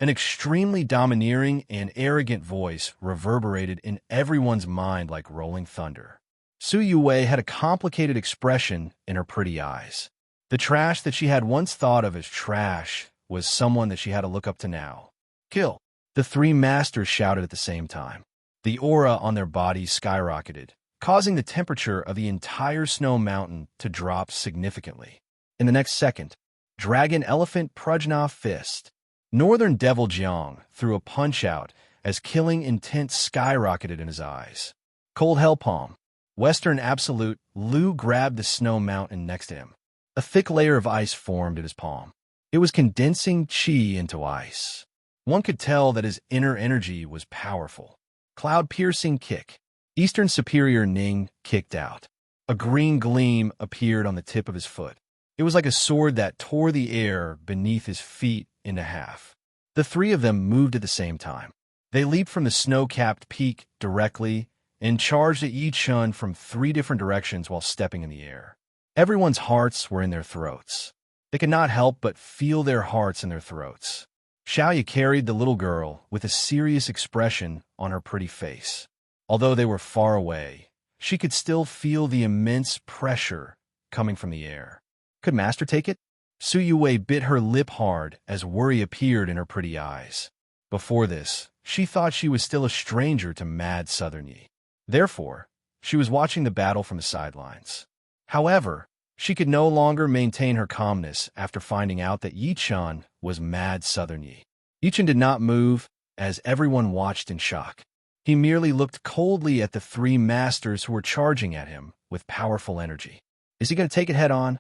An extremely domineering and arrogant voice reverberated in everyone's mind like rolling thunder. Su Yue had a complicated expression in her pretty eyes. The trash that she had once thought of as trash was someone that she had to look up to now. Kill! The 3 masters shouted at the same time. The aura on their bodies skyrocketed, causing the temperature of the entire snow mountain to drop significantly. In the next second, Dragon Elephant Prajna Fist. Northern Devil Jiang threw a punch out as killing intent skyrocketed in his eyes. Cold Hell Palm. Western Absolute Lu grabbed the snow mountain next to him. A thick layer of ice formed in his palm. It was condensing chi into ice. One could tell that his inner energy was powerful. Cloud-piercing kick. Eastern Superior Ning kicked out. A green gleam appeared on the tip of his foot. It was like a sword that tore the air beneath his feet into half. The 3 of them moved at the same time. They leaped from the snow-capped peak directly and charged at Yi Chun from 3 different directions while stepping in the air. Everyone's hearts were in their throats. They could not help but feel their hearts in their throats. Xiaoya carried the little girl with a serious expression on her pretty face. Although they were far away, she could still feel the immense pressure coming from the air. Could Master take it? Su Yue bit her lip hard as worry appeared in her pretty eyes. Before this, she thought she was still a stranger to mad Southern Yi. Therefore, she was watching the battle from the sidelines. However, she could no longer maintain her calmness after finding out that Yi Chun was mad Southern Yi. Yi Chun did not move as everyone watched in shock. He merely looked coldly at the 3 masters who were charging at him with powerful energy. Is he going to take it head on?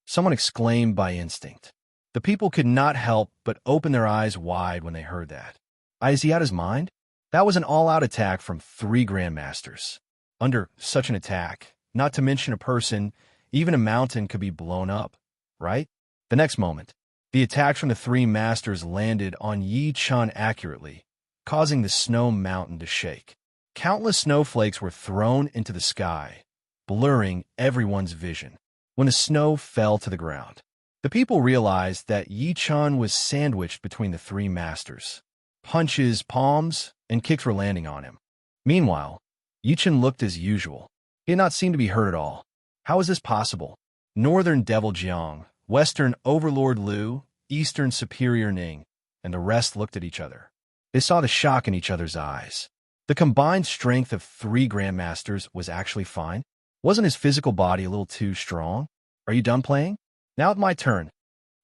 Someone exclaimed by instinct. The people could not help but open their eyes wide when they heard that. Is he out his mind? That was an all-out attack from 3 grandmasters. Under such an attack, not to mention a person, even a mountain could be blown up, right? The next moment, the attack from the 3 masters landed on Yi Chun accurately, causing the snow mountain to shake. Countless snowflakes were thrown into the sky, blurring everyone's vision. When the snow fell to the ground, the people realized that Yi Chun was sandwiched between the 3 masters. Punches, palms, and kicks were landing on him. Meanwhile, Yi Chun looked as usual. He had not seemed to be hurt at all. How is this possible? Northern Devil Jiang, Western Overlord Lu, Eastern Superior Ning, and the rest looked at each other. They saw the shock in each other's eyes. The combined strength of 3 grandmasters was actually fine. Wasn't his physical body a little too strong? Are you done playing? Now it's my turn.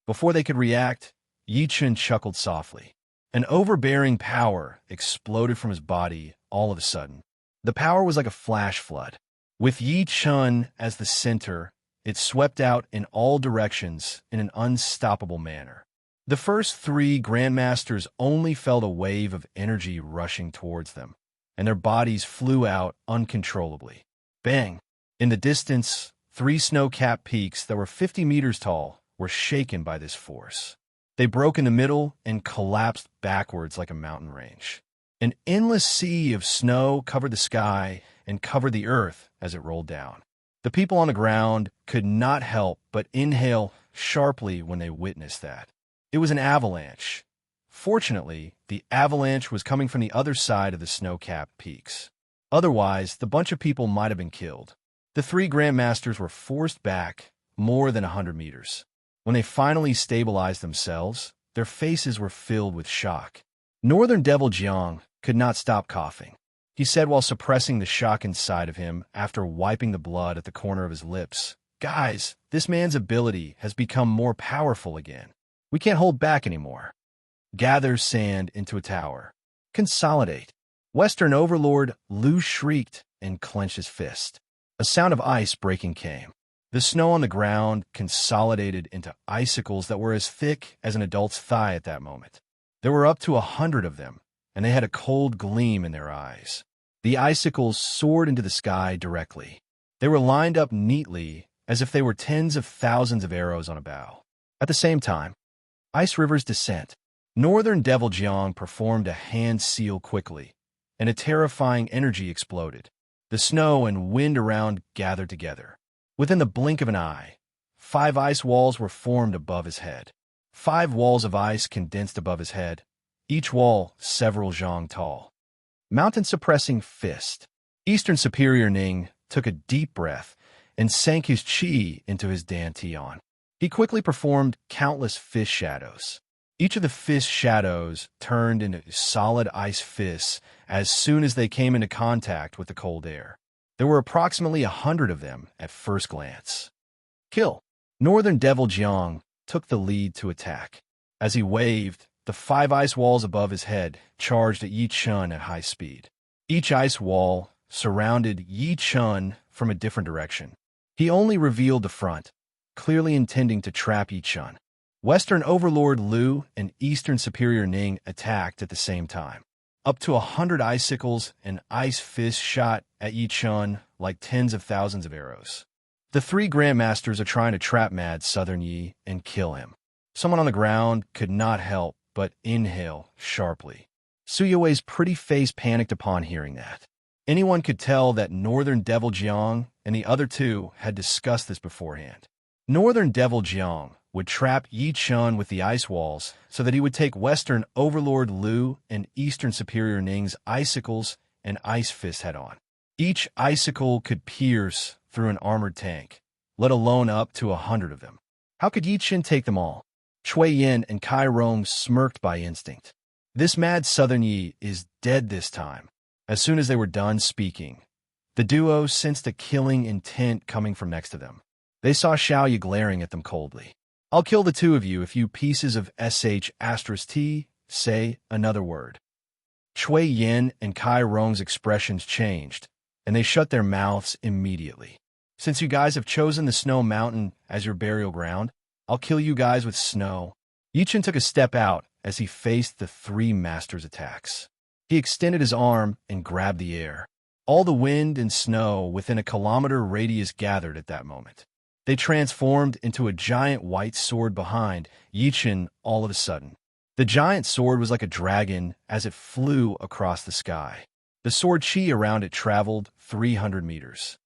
Before they could react, Yi Chun chuckled softly. An overbearing power exploded from his body all of a sudden. The power was like a flash flood. With Yi Chun as the center, it swept out in all directions in an unstoppable manner. The first 3 grandmasters only felt a wave of energy rushing towards them, and their bodies flew out uncontrollably. Bang! In the distance, 3 snow-capped peaks that were 50 meters tall were shaken by this force. They broke in the middle and collapsed backwards like a mountain range. An endless sea of snow covered the sky and covered the earth as it rolled down. The people on the ground could not help but inhale sharply when they witnessed that. It was an avalanche. Fortunately, the avalanche was coming from the other side of the snow-capped peaks. Otherwise, the bunch of people might have been killed. The 3 grandmasters were forced back more than 100 meters. When they finally stabilized themselves, their faces were filled with shock. Northern Devil Jiang could not stop coughing. He said while suppressing the shock inside of him after wiping the blood at the corner of his lips, "Guys, this man's ability has become more powerful again." We can't hold back anymore. Gather sand into a tower. Consolidate. Western Overlord Lu shrieked and clenched his fist. A sound of ice breaking came. The snow on the ground consolidated into icicles that were as thick as an adult's thigh at that moment. There were up to 100 of them, and they had a cold gleam in their eyes. The icicles soared into the sky directly. They were lined up neatly as if they were tens of thousands of arrows on a bow. At the same time, Ice River's descent. Northern Devil Jiang performed a hand seal quickly, and a terrifying energy exploded. The snow and wind around gathered together. Within the blink of an eye, 5 ice walls were formed above his head. 5 walls of ice condensed above his head, each wall several zhang tall. Mountain-suppressing fist. Eastern Superior Ning took a deep breath and sank his chi into his dantian. He quickly performed countless fist shadows. Each of the fist shadows turned into solid ice fists as soon as they came into contact with the cold air. There were approximately 100 of them at first glance. Kill. Northern Devil Jiang took the lead to attack. As he waved, the 5 ice walls above his head charged at Yi Chun at high speed. Each ice wall surrounded Yi Chun from a different direction. He only revealed the front, clearly intending to trap Yi Chun. Western Overlord Lu and Eastern Superior Ning attacked at the same time. Up to 100 icicles and ice fists shot at Yi Chun like tens of thousands of arrows. The 3 Grandmasters are trying to trap Mad Southern Yi and kill him. Someone on the ground could not help but inhale sharply. Suyui's pretty face panicked upon hearing that. Anyone could tell that Northern Devil Jiang and the other 2 had discussed this beforehand. Northern Devil Jiang would trap Yi Chun with the ice walls so that he would take Western Overlord Lu and Eastern Superior Ning's icicles and ice fist head-on. Each icicle could pierce through an armored tank, let alone up to 100 of them. How could Yi Chun take them all? Chui Yin and Kai Rong smirked by instinct. This Mad Southern Yi is dead this time. As soon as they were done speaking, the duo sensed a killing intent coming from next to them. They saw Xiaoyu glaring at them coldly. I'll kill the 2 of you if you pieces of sh*t say another word. Chui Yin and Kai Rong's expressions changed, and they shut their mouths immediately. Since you guys have chosen the Snow Mountain as your burial ground, I'll kill you guys with snow. Yi Chun took a step out as he faced the 3 masters' attacks. He extended his arm and grabbed the air. All the wind and snow within a kilometer radius gathered at that moment. They transformed into a giant white sword behind Yi Chun all of a sudden. The giant sword was like a dragon as it flew across the sky. The sword chi around it traveled 300 meters.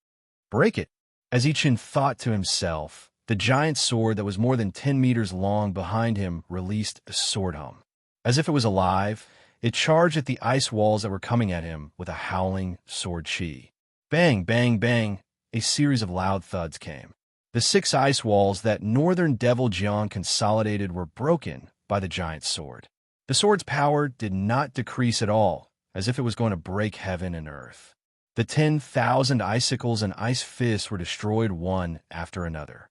Break it! As Yi Chun thought to himself, the giant sword that was more than 10 meters long behind him released a sword hum. As if it was alive, it charged at the ice walls that were coming at him with a howling sword chi. Bang, bang, bang, a series of loud thuds came. The 6 ice walls that Northern Devil Jiang consolidated were broken by the giant sword. The sword's power did not decrease at all, as if it was going to break heaven and earth. The 10,000 icicles and ice fists were destroyed one after another.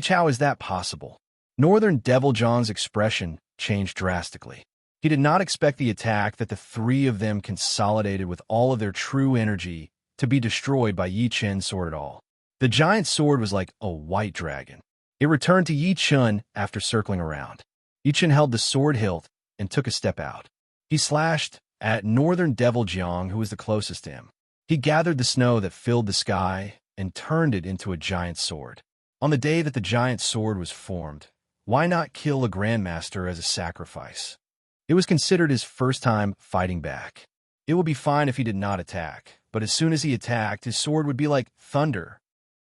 How is that possible? Northern Devil Jiang's expression changed drastically. He did not expect the attack that the 3 of them consolidated with all of their true energy to be destroyed by Yi Chun's sword at all. The giant sword was like a white dragon. It returned to Yi Chun after circling around. Yi Chun held the sword hilt and took a step out. He slashed at Northern Devil Jiang, who was the closest to him. He gathered the snow that filled the sky and turned it into a giant sword. On the day that the giant sword was formed, why not kill a Grandmaster as a sacrifice? It was considered his first time fighting back. It would be fine if he did not attack, but as soon as he attacked, his sword would be like thunder.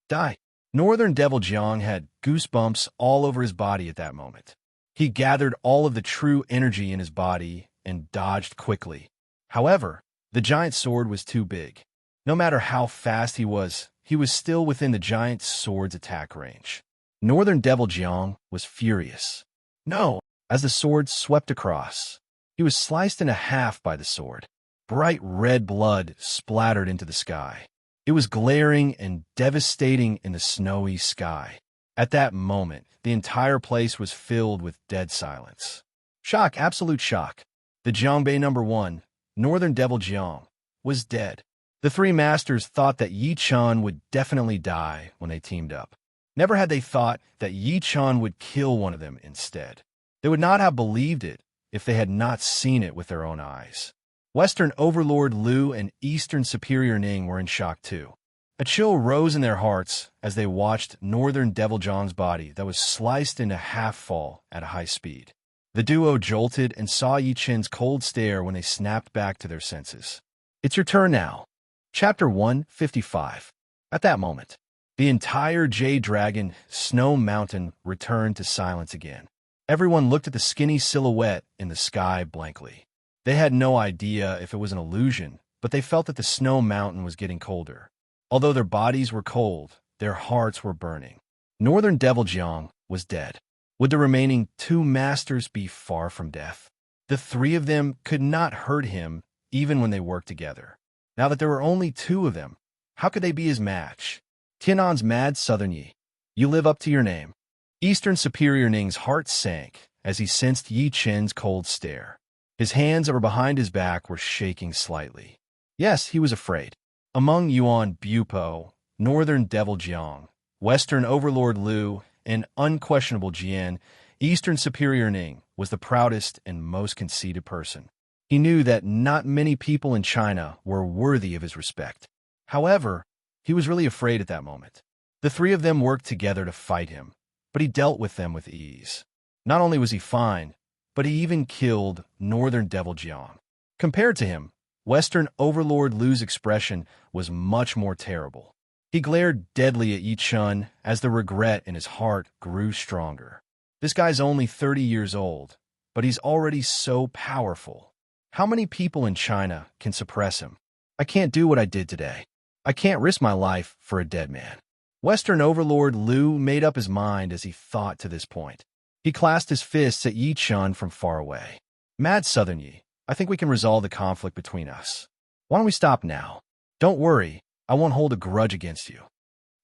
Die. Northern Devil Jiang had goosebumps all over his body at that moment. He gathered all of the true energy in his body and dodged quickly. However, the giant sword was too big. No matter how fast he was still within the giant sword's attack range. Northern Devil Jiang was furious. No! As the sword swept across, he was sliced in half by the sword. Bright red blood splattered into the sky. It was glaring and devastating in the snowy sky. At that moment, the entire place was filled with dead silence. Shock, absolute shock. The Jiangbei #1, Northern Devil Jiang, was dead. The three masters thought that Yi Chun would definitely die when they teamed up. Never had they thought that Yi Chun would kill one of them instead. They would not have believed it if they had not seen it with their own eyes. Western Overlord Liu and Eastern Superior Ning were in shock too. A chill rose in their hearts as they watched Northern Devil Jiang's body that was sliced into half-fall at a high speed. The duo jolted and saw Yi Chun's cold stare when they snapped back to their senses. It's your turn now. Chapter 155. At that moment, the entire Jade Dragon Snow Mountain returned to silence again. Everyone looked at the skinny silhouette in the sky blankly. They had no idea if it was an illusion, but they felt that the Snow Mountain was getting colder. Although their bodies were cold, their hearts were burning. Northern Devil Jiang was dead. Would the remaining two masters be far from death? The three of them could not hurt him even when they worked together. Now that there were only two of them, how could they be his match? Tianan's mad Southern Yi, you live up to your name. Eastern Superior Ning's heart sank as he sensed Yi Chun's cold stare. His hands that were behind his back were shaking slightly. Yes, he was afraid. Among Yuan Bupo, Northern Devil Jiang, Western Overlord Liu, and unquestionable Jian, Eastern Superior Ning was the proudest and most conceited person. He knew that not many people in China were worthy of his respect. However, he was really afraid at that moment. The three of them worked together to fight him, but he dealt with them with ease. Not only was he fine, but he even killed Northern Devil Jiang. Compared to him, Western Overlord Liu's expression was much more terrible. He glared deadly at Yi Chun as the regret in his heart grew stronger. This guy's only 30 years old, but he's already so powerful. How many people in China can suppress him? I can't do what I did today. I can't risk my life for a dead man. Western Overlord Liu made up his mind as he thought to this point. He clasped his fists at Yi Chun from far away. Mad Southern Yi, I think we can resolve the conflict between us. Why don't we stop now? Don't worry, I won't hold a grudge against you.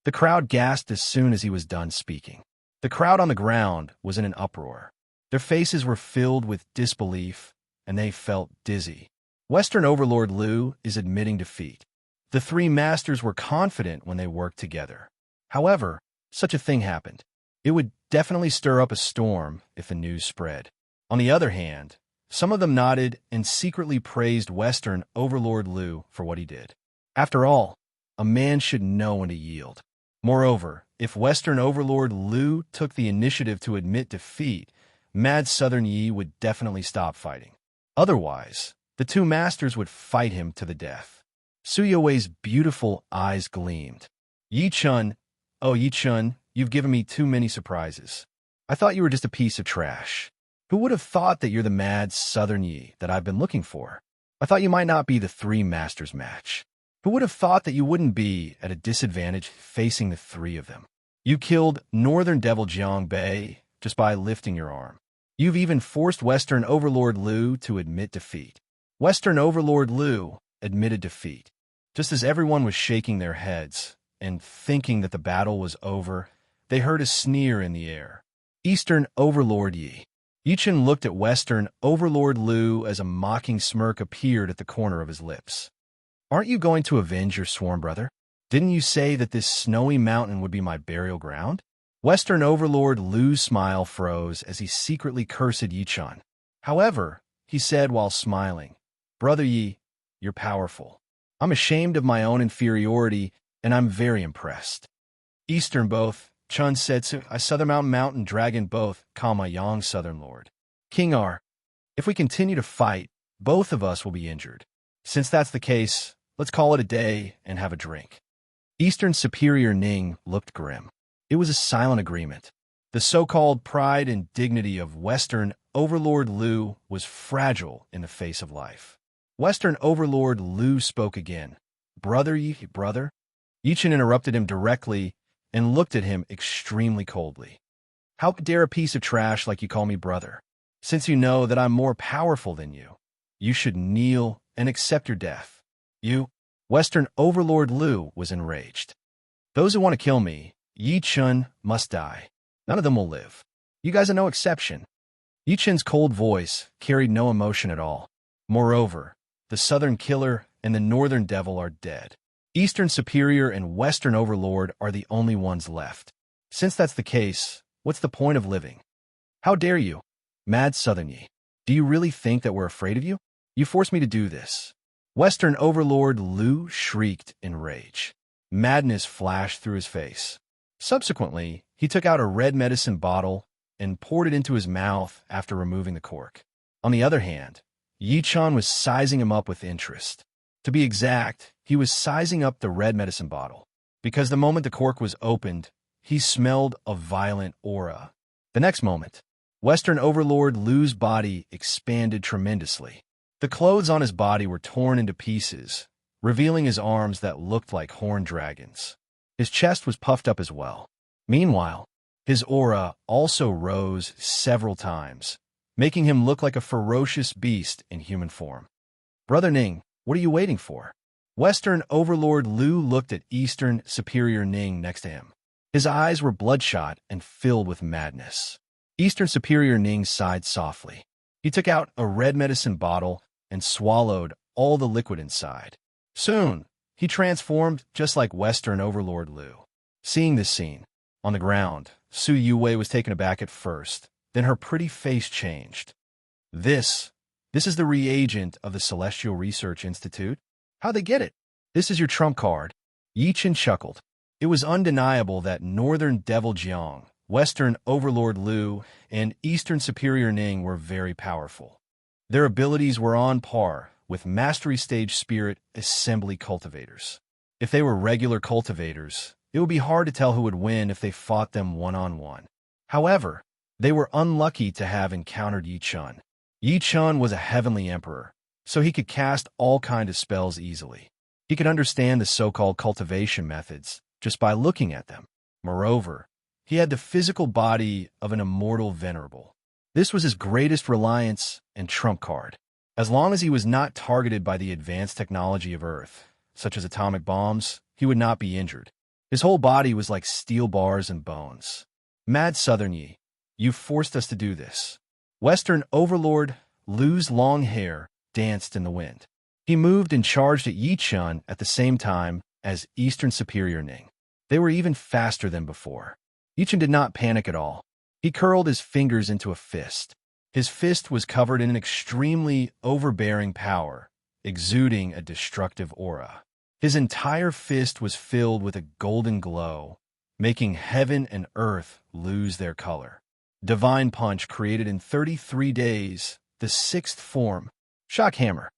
The crowd gasped as soon as he was done speaking. The crowd on the ground was in an uproar. Their faces were filled with disbelief, and they felt dizzy. Western Overlord Liu is admitting defeat. The three masters were confident when they worked together. However, such a thing happened. It would definitely stir up a storm if the news spread. On the other hand, some of them nodded and secretly praised Western Overlord Liu for what he did. After all, a man should know when to yield. Moreover, if Western Overlord Liu took the initiative to admit defeat, Mad Southern Yi would definitely stop fighting. Otherwise, the two masters would fight him to the death. Su Yue's beautiful eyes gleamed. Yi Chun, oh Yi Chun, you've given me too many surprises. I thought you were just a piece of trash. Who would have thought that you're the Mad Southern Yi that I've been looking for? I thought you might not be the three masters match. Who would have thought that you wouldn't be at a disadvantage facing the three of them? You killed Northern Devil Jiangbei just by lifting your arm. You've even forced Western Overlord Liu to admit defeat. Western Overlord Liu admitted defeat. Just as everyone was shaking their heads and thinking that the battle was over, they heard a sneer in the air. Eastern Overlord Yi. Yi Chun looked at Western Overlord Liu as a mocking smirk appeared at the corner of his lips. Aren't you going to avenge your sworn brother? Didn't you say that this snowy mountain would be my burial ground? Western Overlord Liu's smile froze as he secretly cursed Yi Chun. However, he said while smiling, Brother Yi, you're powerful. I'm ashamed of my own inferiority, and I'm very impressed. Eastern both, Chun said to I Southern Mountain Dragon both, comma Yang Southern Lord. King R, if we continue to fight, both of us will be injured. Since that's the case, let's call it a day and have a drink. Eastern Superior Ning looked grim. It was a silent agreement. The so-called pride and dignity of Western Overlord Liu was fragile in the face of life. Western Overlord Liu spoke again. Brother Yi, brother? Yi Chun interrupted him directly and looked at him extremely coldly. How dare a piece of trash like you call me brother? Since you know that I'm more powerful than you, you should kneel and accept your death. You, Western Overlord Liu was enraged. Those who want to kill me Yi Chun must die. None of them will live. You guys are no exception. Yi Chun's cold voice carried no emotion at all. Moreover, the Southern Killer and the Northern Devil are dead. Eastern Superior and Western Overlord are the only ones left. Since that's the case, what's the point of living? How dare you? Mad Southern Yi. Do you really think that we're afraid of you? You forced me to do this. Western Overlord Lu shrieked in rage. Madness flashed through his face. Subsequently, he took out a red medicine bottle and poured it into his mouth after removing the cork. On the other hand, Yi Chun was sizing him up with interest. To be exact, he was sizing up the red medicine bottle, because the moment the cork was opened, he smelled a violent aura. The next moment, Western Overlord Lu's body expanded tremendously. The clothes on his body were torn into pieces, revealing his arms that looked like horned dragons. His chest was puffed up as well. Meanwhile, his aura also rose several times, making him look like a ferocious beast in human form. Brother Ning, what are you waiting for? Western Overlord Lu looked at Eastern Superior Ning next to him. His eyes were bloodshot and filled with madness. Eastern Superior Ning sighed softly. He took out a red medicine bottle and swallowed all the liquid inside. Soon, he transformed just like Western Overlord Lu. Seeing this scene, on the ground, Su Yuwei was taken aback at first, then her pretty face changed. This is the reagent of the Celestial Research Institute? How'd they get it? This is your trump card. Yi Chun chuckled. It was undeniable that Northern Devil Jiang, Western Overlord Lu, and Eastern Superior Ning were very powerful. Their abilities were on par with Mastery Stage Spirit Assembly cultivators. If they were regular cultivators, it would be hard to tell who would win if they fought them one-on-one. However, they were unlucky to have encountered Yi Chun. Yi Chun was a heavenly emperor, so he could cast all kinds of spells easily. He could understand the so-called cultivation methods just by looking at them. Moreover, he had the physical body of an immortal venerable. This was his greatest reliance and trump card. As long as he was not targeted by the advanced technology of Earth, such as atomic bombs, he would not be injured. His whole body was like steel bars and bones. Mad Southern Yi, you forced us to do this. Western Overlord Lu's long hair danced in the wind. He moved and charged at Yi Chun at the same time as Eastern Superior Ning. They were even faster than before. Yi Chun did not panic at all. He curled his fingers into a fist. His fist was covered in an extremely overbearing power, exuding a destructive aura. His entire fist was filled with a golden glow, making heaven and earth lose their color. Divine Punch created in 33 days, the sixth form, Shock Hammer.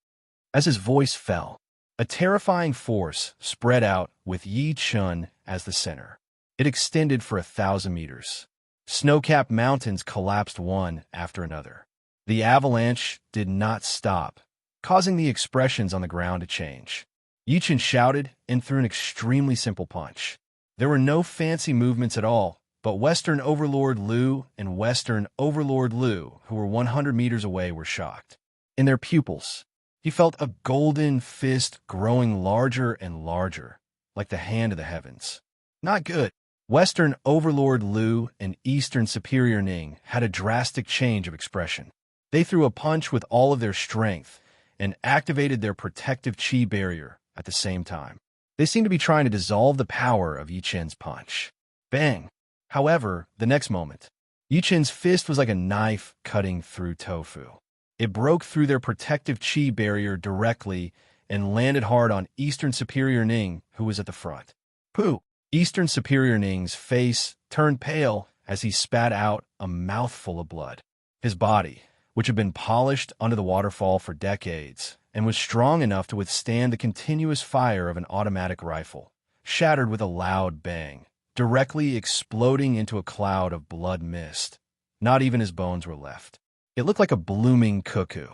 As his voice fell, a terrifying force spread out with Yi Chun as the center. It extended for 1,000 meters. Snow-capped mountains collapsed one after another. The avalanche did not stop, causing the expressions on the ground to change. Yi Chun shouted and threw an extremely simple punch. There were no fancy movements at all, but Western Overlord Lu and Western Overlord Lu, who were 100 meters away, were shocked. In their pupils, he felt a golden fist growing larger and larger, like the hand of the heavens. Not good. Western Overlord Lu and Eastern Superior Ning had a drastic change of expression. They threw a punch with all of their strength and activated their protective chi barrier at the same time. They seemed to be trying to dissolve the power of Yi Chun's punch. Bang! However, the next moment, Yi Chun's fist was like a knife cutting through tofu. It broke through their protective chi barrier directly and landed hard on Eastern Superior Ning, who was at the front. Pooh! Eastern Superior Ning's face turned pale as he spat out a mouthful of blood. His body, which had been polished under the waterfall for decades and was strong enough to withstand the continuous fire of an automatic rifle, shattered with a loud bang, directly exploding into a cloud of blood mist. Not even his bones were left. It looked like a blooming cuckoo.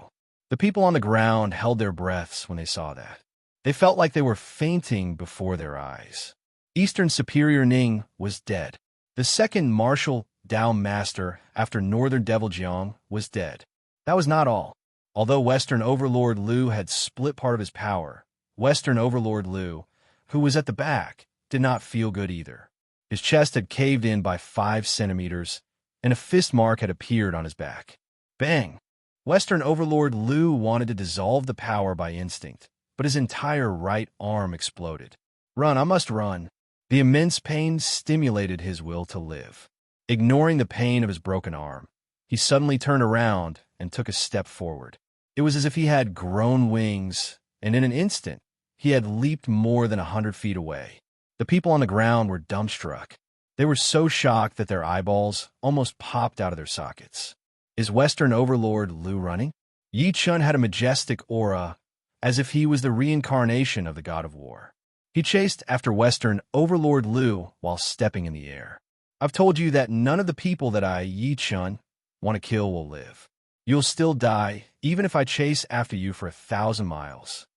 The people on the ground held their breaths when they saw that. They felt like they were fainting before their eyes. Eastern Superior Ning was dead. The second martial Dao Master after Northern Devil Jiang was dead. That was not all. Although Western Overlord Lu had split part of his power, Western Overlord Lu, who was at the back, did not feel good either. His chest had caved in by 5 centimeters, and a fist mark had appeared on his back. Bang! Western Overlord Lu wanted to dissolve the power by instinct, but his entire right arm exploded. Run, I must run. The immense pain stimulated his will to live. Ignoring the pain of his broken arm, he suddenly turned around and took a step forward. It was as if he had grown wings, and in an instant, he had leaped more than 100 feet away. The people on the ground were dumbstruck. They were so shocked that their eyeballs almost popped out of their sockets. Is Western Overlord Lu running? Yi Chun had a majestic aura, as if he was the reincarnation of the god of war. He chased after Western Overlord Lu while stepping in the air. I've told you that none of the people that I, Yi Chun, want to kill will live. You'll still die, even if I chase after you for 1,000 miles.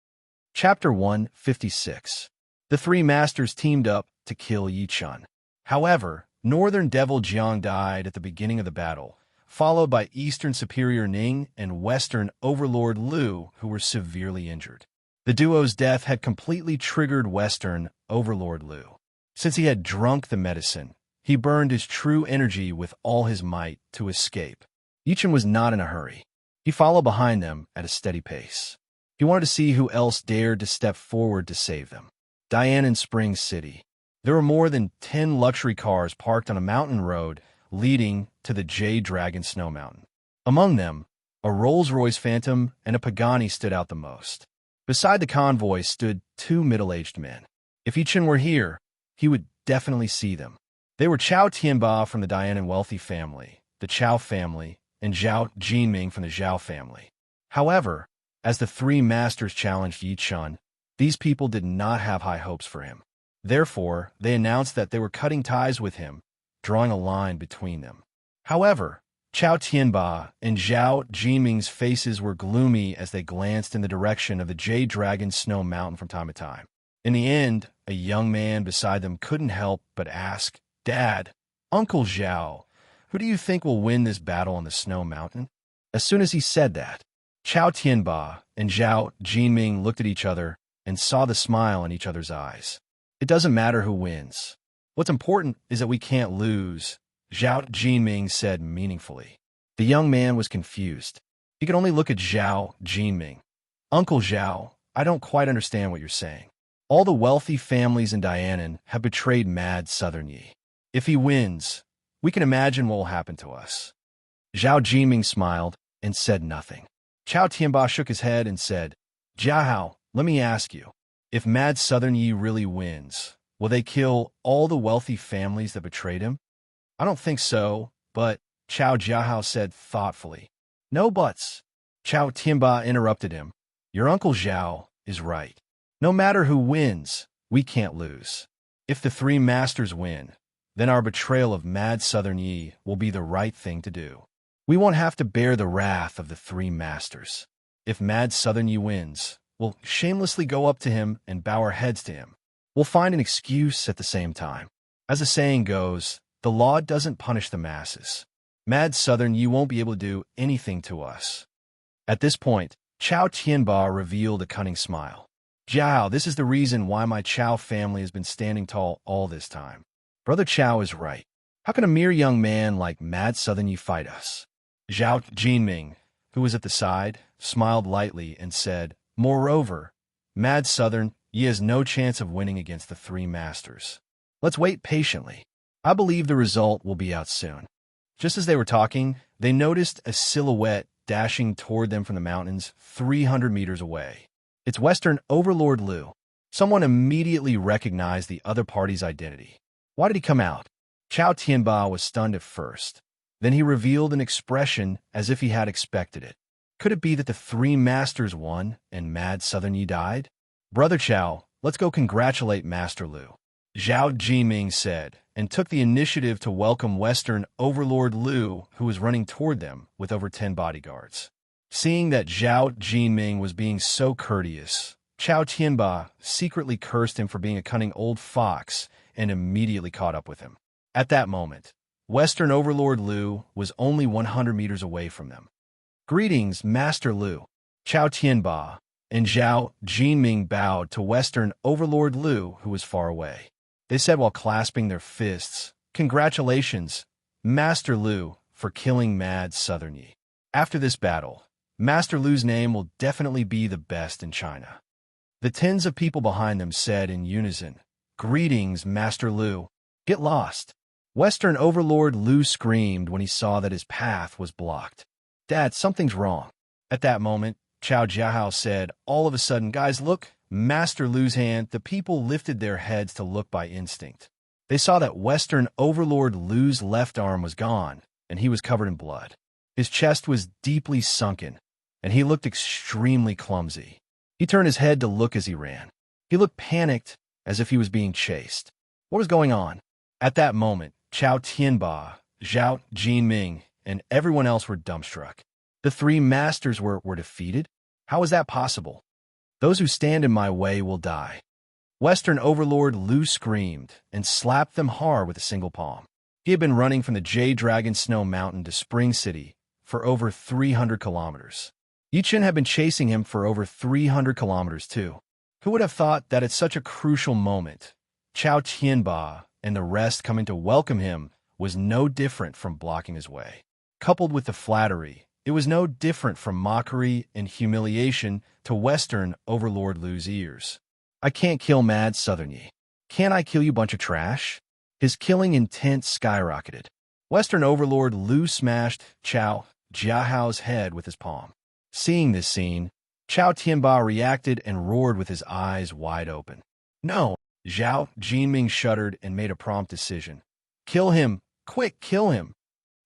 Chapter 156. The three masters teamed up to kill Yi Chun. However, Northern Devil Jiang died at the beginning of the battle, followed by Eastern Superior Ning and Western Overlord Lu, who were severely injured. The duo's death had completely triggered Western Overlord Lu. Since he had drunk the medicine, he burned his true energy with all his might to escape. Yi Chun was not in a hurry. He followed behind them at a steady pace. He wanted to see who else dared to step forward to save them. Dianan Springs City. There were more than 10 luxury cars parked on a mountain road leading to the Jade Dragon Snow Mountain. Among them, a Rolls-Royce Phantom and a Pagani stood out the most. Beside the convoy stood 2 middle-aged men. If Yi Chun were here, he would definitely see them. They were Chao Tianba from the Dianan wealthy family, the Chao family, and Zhao Jinming from the Zhao family. However, as the three masters challenged Yi Chun, these people did not have high hopes for him. Therefore, they announced that they were cutting ties with him, drawing a line between them. However, Chao Tianba and Zhao Jinming's faces were gloomy as they glanced in the direction of the Jade Dragon Snow Mountain from time to time. In the end, a young man beside them couldn't help but ask, "Dad, Uncle Zhao, who do you think will win this battle on the Snow Mountain?" As soon as he said that, Chao Tianba and Zhao Jinming looked at each other and saw the smile in each other's eyes. It doesn't matter who wins. What's important is that we can't lose, Zhao Jinming said meaningfully. The young man was confused. He could only look at Zhao Jinming. Uncle Zhao, I don't quite understand what you're saying. All the wealthy families in Dianan have betrayed Mad Southern Yi. If he wins, we can imagine what will happen to us. Zhao Jinming smiled and said nothing. Chao Tianba shook his head and said, "Jiahao, let me ask you, if Mad Southern Yi really wins, will they kill all the wealthy families that betrayed him?" "I don't think so, but," Chao Jiahao said thoughtfully. "No buts." Chao Tianba interrupted him. "Your Uncle Zhao is right. No matter who wins, we can't lose. If the three masters win, then our betrayal of Mad Southern Yi will be the right thing to do. We won't have to bear the wrath of the three masters. If Mad Southern Yi wins, we'll shamelessly go up to him and bow our heads to him. We'll find an excuse at the same time. As the saying goes, the law doesn't punish the masses. Mad Southern Yi won't be able to do anything to us." At this point, Chao Tianba revealed a cunning smile. "Zhao, this is the reason why my Chao family has been standing tall all this time. Brother Chao is right. How can a mere young man like Mad Southern Yi fight us?" Zhao Jinming, who was at the side, smiled lightly and said, "Moreover, Mad Southern Yi has no chance of winning against the three masters. Let's wait patiently. I believe the result will be out soon." Just as they were talking, they noticed a silhouette dashing toward them from the mountains 300 meters away. "It's Western Overlord Lu." Someone immediately recognized the other party's identity. Why did he come out? Chao Tianba was stunned at first. Then he revealed an expression as if he had expected it. Could it be that the three masters won and Mad Southern Yi died? "Brother Chao, let's go congratulate Master Lu," Zhao Jinming said, and took the initiative to welcome Western Overlord Lu, who was running toward them with over 10 bodyguards. Seeing that Zhao Jinming was being so courteous, Chao Tianba secretly cursed him for being a cunning old fox and immediately caught up with him. At that moment, Western Overlord Lu was only 100 meters away from them. "Greetings, Master Lu." Chao Tianba and Zhao Jinming bowed to Western Overlord Lu, who was far away. They said while clasping their fists, "Congratulations, Master Lu, for killing Mad Southern Yi. After this battle, Master Lu's name will definitely be the best in China." The tens of people behind them said in unison, "Greetings, Master Lu. Get lost." Western Overlord Lu screamed when he saw that his path was blocked. "Dad, something's wrong." At that moment, Chao Jiahao said, "All of a sudden, guys, look." Master Lu's hand, the people lifted their heads to look by instinct. They saw that Western Overlord Lu's left arm was gone, and he was covered in blood. His chest was deeply sunken, and he looked extremely clumsy. He turned his head to look as he ran. He looked panicked, as if he was being chased. What was going on? At that moment, Chao Tianba, Zhao Jinming, and everyone else were dumbstruck. The three masters were defeated? How is that possible? "Those who stand in my way will die." Western Overlord Lu screamed and slapped them hard with a single palm. He had been running from the Jade Dragon Snow Mountain to Spring City for over 300 kilometers. Yi Chen had been chasing him for over 300 kilometers too. Who would have thought that at such a crucial moment, Chao Tianba and the rest coming to welcome him was no different from blocking his way. Coupled with the flattery, it was no different from mockery and humiliation to Western Overlord Lu's ears. "I can't kill Mad Southern Yi. Can't I kill you bunch of trash?" His killing intent skyrocketed. Western Overlord Lu smashed Chao Jiahao's head with his palm. Seeing this scene, Chao Tianba reacted and roared with his eyes wide open. "No!" Zhao Jinming shuddered and made a prompt decision. "Kill him! Quick, kill him!"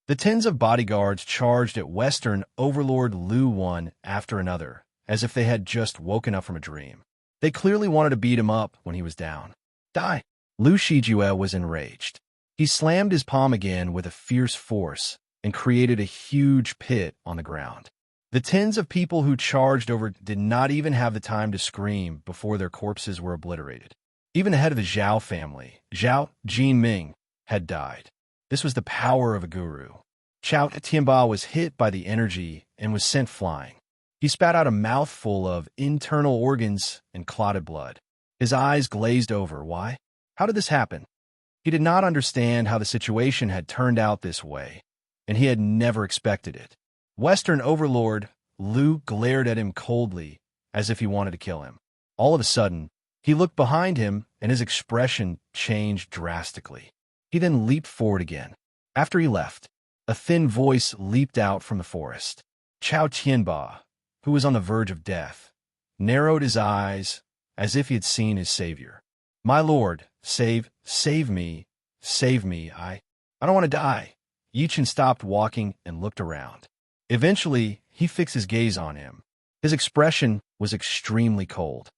The tens of bodyguards charged at Western Overlord Lu one after another, as if they had just woken up from a dream. They clearly wanted to beat him up when he was down. "Die!" Lu Shijue was enraged. He slammed his palm again with a fierce force and created a huge pit on the ground. The tens of people who charged over did not even have the time to scream before their corpses were obliterated. Even the head of the Zhao family, Zhao Jinming, had died. This was the power of a guru. Chao Tianba was hit by the energy and was sent flying. He spat out a mouthful of internal organs and clotted blood. His eyes glazed over. Why? How did this happen? He did not understand how the situation had turned out this way, and he had never expected it. Western Overlord Lu glared at him coldly, as if he wanted to kill him. All of a sudden, he looked behind him, and his expression changed drastically. He then leaped forward again. After he left, a thin voice leaped out from the forest. Chao Tianba, who was on the verge of death, narrowed his eyes as if he had seen his savior. "My lord, save me, I don't want to die." Yi Chen stopped walking and looked around. Eventually, he fixed his gaze on him. His expression was extremely cold.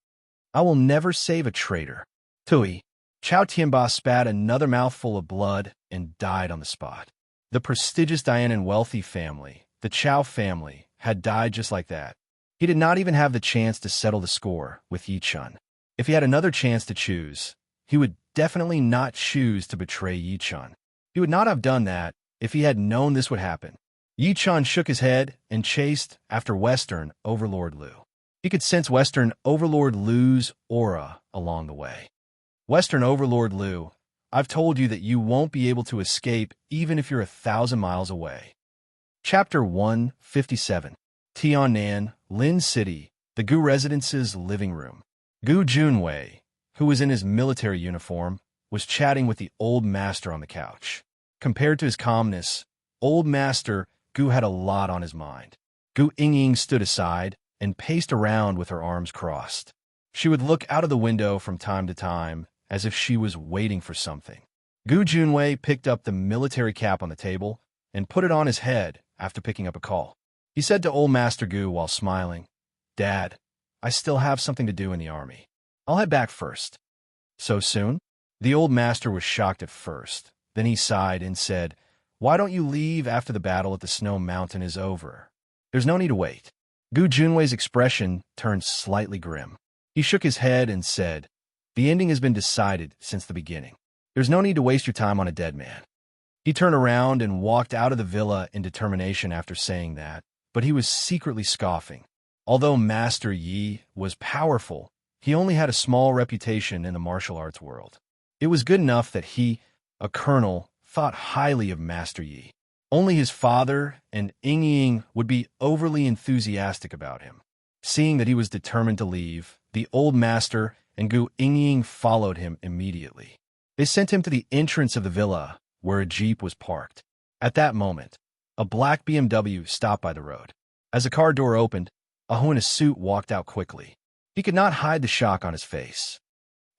"I will never save a traitor." Tui. Chao Tianba spat another mouthful of blood and died on the spot. The prestigious Dian and wealthy family, the Chao family, had died just like that. He did not even have the chance to settle the score with Yi Chen. If he had another chance to choose, he would definitely not choose to betray Yi Chen. He would not have done that if he had known this would happen. Yi Chen shook his head and chased after Western Overlord Lu. He could sense Western Overlord Lu's aura along the way. "Western Overlord Lu, I've told you that you won't be able to escape even if you're 1,000 miles away." Chapter 157. Tiannan, Lin City, the Gu Residence's living room. Gu Junwei, who was in his military uniform, was chatting with the old master on the couch. Compared to his calmness, old master Gu had a lot on his mind. Gu Yingying stood aside and paced around with her arms crossed. She would look out of the window from time to time, as if she was waiting for something. Gu Junwei picked up the military cap on the table and put it on his head after picking up a call. He said to old Master Gu while smiling, "Dad, I still have something to do in the army. I'll head back first." "So soon?" The old master was shocked at first. Then he sighed and said, "Why don't you leave after the battle at the Snow Mountain is over? There's no need to wait." Gu Junwei's expression turned slightly grim. He shook his head and said, "The ending has been decided since the beginning. There's no need to waste your time on a dead man." He turned around and walked out of the villa in determination after saying that, but he was secretly scoffing. Although Master Yi was powerful, he only had a small reputation in the martial arts world. It was good enough that he, a colonel, thought highly of Master Yi. Only his father and Ying would be overly enthusiastic about him. Seeing that he was determined to leave, the old master and Gu Ying followed him immediately. They sent him to the entrance of the villa, where a jeep was parked. At that moment, a black BMW stopped by the road. As the car door opened, Ahu in a suit walked out quickly. He could not hide the shock on his face.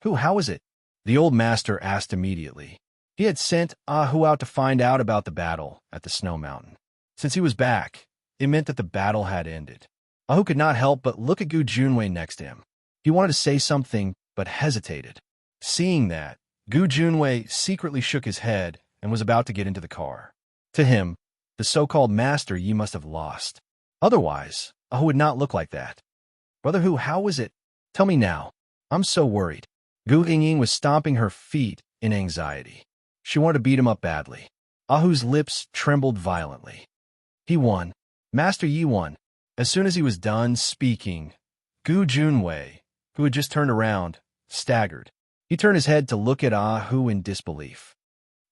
How is it?" the old master asked immediately. He had sent Ahu out to find out about the battle at the snow mountain. Since he was back, it meant that the battle had ended. Ahu could not help but look at Gu Junwei next to him. He wanted to say something, but hesitated. Seeing that, Gu Junwei secretly shook his head and was about to get into the car. To him, the so-called Master Yi must have lost. Otherwise, Ahu would not look like that. "Brother Hu, how is it? Tell me now. I'm so worried." Gu Ying was stomping her feet in anxiety. She wanted to beat him up badly. Ahu's lips trembled violently. "He won. Master Yi won." As soon as he was done speaking, Gu Junwei, who had just turned around, staggered. He turned his head to look at Ahu in disbelief.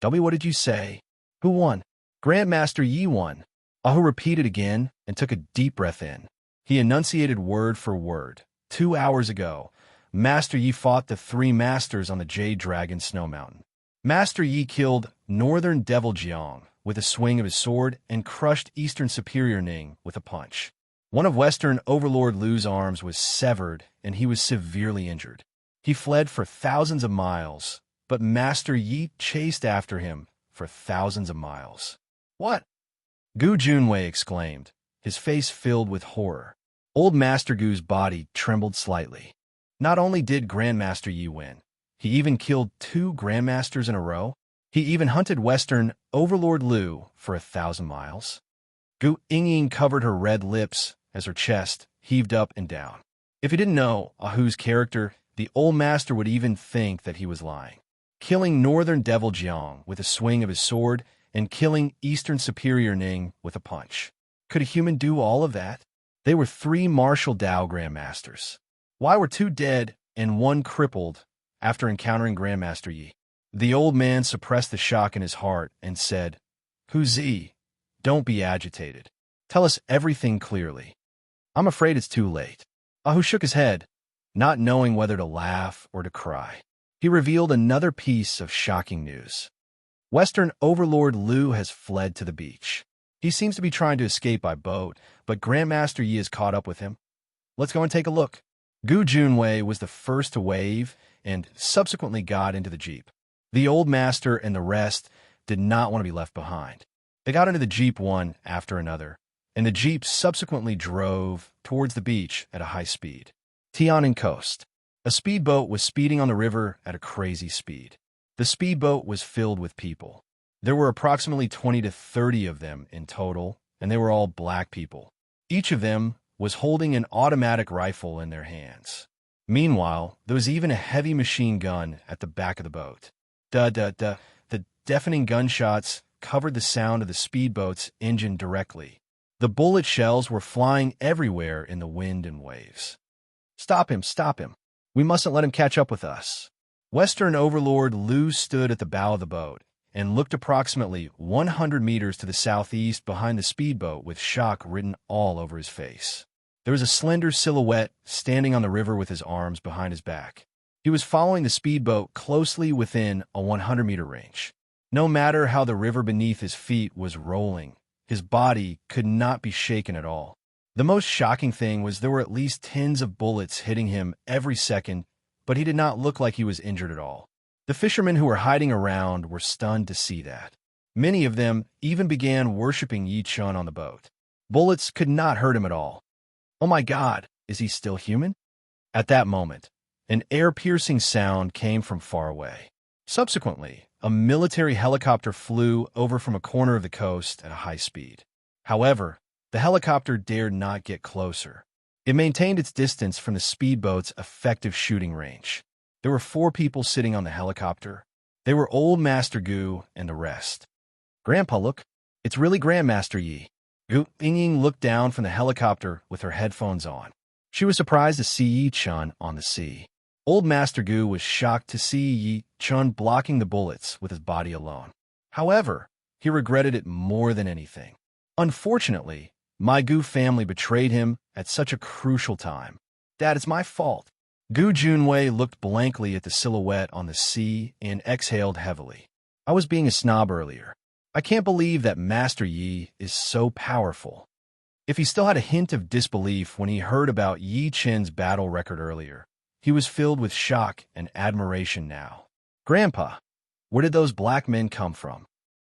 "Tell me, what did you say? Who won?" "Grandmaster Yi won." Ahu repeated again and took a deep breath in. He enunciated word for word. 2 hours ago, Master Yi fought the 3 masters on the Jade Dragon Snow Mountain. Master Yi killed Northern Devil Jiang with a swing of his sword and crushed Eastern Superior Ning with a punch. One of Western Overlord Lu's arms was severed and he was severely injured. He fled for thousands of miles, but Master Yi chased after him for thousands of miles. "What?" Gu Junwei exclaimed, his face filled with horror. Old Master Gu's body trembled slightly. Not only did Grandmaster Yi win, he even killed 2 Grandmasters in a row. He even hunted Western Overlord Lu for 1,000 miles. Gu Ying covered her red lips as her chest heaved up and down. If he didn't know Ahu's character, the old master would even think that he was lying. Killing Northern Devil Jiang with a swing of his sword and killing Eastern Superior Ning with a punch. Could a human do all of that? They were 3 martial Dao Grandmasters. Why were 2 dead and 1 crippled after encountering Grandmaster Yi? The old man suppressed the shock in his heart and said, "Hu Zi, don't be agitated. Tell us everything clearly." "I'm afraid it's too late." Ahu shook his head, not knowing whether to laugh or to cry. He revealed another piece of shocking news. Western Overlord Lu has fled to the beach. He seems to be trying to escape by boat, but Grandmaster Yi has caught up with him. "Let's go and take a look." Gu Junwei was the first to wave and subsequently got into the jeep. The old master and the rest did not want to be left behind. They got into the jeep one after another, and the jeep subsequently drove towards the beach at a high speed. Tianan Coast. A speedboat was speeding on the river at a crazy speed. The speedboat was filled with people. There were approximately 20 to 30 of them in total, and they were all black people. Each of them was holding an automatic rifle in their hands. Meanwhile, there was even a heavy machine gun at the back of the boat. The deafening gunshots covered the sound of the speedboat's engine directly. The bullet shells were flying everywhere in the wind and waves. Stop him! We mustn't let him catch up with us." Western Overlord Lu stood at the bow of the boat and looked approximately 100 meters to the southeast behind the speedboat with shock written all over his face. There was a slender silhouette standing on the river with his arms behind his back. He was following the speedboat closely within a 100-meter range. No matter how the river beneath his feet was rolling, his body could not be shaken at all. The most shocking thing was there were at least tens of bullets hitting him every second, but he did not look like he was injured at all. The fishermen who were hiding around were stunned to see that. Many of them even began worshipping Yi Chun on the boat. Bullets could not hurt him at all. "Oh my God, is he still human?" At that moment, an air-piercing sound came from far away. Subsequently, a military helicopter flew over from a corner of the coast at a high speed. However, the helicopter dared not get closer. It maintained its distance from the speedboat's effective shooting range. There were 4 people sitting on the helicopter. They were Old Master Gu and the rest. "Grandpa, look. It's really Grandmaster Yi." Gu Ying looked down from the helicopter with her headphones on. She was surprised to see Yi Chun on the sea. Old Master Gu was shocked to see Yi Chun blocking the bullets with his body alone. However, he regretted it more than anything. Unfortunately, my Gu family betrayed him at such a crucial time. Dad, it's my fault. Gu Junwei looked blankly at the silhouette on the sea and exhaled heavily. I was being a snob earlier. I can't believe that Master Yi is so powerful. If he still had a hint of disbelief when he heard about Yi Chen's battle record earlier, he was filled with shock and admiration now. Grandpa, where did those black men come from?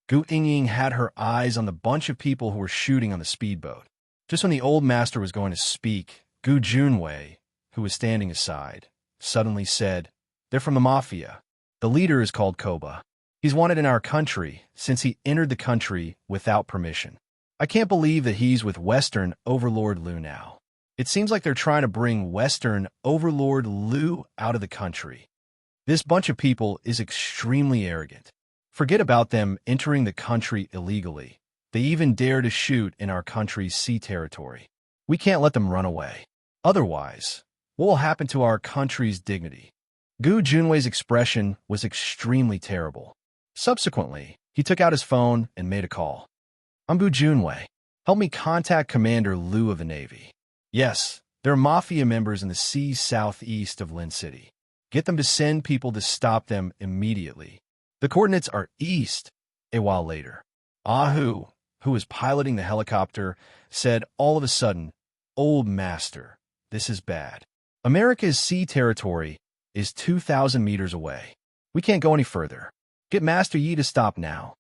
Gu Yingying had her eyes on the bunch of people who were shooting on the speedboat. Just when the old master was going to speak, Gu Junwei, who was standing aside, suddenly said, "They're from the mafia. The leader is called Koba. He's wanted in our country since he entered the country without permission. I can't believe that he's with Western Overlord Liu now. It seems like they're trying to bring Western Overlord Liu out of the country. This bunch of people is extremely arrogant. Forget about them entering the country illegally. They even dare to shoot in our country's sea territory. We can't let them run away. Otherwise, what will happen to our country's dignity?" Gu Junwei's expression was extremely terrible. Subsequently, he took out his phone and made a call. "I'm Gu Junwei. Help me contact Commander Liu of the Navy. Yes, there are mafia members in the seas southeast of Lin City. Get them to send people to stop them immediately. The coordinates are east." A while later, Ahu, who was piloting the helicopter, said all of a sudden, "Old Master, this is bad. America's sea territory is 2,000 meters away. We can't go any further. Get Master Yi to stop now."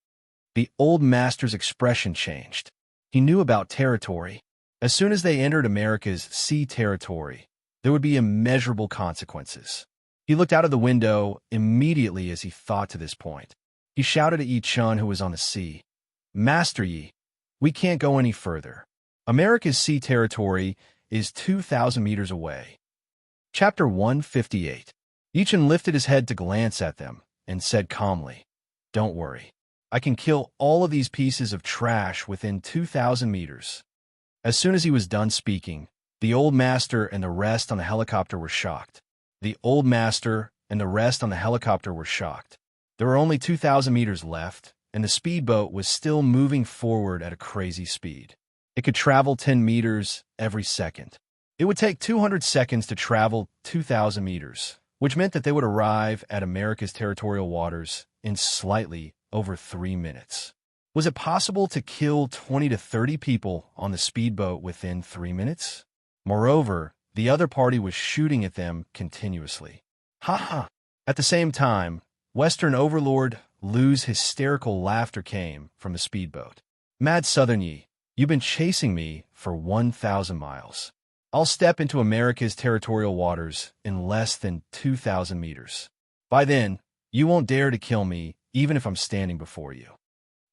The old master's expression changed. He knew about territory. As soon as they entered America's sea territory, there would be immeasurable consequences. He looked out of the window immediately as he thought to this point. He shouted at Yi Chun, who was on the sea, "Master Yi, we can't go any further. America's sea territory is 2,000 meters away." Chapter 158. Yi Chun lifted his head to glance at them and said calmly, "Don't worry. I can kill all of these pieces of trash within 2,000 meters. As soon as he was done speaking, the old master and the rest on the helicopter were shocked. The old master and the rest on the helicopter were shocked. There were only 2,000 meters left, and the speedboat was still moving forward at a crazy speed. It could travel 10 meters every second. It would take 200 seconds to travel 2,000 meters, which meant that they would arrive at America's territorial waters in slightly over 3 minutes. Was it possible to kill 20 to 30 people on the speedboat within 3 minutes? Moreover, the other party was shooting at them continuously. Ha ha! At the same time, Western Overlord Liu's hysterical laughter came from the speedboat. "Mad Southern Yi, you've been chasing me for 1,000 miles. I'll step into America's territorial waters in less than 2,000 meters. By then, you won't dare to kill me even if I'm standing before you.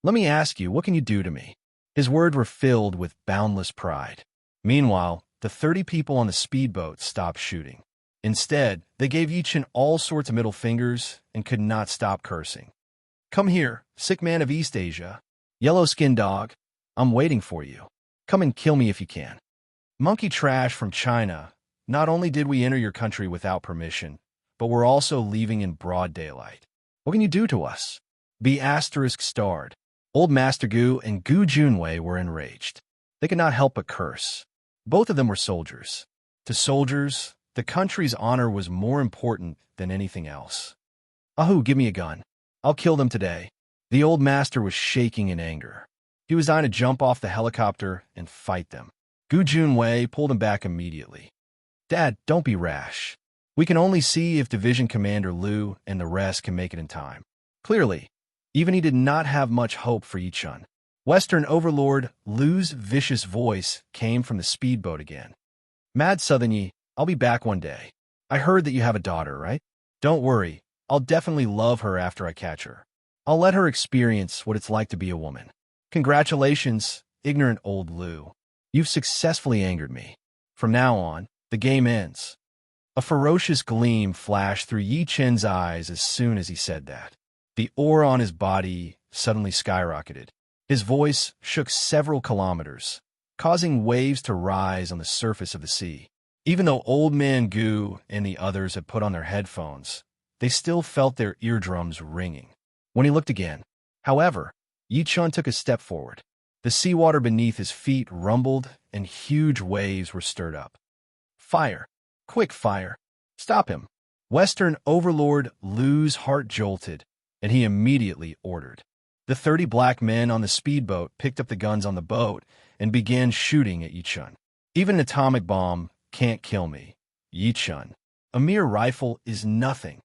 Let me ask you, what can you do to me?" His words were filled with boundless pride. Meanwhile, the 30 people on the speedboat stopped shooting. Instead, they gave Yi Chun all sorts of middle fingers and could not stop cursing. "Come here, sick man of East Asia. Yellow-skinned dog. I'm waiting for you. Come and kill me if you can. Monkey trash from China. Not only did we enter your country without permission, but we're also leaving in broad daylight. What can you do to us?" Be asterisk starred. Old Master Gu and Gu Junwei were enraged. They could not help but curse. Both of them were soldiers. To soldiers, the country's honor was more important than anything else. "Ahu, give me a gun. I'll kill them today." The old master was shaking in anger. He was dying to jump off the helicopter and fight them. Gu Junwei pulled him back immediately. "Dad, don't be rash. We can only see if Division Commander Liu and the rest can make it in time." Clearly, even he did not have much hope for Yi Chun. Western Overlord Liu's vicious voice came from the speedboat again. "Mad Southern Yi, I'll be back one day. I heard that you have a daughter, right? Don't worry, I'll definitely love her after I catch her. I'll let her experience what it's like to be a woman. Congratulations, ignorant old Liu. You've successfully angered me. From now on, the game ends." A ferocious gleam flashed through Yi Chen's eyes as soon as he said that. The aura on his body suddenly skyrocketed. His voice shook several kilometers, causing waves to rise on the surface of the sea. Even though Old Man Goo and the others had put on their headphones, they still felt their eardrums ringing. When he looked again, however, Yi Chun took a step forward. The seawater beneath his feet rumbled, and huge waves were stirred up. Fire! Quick fire! Stop him! Western Overlord Lu's heart jolted, and he immediately ordered. The 30 black men on the speedboat picked up the guns on the boat and began shooting at Yi Chun. Even an atomic bomb can't kill me, Yi Chun. A mere rifle is nothing.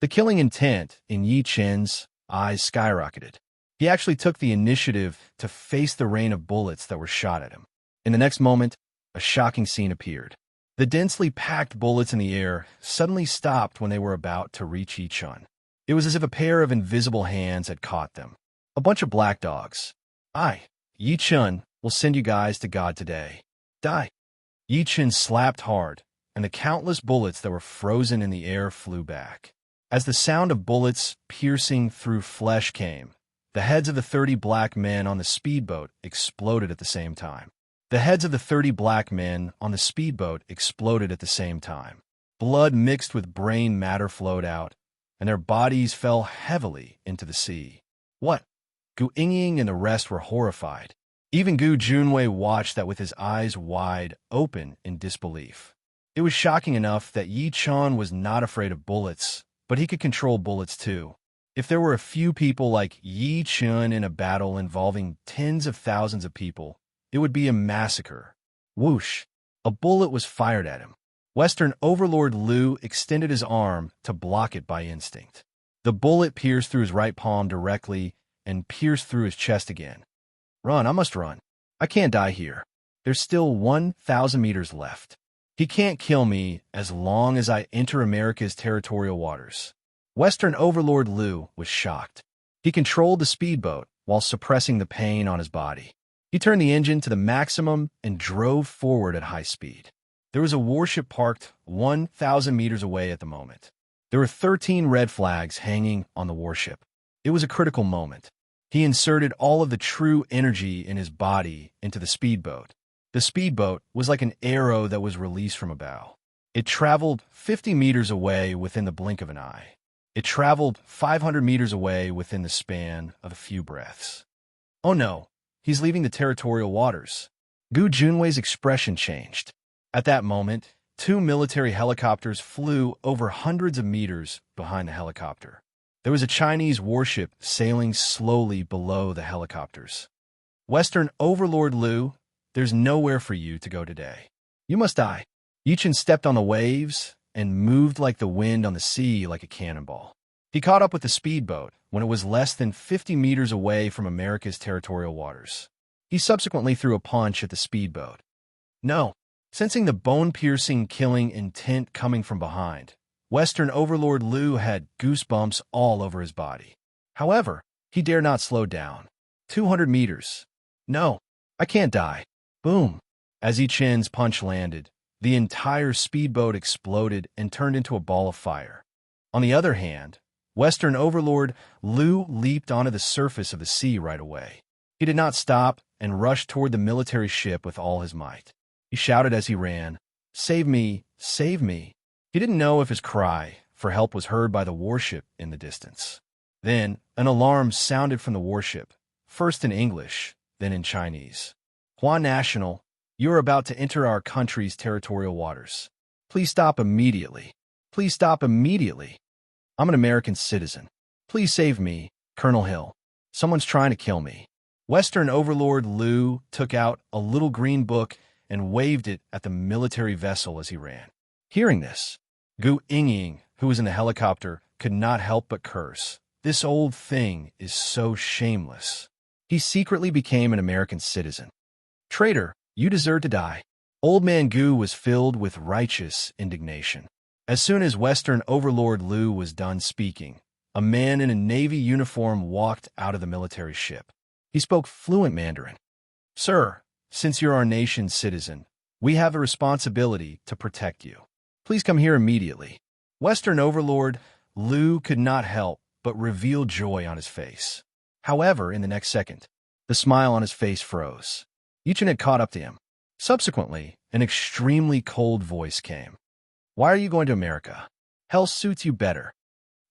The killing intent in Yi Chun's eyes skyrocketed. He actually took the initiative to face the rain of bullets that were shot at him. In the next moment, a shocking scene appeared. The densely packed bullets in the air suddenly stopped when they were about to reach Yi Chun. It was as if a pair of invisible hands had caught them. A bunch of black dogs. Yi Chun, will send you guys to God today. Die. Yi Chun slapped hard, and the countless bullets that were frozen in the air flew back. As the sound of bullets piercing through flesh came, the heads of the 30 black men on the speedboat exploded at the same time. The heads of the 30 black men on the speedboat exploded at the same time. Blood mixed with brain matter flowed out, and their bodies fell heavily into the sea. What? Gu Yingying and the rest were horrified. Even Gu Junwei watched that with his eyes wide open in disbelief. It was shocking enough that Yi Chun was not afraid of bullets, but he could control bullets too. If there were a few people like Yi Chun in a battle involving tens of thousands of people, it would be a massacre. Whoosh! A bullet was fired at him. Western Overlord Lu extended his arm to block it by instinct. The bullet pierced through his right palm directly and pierced through his chest again. Run, I must run. I can't die here. There's still 1,000 meters left. He can't kill me as long as I enter America's territorial waters. Western Overlord Lu was shocked. He controlled the speedboat while suppressing the pain on his body. He turned the engine to the maximum and drove forward at high speed. There was a warship parked 1,000 meters away at the moment. There were 13 red flags hanging on the warship. It was a critical moment. He inserted all of the true energy in his body into the speedboat. The speedboat was like an arrow that was released from a bow. It traveled 50 meters away within the blink of an eye. It traveled 500 meters away within the span of a few breaths. Oh no, he's leaving the territorial waters. Gu Junwei's expression changed. At that moment, 2 military helicopters flew over hundreds of meters behind the helicopter. There was a Chinese warship sailing slowly below the helicopters. Western Overlord Lu, there's nowhere for you to go today. You must die. Yi Chun stepped on the waves and moved like the wind on the sea like a cannonball. He caught up with the speedboat when it was less than 50 meters away from America's territorial waters. He subsequently threw a punch at the speedboat. No. Sensing the bone-piercing killing intent coming from behind, Western Overlord Lu had goosebumps all over his body. However, he dared not slow down. 200 meters. No, I can't die. Boom. As Yi Chun's punch landed, the entire speedboat exploded and turned into a ball of fire. On the other hand, Western Overlord Lu leaped onto the surface of the sea right away. He did not stop and rushed toward the military ship with all his might. He shouted as he ran, "Save me! Save me!" He didn't know if his cry for help was heard by the warship in the distance. Then, an alarm sounded from the warship, first in English, then in Chinese. "Hua National, you are about to enter our country's territorial waters. Please stop immediately. Please stop immediately. I'm an American citizen. Please save me, Colonel Hill. Someone's trying to kill me." Western Overlord Lu took out a little green book and waved it at the military vessel as he ran. Hearing this, Gu Yingying, who was in the helicopter, could not help but curse. This old thing is so shameless. He secretly became an American citizen. Traitor, you deserve to die. Old Man Gu was filled with righteous indignation. As soon as Western Overlord Lu was done speaking, a man in a Navy uniform walked out of the military ship. He spoke fluent Mandarin. "Sir, since you're our nation's citizen, we have a responsibility to protect you. Please come here immediately." Western Overlord Lu could not help but reveal joy on his face. However, in the next second, the smile on his face froze. Yi Chun had caught up to him. Subsequently, an extremely cold voice came. Why are you going to America? Hell suits you better.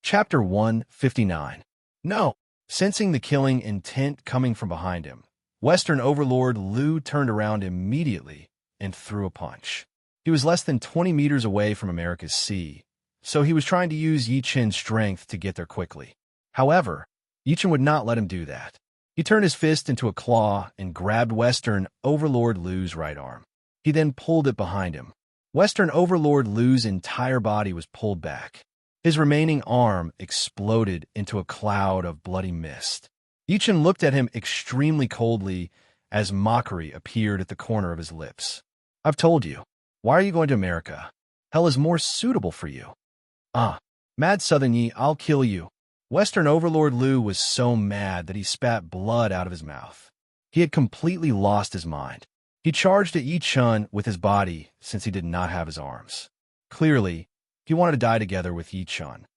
Chapter 159. No. Sensing the killing intent coming from behind him, Western Overlord Lu turned around immediately and threw a punch. He was less than 20 meters away from America's sea, so he was trying to use Yi Chen's strength to get there quickly. However, Yi Chen would not let him do that. He turned his fist into a claw and grabbed Western Overlord Lu's right arm. He then pulled it behind him. Western Overlord Lu's entire body was pulled back. His remaining arm exploded into a cloud of bloody mist. Yi Chen looked at him extremely coldly as mockery appeared at the corner of his lips. I've told you. Why are you going to America? Hell is more suitable for you. Mad Southern Yi, I'll kill you. Western Overlord Lu was so mad that he spat blood out of his mouth. He had completely lost his mind. He charged at Yi Chen with his body since he did not have his arms. Clearly, he wanted to die together with Yi Chen.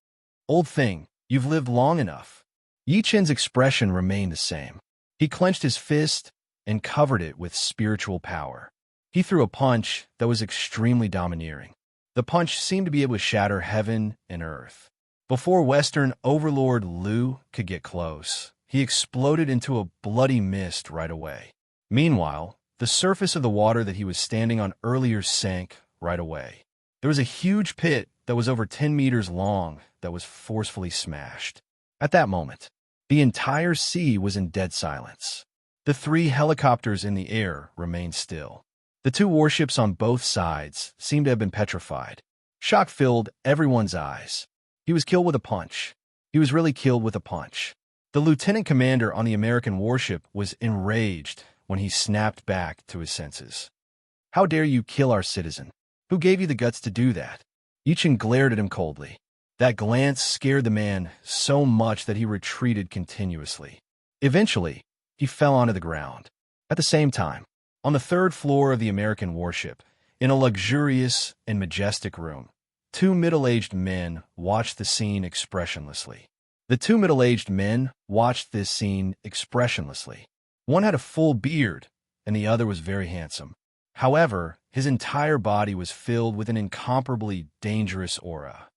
Old thing, you've lived long enough. Yi Chen's expression remained the same. He clenched his fist and covered it with spiritual power. He threw a punch that was extremely domineering. The punch seemed to be able to shatter heaven and earth. Before Western Overlord Lu could get close, he exploded into a bloody mist right away. Meanwhile, the surface of the water that he was standing on earlier sank right away. There was a huge pit that was over 10 meters long that was forcefully smashed. At that moment, the entire sea was in dead silence. The 3 helicopters in the air remained still. The 2 warships on both sides seemed to have been petrified. Shock filled everyone's eyes. He was killed with a punch. He was really killed with a punch. The lieutenant commander on the American warship was enraged when he snapped back to his senses. How dare you kill our citizen? Who gave you the guts to do that? Yi Chen glared at him coldly. That glance scared the man so much that he retreated continuously. Eventually, he fell onto the ground. At the same time, on the 3rd floor of the American warship, in a luxurious and majestic room, 2 middle-aged men watched the scene expressionlessly. The 2 middle-aged men watched this scene expressionlessly. One had a full beard, and the other was very handsome. However, his entire body was filled with an incomparably dangerous aura.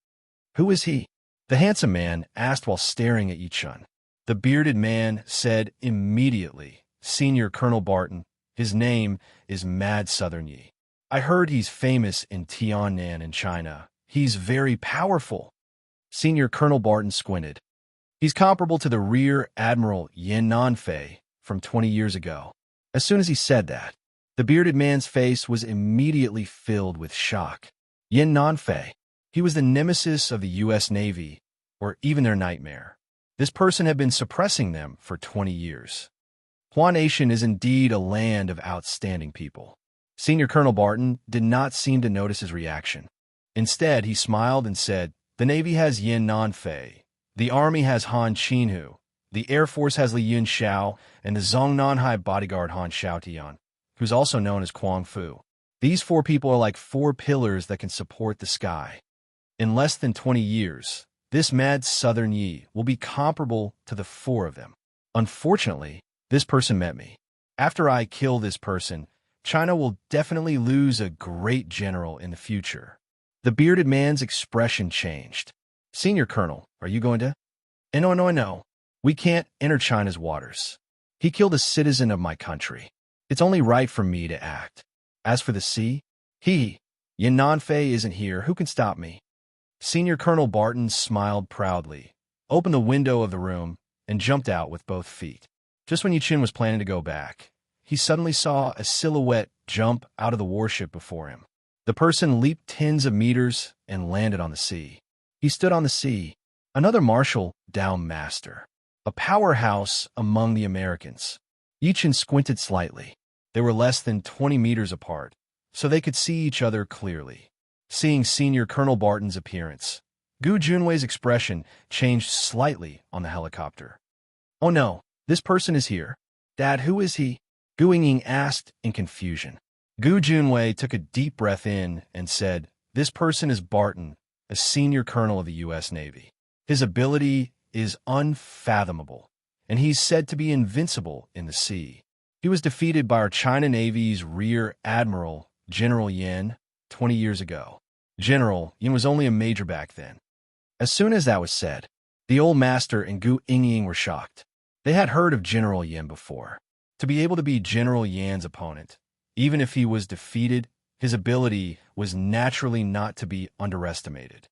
Who is he? The handsome man asked while staring at Yi Chen. The bearded man said immediately, Senior Colonel Barton, his name is Mad Southern Yi. I heard he's famous in Tiannan in China. He's very powerful. Senior Colonel Barton squinted. He's comparable to the Rear Admiral Yin Nanfei from 20 years ago. As soon as he said that, the bearded man's face was immediately filled with shock. Yin Nanfei. He was the nemesis of the U.S. Navy, or even their nightmare. This person had been suppressing them for 20 years. Hua Nation is indeed a land of outstanding people. Senior Colonel Barton did not seem to notice his reaction. Instead, he smiled and said, The Navy has Yin Nanfei, the Army has Han Qinhu, the Air Force has Li Yun Xiao, and the Zongnanhai bodyguard Han Xiaotian, who's also known as Kuang Fu. These 4 people are like 4 pillars that can support the sky. In less than 20 years, this Mad Southern Yi will be comparable to the 4 of them. Unfortunately, this person met me. After I kill this person, China will definitely lose a great general in the future. The bearded man's expression changed. Senior Colonel, are you going to? No. We can't enter China's waters. He killed a citizen of my country. It's only right for me to act. As for the sea, Yin Nanfei isn't here. Who can stop me? Senior Colonel Barton smiled proudly, opened the window of the room, and jumped out with both feet. Just when Yi Chen was planning to go back, he suddenly saw a silhouette jump out of the warship before him. The person leaped tens of meters and landed on the sea. He stood on the sea, another Marshal Down Master, a powerhouse among the Americans. Yi Chen squinted slightly. They were less than 20 meters apart, so they could see each other clearly. Seeing Senior Colonel Barton's appearance, Gu Junwei's expression changed slightly on the helicopter. Oh no, this person is here. Dad, who is he? Gu Ying asked in confusion. Gu Junwei took a deep breath in and said, This person is Barton, a senior colonel of the U.S. Navy. His ability is unfathomable, and he's said to be invincible in the sea. He was defeated by our China Navy's Rear Admiral, General Yin, 20 years ago. General Yin was only a major back then. As soon as that was said, the old master and Gu Yingying were shocked. They had heard of General Yin before. To be able to be General Yan's opponent, even if he was defeated, his ability was naturally not to be underestimated.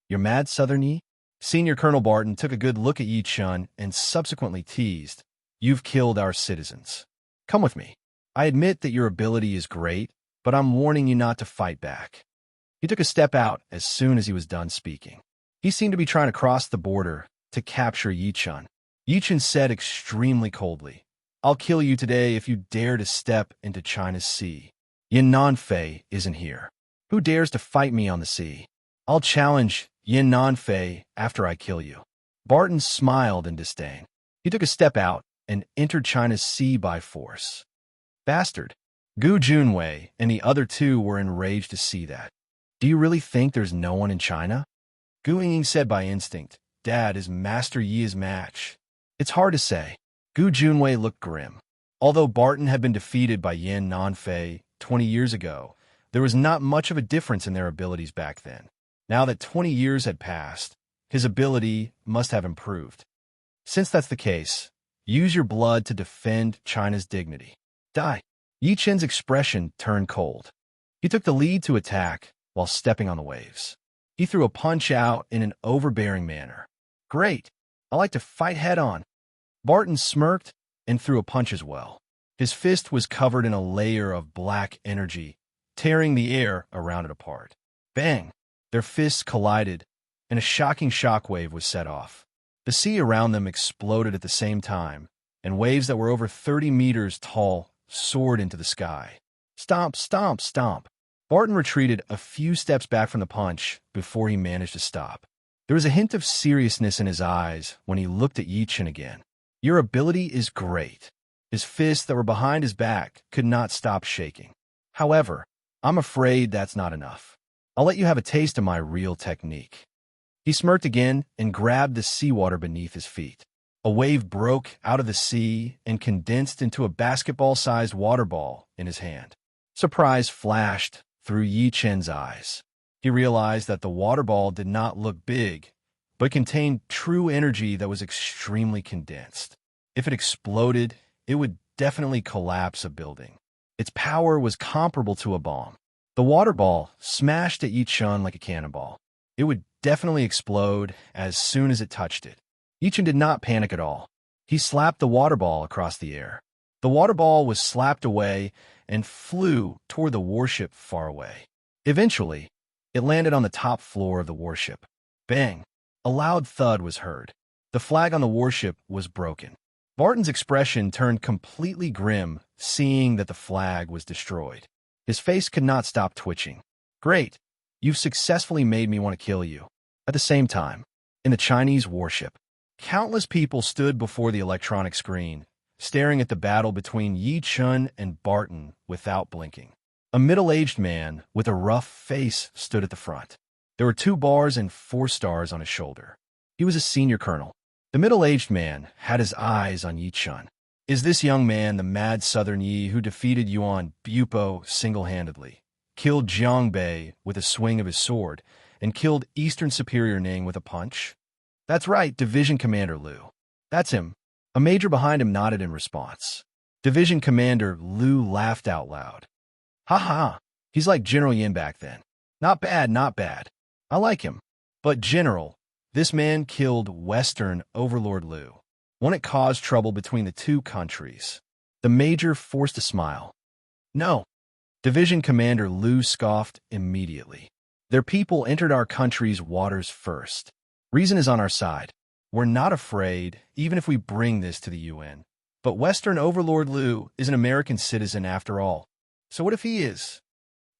"You're mad, Southern Yi?" Senior Colonel Barton took a good look at Yi Chun and subsequently teased, "You've killed our citizens. Come with me. I admit that your ability is great, but I'm warning you not to fight back." He took a step out as soon as he was done speaking. He seemed to be trying to cross the border to capture Yi Chun. Yi Chun said extremely coldly, "I'll kill you today if you dare to step into China's sea. Yin Nanfei isn't here. Who dares to fight me on the sea? I'll challenge Yin Nanfei after I kill you." Barton smiled in disdain. He took a step out and entered China's sea by force. "Bastard." Gu Junwei and the other two were enraged to see that. "Do you really think there's no one in China?" Gu Yingying said by instinct, "Dad, is Master Yi his match?" "It's hard to say." Gu Junwei looked grim. Although Barton had been defeated by Yin Nanfei 20 years ago, there was not much of a difference in their abilities back then. Now that 20 years had passed, his ability must have improved. Since that's the case, use your blood to defend China's dignity. Die. Yi Chen's expression turned cold. He took the lead to attack while stepping on the waves. He threw a punch out in an overbearing manner. "Great. I like to fight head-on." Barton smirked and threw a punch as well. His fist was covered in a layer of black energy, tearing the air around it apart. Bang! Their fists collided, and a shocking shockwave was set off. The sea around them exploded at the same time, and waves that were over 30 meters tall soared into the sky. Stomp, stomp, stomp. Barton retreated a few steps back from the punch before he managed to stop. There was a hint of seriousness in his eyes when he looked at Yi Chen again. "Your ability is great." His fists that were behind his back could not stop shaking. "However, I'm afraid that's not enough. I'll let you have a taste of my real technique." He smirked again and grabbed the seawater beneath his feet. A wave broke out of the sea and condensed into a basketball-sized water ball in his hand. Surprise flashed through Yi Chen's eyes. He realized that the water ball did not look big, but contained true energy that was extremely condensed. If it exploded, it would definitely collapse a building. Its power was comparable to a bomb. The water ball smashed at Yi Chen like a cannonball. It would definitely explode as soon as it touched it. Yi Chen did not panic at all. He slapped the water ball across the air. The water ball was slapped away and flew toward the warship far away. Eventually, it landed on the top floor of the warship. Bang! A loud thud was heard. The flag on the warship was broken. Barton's expression turned completely grim, seeing that the flag was destroyed. His face could not stop twitching. "Great! You've successfully made me want to kill you." At the same time, in the Chinese warship, countless people stood before the electronic screen, staring at the battle between Yi Chen and Barton without blinking. A middle-aged man with a rough face stood at the front. There were 2 bars and 4 stars on his shoulder. He was a senior colonel. The middle-aged man had his eyes on Yi Chen. "Is this young man the mad Southern Yi who defeated Yuan Bupo single-handedly, killed Jiang Bei with a swing of his sword, and killed Eastern Superior Ning with a punch?" "That's right, Division Commander Liu." "That's him." A major behind him nodded in response. Division Commander Liu laughed out loud. "Ha ha, he's like General Yin back then. Not bad, not bad. I like him. But General, this man killed Western Overlord Liu. Won't it cause trouble between the 2 countries?" The major forced a smile. "No." Division Commander Liu scoffed immediately. "Their people entered our country's waters first. Reason is on our side. We're not afraid, even if we bring this to the UN. But Western Overlord Liu is an American citizen after all. So what if he is?"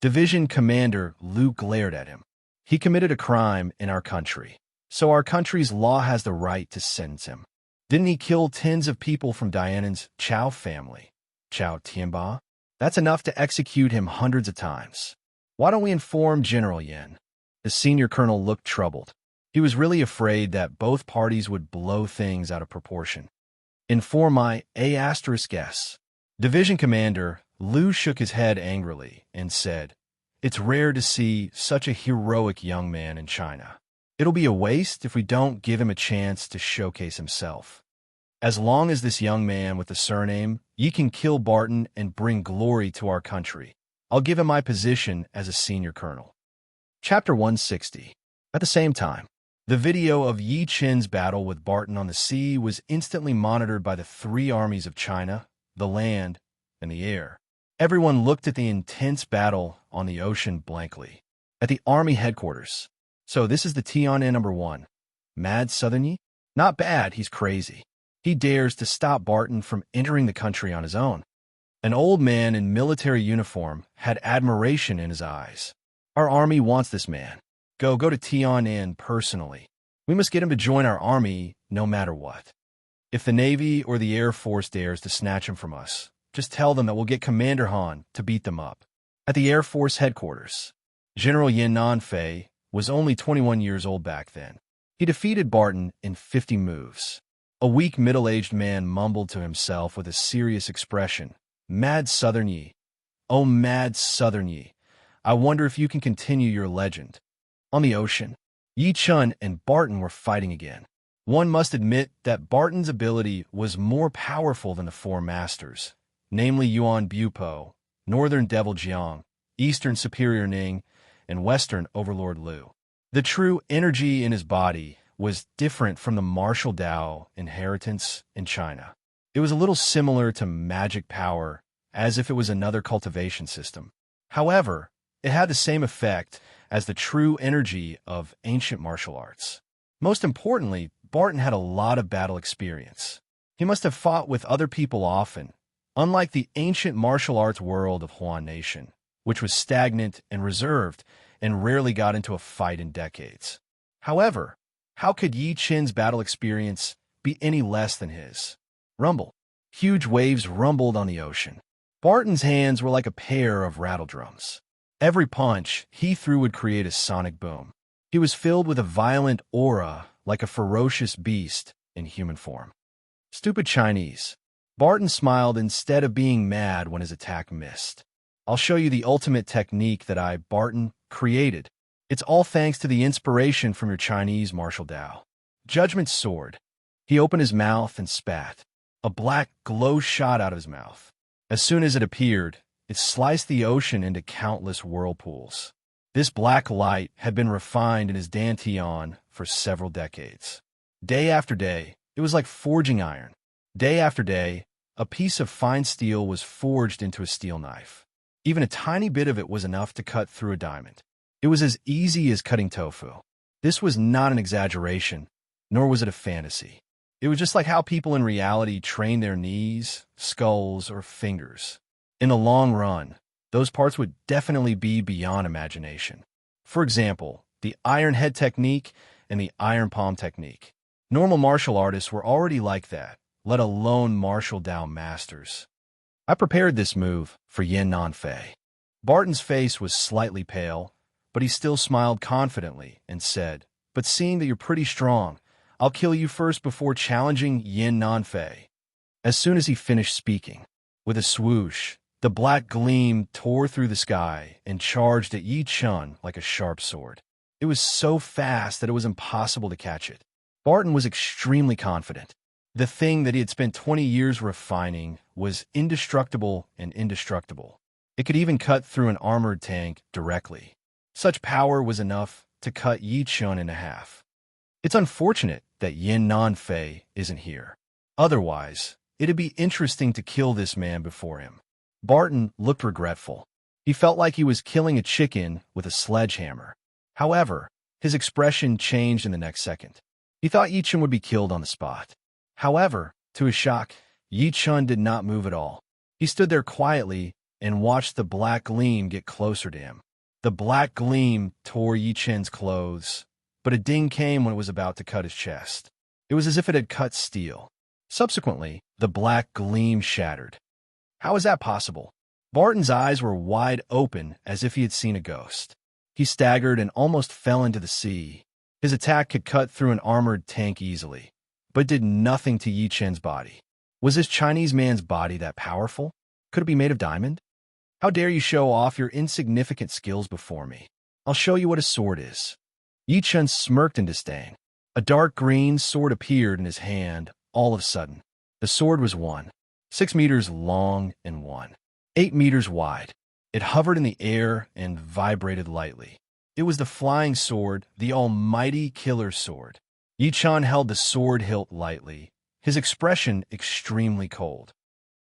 Division Commander Liu glared at him. "He committed a crime in our country, so our country's law has the right to sentence him. Didn't he kill tens of people from Dianan's Chao family? Chao Tianba? That's enough to execute him hundreds of times. Why don't we inform General Yin?" The senior colonel looked troubled. He was really afraid that both parties would blow things out of proportion. "Inform my A*S. Division Commander Liu shook his head angrily and said, "It's rare to see such a heroic young man in China. It'll be a waste if we don't give him a chance to showcase himself. As long as this young man with the surname, Yi can kill Barton and bring glory to our country, I'll give him my position as a senior colonel." Chapter 160. At the same time, the video of Yi Qin's battle with Barton on the sea was instantly monitored by the three armies of China, the land, and the air. Everyone looked at the intense battle on the ocean blankly. At the army headquarters. "So this is the Tian'an #1. Mad Southern Yi? Not bad, he's crazy. He dares to stop Barton from entering the country on his own." An old man in military uniform had admiration in his eyes. "Our army wants this man. Go to Tian'an personally. We must get him to join our army no matter what. If the Navy or the Air Force dares to snatch him from us, just tell them that we'll get Commander Han to beat them up." At the Air Force headquarters, General Yin Nanfei was only 21 years old back then. He defeated Barton in 50 moves. A weak middle-aged man mumbled to himself with a serious expression, "Mad Southern Yi. Oh, Mad Southern Yi. I wonder if you can continue your legend." On the ocean, Yi Chun and Barton were fighting again. One must admit that Barton's ability was more powerful than the four masters, namely Yuan Bupo, Northern Devil Jiang, Eastern Superior Ning, and Western Overlord Liu. The true energy in his body was different from the martial Dao inheritance in China. It was a little similar to magic power, as if it was another cultivation system. However, it had the same effect as the true energy of ancient martial arts. Most importantly, Barton had a lot of battle experience. He must have fought with other people often, unlike the ancient martial arts world of Huan Nation, which was stagnant and reserved and rarely got into a fight in decades. However, how could Yi Qin's battle experience be any less than his? Rumble. Huge waves rumbled on the ocean. Barton's hands were like a pair of rattle drums. Every punch he threw would create a sonic boom. He was filled with a violent aura like a ferocious beast in human form. Stupid Chinese. Barton smiled instead of being mad when his attack missed. "I'll show you the ultimate technique that I, Barton, created. It's all thanks to the inspiration from your Chinese martial Dao." Judgment Sword. He opened his mouth and spat. A black glow shot out of his mouth. As soon as it appeared, it sliced the ocean into countless whirlpools. This black light had been refined in his dantian for several decades. Day after day, it was like forging iron. Day after day, a piece of fine steel was forged into a steel knife. Even a tiny bit of it was enough to cut through a diamond. It was as easy as cutting tofu. This was not an exaggeration, nor was it a fantasy. It was just like how people in reality train their knees, skulls, or fingers. In the long run, those parts would definitely be beyond imagination. For example, the iron head technique and the iron palm technique. Normal martial artists were already like that, let alone martial Dao masters. I prepared this move for Yin Nanfei. Barton's face was slightly pale, but he still smiled confidently and said, "But seeing that you're pretty strong, I'll kill you first before challenging Yin Nanfei." As soon as he finished speaking, with a swoosh, the black gleam tore through the sky and charged at Yi Chun like a sharp sword. It was so fast that it was impossible to catch it. Barton was extremely confident. The thing that he had spent 20 years refining was indestructible and indestructible. It could even cut through an armored tank directly. Such power was enough to cut Yi Chun in half. It's unfortunate that Yin Nanfei isn't here. Otherwise, it'd be interesting to kill this man before him. Barton looked regretful. He felt like he was killing a chicken with a sledgehammer. However, his expression changed in the next second. He thought Yi Chun would be killed on the spot. However, to his shock, Yi Chun did not move at all. He stood there quietly and watched the black gleam get closer to him. The black gleam tore Yi Chun's clothes, but a ding came when it was about to cut his chest. It was as if it had cut steel. Subsequently, the black gleam shattered. How is that possible? Barton's eyes were wide open as if he had seen a ghost. He staggered and almost fell into the sea. His attack could cut through an armored tank easily, but did nothing to Yi Chun's body. Was this Chinese man's body that powerful? Could it be made of diamond? How dare you show off your insignificant skills before me? I'll show you what a sword is. Yi Chun smirked in disdain. A dark green sword appeared in his hand all of a sudden. The sword was 6 meters long and 8 meters wide. It hovered in the air and vibrated lightly. It was the flying sword, the almighty killer sword. Yi Chun held the sword hilt lightly, his expression extremely cold.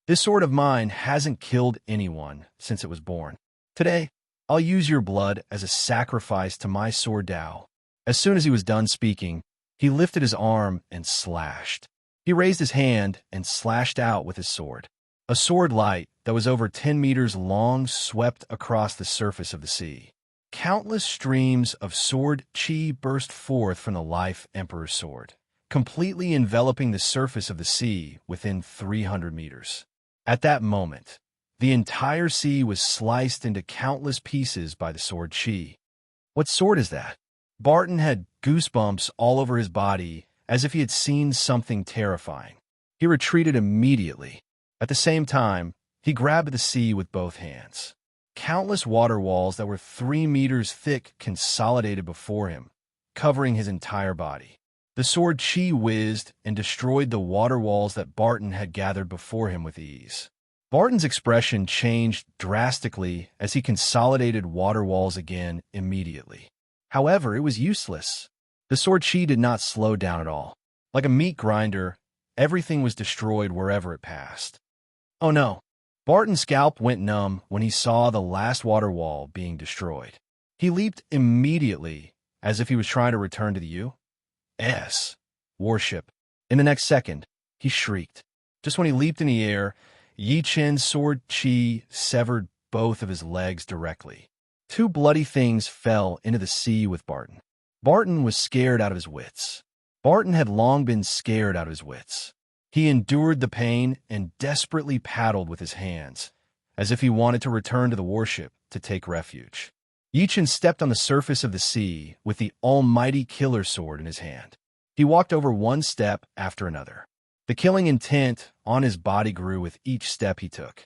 This sword of mine hasn't killed anyone since it was born. Today, I'll use your blood as a sacrifice to my sword Tao. As soon as he was done speaking, he lifted his arm and slashed. He raised his hand and slashed out with his sword. A sword light that was over 10 meters long swept across the surface of the sea. Countless streams of sword chi burst forth from the Life Emperor's sword, completely enveloping the surface of the sea within 300 meters. At that moment, the entire sea was sliced into countless pieces by the sword chi. What sword is that? Barton had goosebumps all over his body as if he had seen something terrifying. He retreated immediately. At the same time, he grabbed the sea with both hands. Countless water walls that were 3 meters thick consolidated before him, covering his entire body. The sword chi whizzed and destroyed the water walls that Barton had gathered before him with ease. Barton's expression changed drastically as he consolidated water walls again immediately. However, it was useless. The sword chi did not slow down at all. Like a meat grinder, everything was destroyed wherever it passed. Oh no! Barton's scalp went numb when he saw the last water wall being destroyed. He leaped immediately, as if he was trying to return to the U.S. warship. In the next second, he shrieked. Just when he leaped in the air, Yi Chun's sword chi severed both of his legs directly. 2 bloody things fell into the sea with Barton. Barton was scared out of his wits. Barton had long been scared out of his wits. He endured the pain and desperately paddled with his hands, as if he wanted to return to the warship to take refuge. Yi Chun stepped on the surface of the sea with the almighty killer sword in his hand. He walked over one step after another. The killing intent on his body grew with each step he took.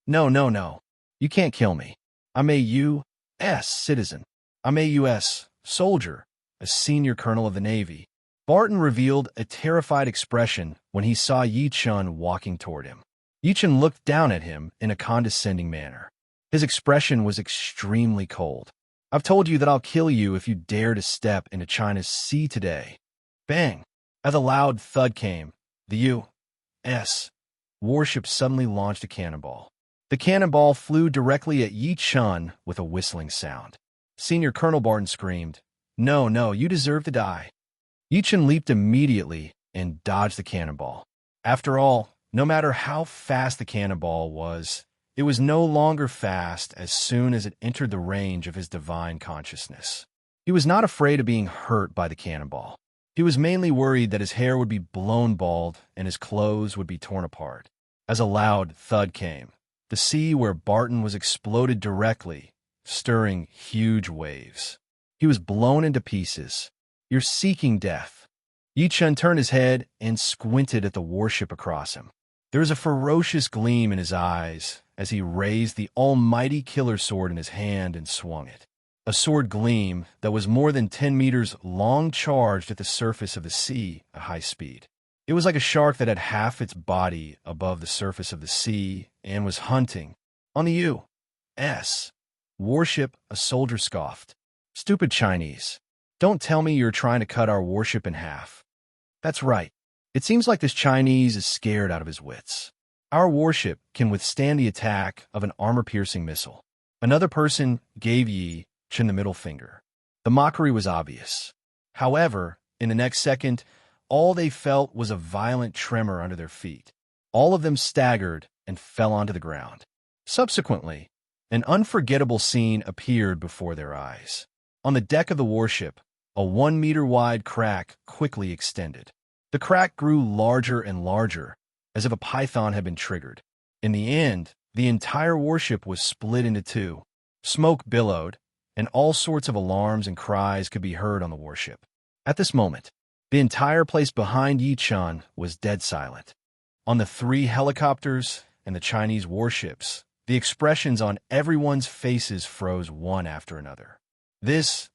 No, no, no. You can't kill me. I'm a U.S. citizen. I'm a U.S. soldier, a senior colonel of the Navy. Barton revealed a terrified expression when he saw Yi Chun walking toward him. Yi Chun looked down at him in a condescending manner. His expression was extremely cold. I've told you that I'll kill you if you dare to step into China's sea today. Bang! As a loud thud came, the U.S. warship suddenly launched a cannonball. The cannonball flew directly at Yi Chun with a whistling sound. Senior Colonel Barton screamed, "No, no, you deserve to die." Yi Chun leaped immediately and dodged the cannonball. After all, no matter how fast the cannonball was, it was no longer fast as soon as it entered the range of his divine consciousness. He was not afraid of being hurt by the cannonball. He was mainly worried that his hair would be blown bald and his clothes would be torn apart. As a loud thud came, the sea where Barton was exploded directly, stirring huge waves. He was blown into pieces. You're seeking death. Yi Chun turned his head and squinted at the warship across him. There was a ferocious gleam in his eyes as he raised the almighty killer sword in his hand and swung it. A sword gleam that was more than 10 meters long charged at the surface of the sea at high speed. It was like a shark that had half its body above the surface of the sea and was hunting. On the U.S. warship, a soldier scoffed. Stupid Chinese. Don't tell me you're trying to cut our warship in half. That's right. It seems like this Chinese is scared out of his wits. Our warship can withstand the attack of an armor-piercing missile. Another person gave Yi Chun the middle finger. The mockery was obvious. However, in the next second, all they felt was a violent tremor under their feet. All of them staggered and fell onto the ground. Subsequently, an unforgettable scene appeared before their eyes. On the deck of the warship, a 1-meter-wide crack quickly extended. The crack grew larger and larger, as if a python had been triggered. In the end, the entire warship was split into 2. Smoke billowed, and all sorts of alarms and cries could be heard on the warship. At this moment, the entire place behind Yi Chun was dead silent. On the 3 helicopters, and the Chinese warships, the expressions on everyone's faces froze one after another. This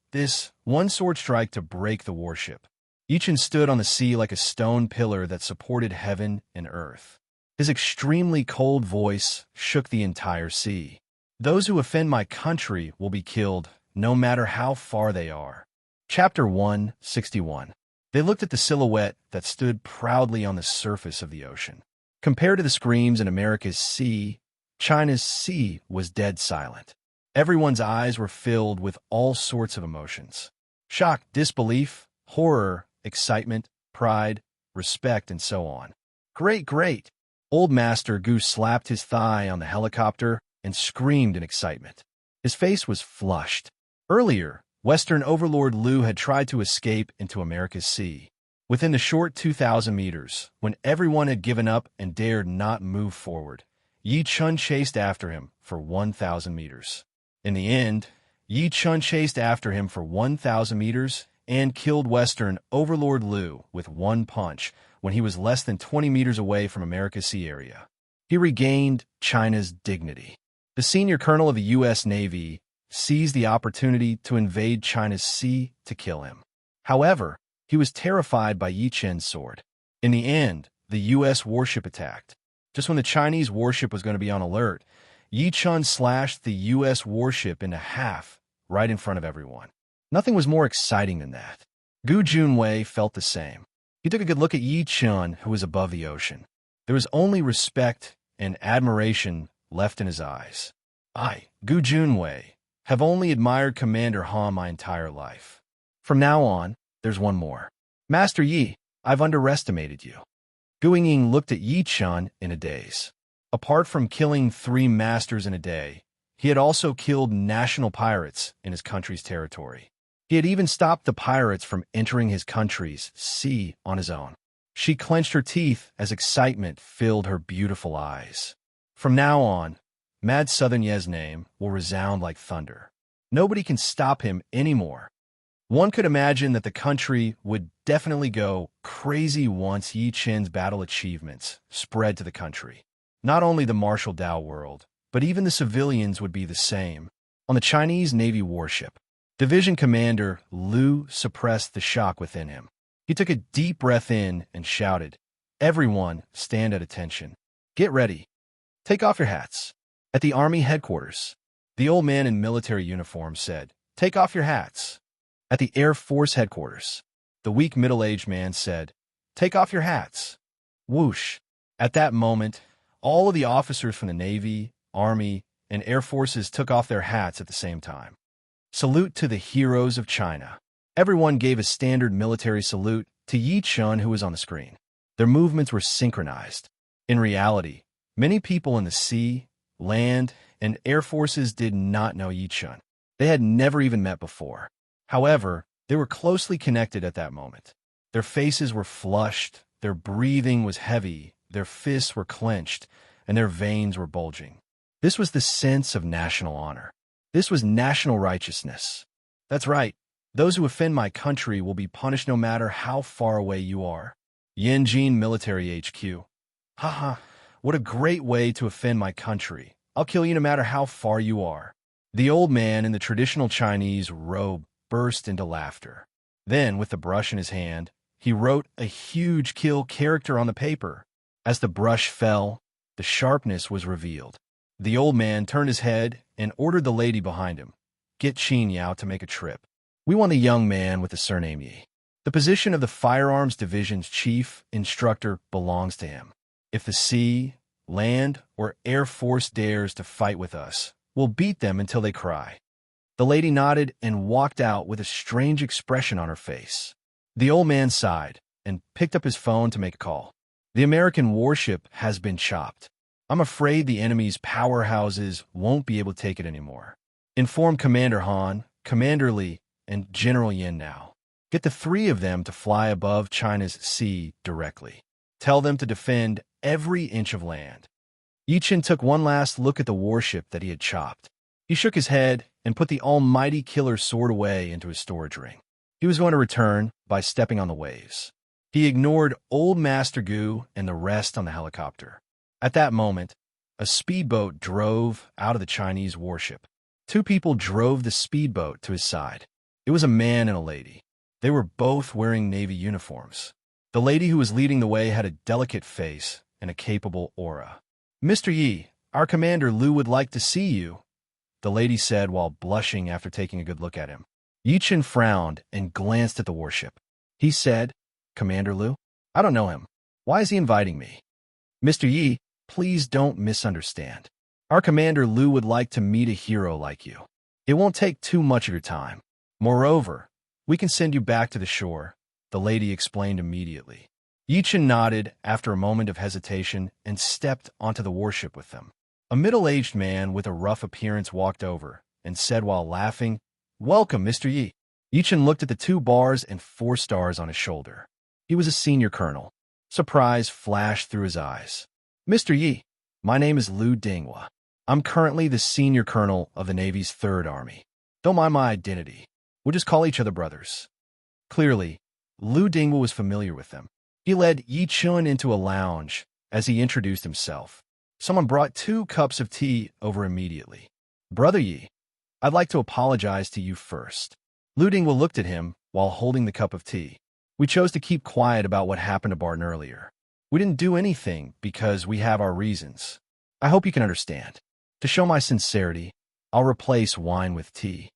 one sword strike to break the warship. Yichen stood on the sea like a stone pillar that supported heaven and earth. His extremely cold voice shook the entire sea. Those who offend my country will be killed, no matter how far they are. Chapter 161. They looked at the silhouette that stood proudly on the surface of the ocean. Compared to the screams in America's sea, China's sea was dead silent. Everyone's eyes were filled with all sorts of emotions. Shock, disbelief, horror, excitement, pride, respect, and so on. Great, great! Old Master Goose slapped his thigh on the helicopter and screamed in excitement. His face was flushed. Earlier, Western Overlord Liu had tried to escape into America's sea. Within the short 2,000 meters, when everyone had given up and dared not move forward, Yi Chun chased after him for 1,000 meters. In the end, Yi Chun chased after him for 1,000 meters and killed Western Overlord Liu with one punch when he was less than 20 meters away from America's sea area. He regained China's dignity. The senior colonel of the U.S. Navy seized the opportunity to invade China's sea to kill him. However, he was terrified by Yi Chen's sword. In the end, the U.S. warship attacked. Just when the Chinese warship was going to be on alert, Yi Chun slashed the U.S. warship into half right in front of everyone. Nothing was more exciting than that. Gu Junwei felt the same. He took a good look at Yi Chun, who was above the ocean. There was only respect and admiration left in his eyes. I, Gu Junwei, have only admired Commander Han my entire life. From now on, there's one more. Master Yi, I've underestimated you. Gu Ying looked at Yi Chun in a daze. Apart from killing 3 masters in a day, he had also killed national pirates in his country's territory. He had even stopped the pirates from entering his country's sea on his own. She clenched her teeth as excitement filled her beautiful eyes. From now on, Mad Southern Ye's name will resound like thunder. Nobody can stop him anymore. One could imagine that the country would definitely go crazy once Yi Chen's battle achievements spread to the country. Not only the martial Dao world, but even the civilians would be the same. On the Chinese Navy warship, Division Commander Liu suppressed the shock within him. He took a deep breath in and shouted, "Everyone, stand at attention. Get ready. Take off your hats." At the Army headquarters, the old man in military uniform said, "Take off your hats." At the Air Force headquarters, the weak middle-aged man said, "Take off your hats." Whoosh! At that moment, all of the officers from the Navy, Army, and Air Forces took off their hats at the same time. Salute to the heroes of China. Everyone gave a standard military salute to Yi Chun, who was on the screen. Their movements were synchronized. In reality, many people in the sea, land, and Air Forces did not know Yi Chun. They had never even met before. However, they were closely connected at that moment. Their faces were flushed, their breathing was heavy, their fists were clenched, and their veins were bulging. This was the sense of national honor. This was national righteousness. That's right. Those who offend my country will be punished no matter how far away you are. Yanjin Military HQ. Haha, what a great way to offend my country. I'll kill you no matter how far you are. The old man in the traditional Chinese robe burst into laughter. Then, with the brush in his hand, he wrote a huge kill character on the paper. As the brush fell, the sharpness was revealed. The old man turned his head and ordered the lady behind him, "Get Qin Yao to make a trip. We want the young man with the surname Yi. The position of the Firearms Division's chief instructor belongs to him. If the sea, land, or Air Force dares to fight with us, we'll beat them until they cry." The lady nodded and walked out with a strange expression on her face. The old man sighed and picked up his phone to make a call. "The American warship has been chopped. I'm afraid the enemy's powerhouses won't be able to take it anymore. Inform Commander Han, Commander Li, and General Yin now. Get the 3 of them to fly above China's sea directly. Tell them to defend every inch of land." Yi Chen took one last look at the warship that he had chopped. He shook his head and put the almighty killer's sword away into his storage ring. He was going to return by stepping on the waves. He ignored Old Master Gu and the rest on the helicopter. At that moment, A speedboat drove out of the Chinese warship. Two people drove the speedboat to his side. It was a man and a lady. They were both wearing Navy uniforms. The lady who was leading the way had a delicate face and a capable aura. "Mr. Yi, our Commander Lu would like to see you," the lady said while blushing after taking a good look at him. Yi Chen frowned and glanced at the warship. He said, "Commander Lu? I don't know him. Why is he inviting me?" "Mr. Yi, please don't misunderstand. Our Commander Lu would like to meet a hero like you. It won't take too much of your time. Moreover, we can send you back to the shore," the lady explained immediately. Yi Chen nodded after a moment of hesitation and stepped onto the warship with them. A middle-aged man with a rough appearance walked over and said while laughing, "Welcome, Mr. Yi." Yi Chen looked at the 2 bars and 4 stars on his shoulder. He was a senior colonel. Surprise flashed through his eyes. "Mr. Yi, my name is Lu Dinghua. I'm currently the senior colonel of the Navy's 3rd Army. Don't mind my identity. We'll just call each other brothers." Clearly, Lu Dinghua was familiar with them. He led Yi Chen into a lounge as he introduced himself. Someone brought 2 cups of tea over immediately. "Brother Yi, I'd like to apologize to you first." Lu Dinghua looked at him while holding the cup of tea. "We chose to keep quiet about what happened to Barton earlier. We didn't do anything because we have our reasons. I hope you can understand. To show my sincerity, I'll replace wine with tea."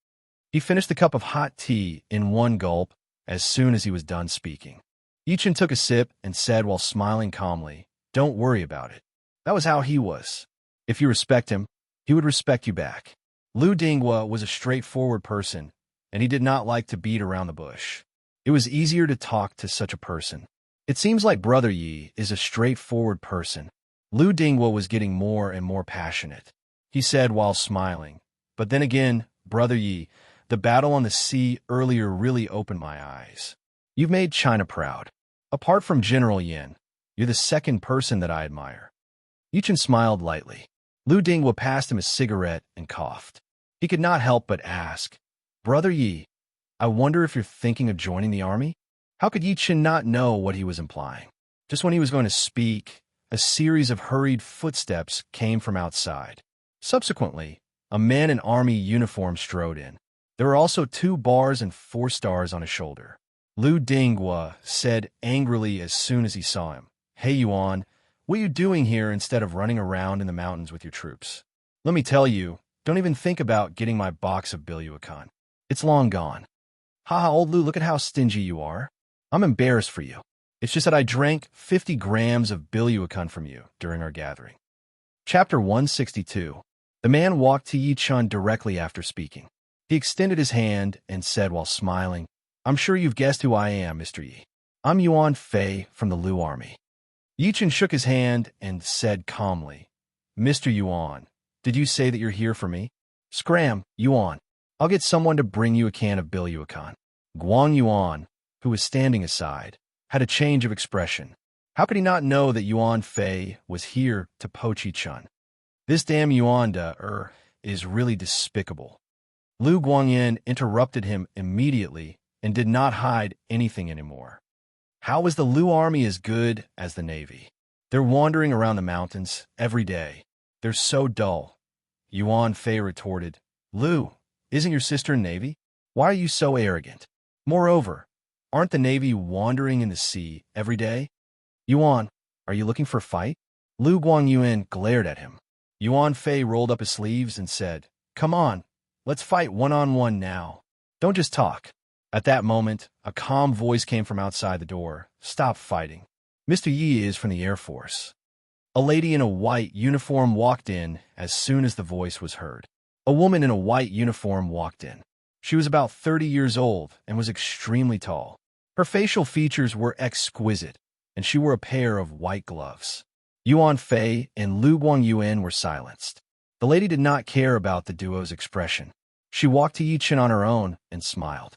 He finished the cup of hot tea in one gulp as soon as he was done speaking. Yi Chen took a sip and said while smiling calmly, "Don't worry about it. That was how he was. If you respect him, he would respect you back." Lu Dinghua was a straightforward person, and he did not like to beat around the bush. It was easier to talk to such a person. "It seems like Brother Yi is a straightforward person." Lu Dinghua was getting more and more passionate. He said while smiling, "But then again, Brother Yi, the battle on the sea earlier really opened my eyes. You've made China proud. Apart from General Yin, you're the 2nd person that I admire." Yi Chen smiled lightly. Lu Dinghua passed him a cigarette and coughed. He could not help but ask, "Brother Yi, I wonder if you're thinking of joining the army?" How could Yi Chen not know what he was implying? Just when he was going to speak, a series of hurried footsteps came from outside. Subsequently, a man in army uniform strode in. There were also 2 bars and 4 stars on his shoulder. Lu Dinghua said angrily as soon as he saw him, "Hey Yuan, what are you doing here instead of running around in the mountains with your troops? Let me tell you, don't even think about getting my box of Bilyuakan. It's long gone." "Haha, old Lu, look at how stingy you are. I'm embarrassed for you. It's just that I drank 50 grams of Bilyuakan from you during our gathering." Chapter 162. The man walked to Yi Chen directly after speaking. He extended his hand and said while smiling, "I'm sure you've guessed who I am, Mr. Yi. I'm Yuan Fei from the Lu Army." Yi Chen shook his hand and said calmly, "Mr. Yuan, did you say that you're here for me?" "Scram, Yuan. I'll get someone to bring you a can of Bilyuakan." Guang Yuan, who was standing aside, had a change of expression. How could he not know that Yuan Fei was here to poach Yi Chen? This damn Yuanda, is really despicable. Lu Guangyan interrupted him immediately and did not hide anything anymore. How is the Lu army as good as the Navy? They're wandering around the mountains every day. They're so dull. Yuan Fei retorted, "Lu, isn't your sister in Navy? Why are you so arrogant? Moreover, aren't the Navy wandering in the sea every day? Yuan, are you looking for a fight?" Lu Guangyuan glared at him. Yuan Fei rolled up his sleeves and said, "Come on, let's fight one-on-one now. Don't just talk." At that moment, a calm voice came from outside the door. "Stop fighting. Mr. Yi is from the Air Force." A lady in a white uniform walked in as soon as the voice was heard. A woman in a white uniform walked in. She was about 30 years old and was extremely tall. Her facial features were exquisite, and she wore a pair of white gloves. Yuan Fei and Lu Guangyuan were silenced. The lady did not care about the duo's expression. She walked to Yi Chen on her own and smiled.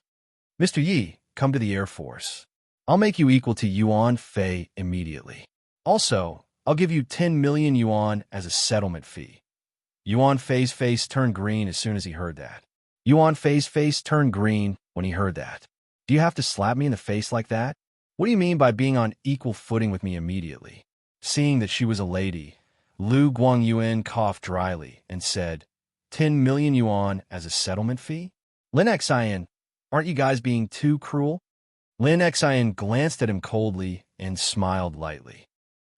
"Mr. Yi, come to the Air Force. I'll make you equal to Yuan Fei immediately. Also, I'll give you 10 million yuan as a settlement fee." Yuan Fei's face turned green as soon as he heard that. Yuan Fei's face turned green when he heard that. "Do you have to slap me in the face like that? What do you mean by being on equal footing with me immediately?" Seeing that she was a lady, Lu Guangyuan coughed dryly and said, 10 million yuan as a settlement fee? Lin Xian, aren't you guys being too cruel? Lin Xian glanced at him coldly and smiled lightly.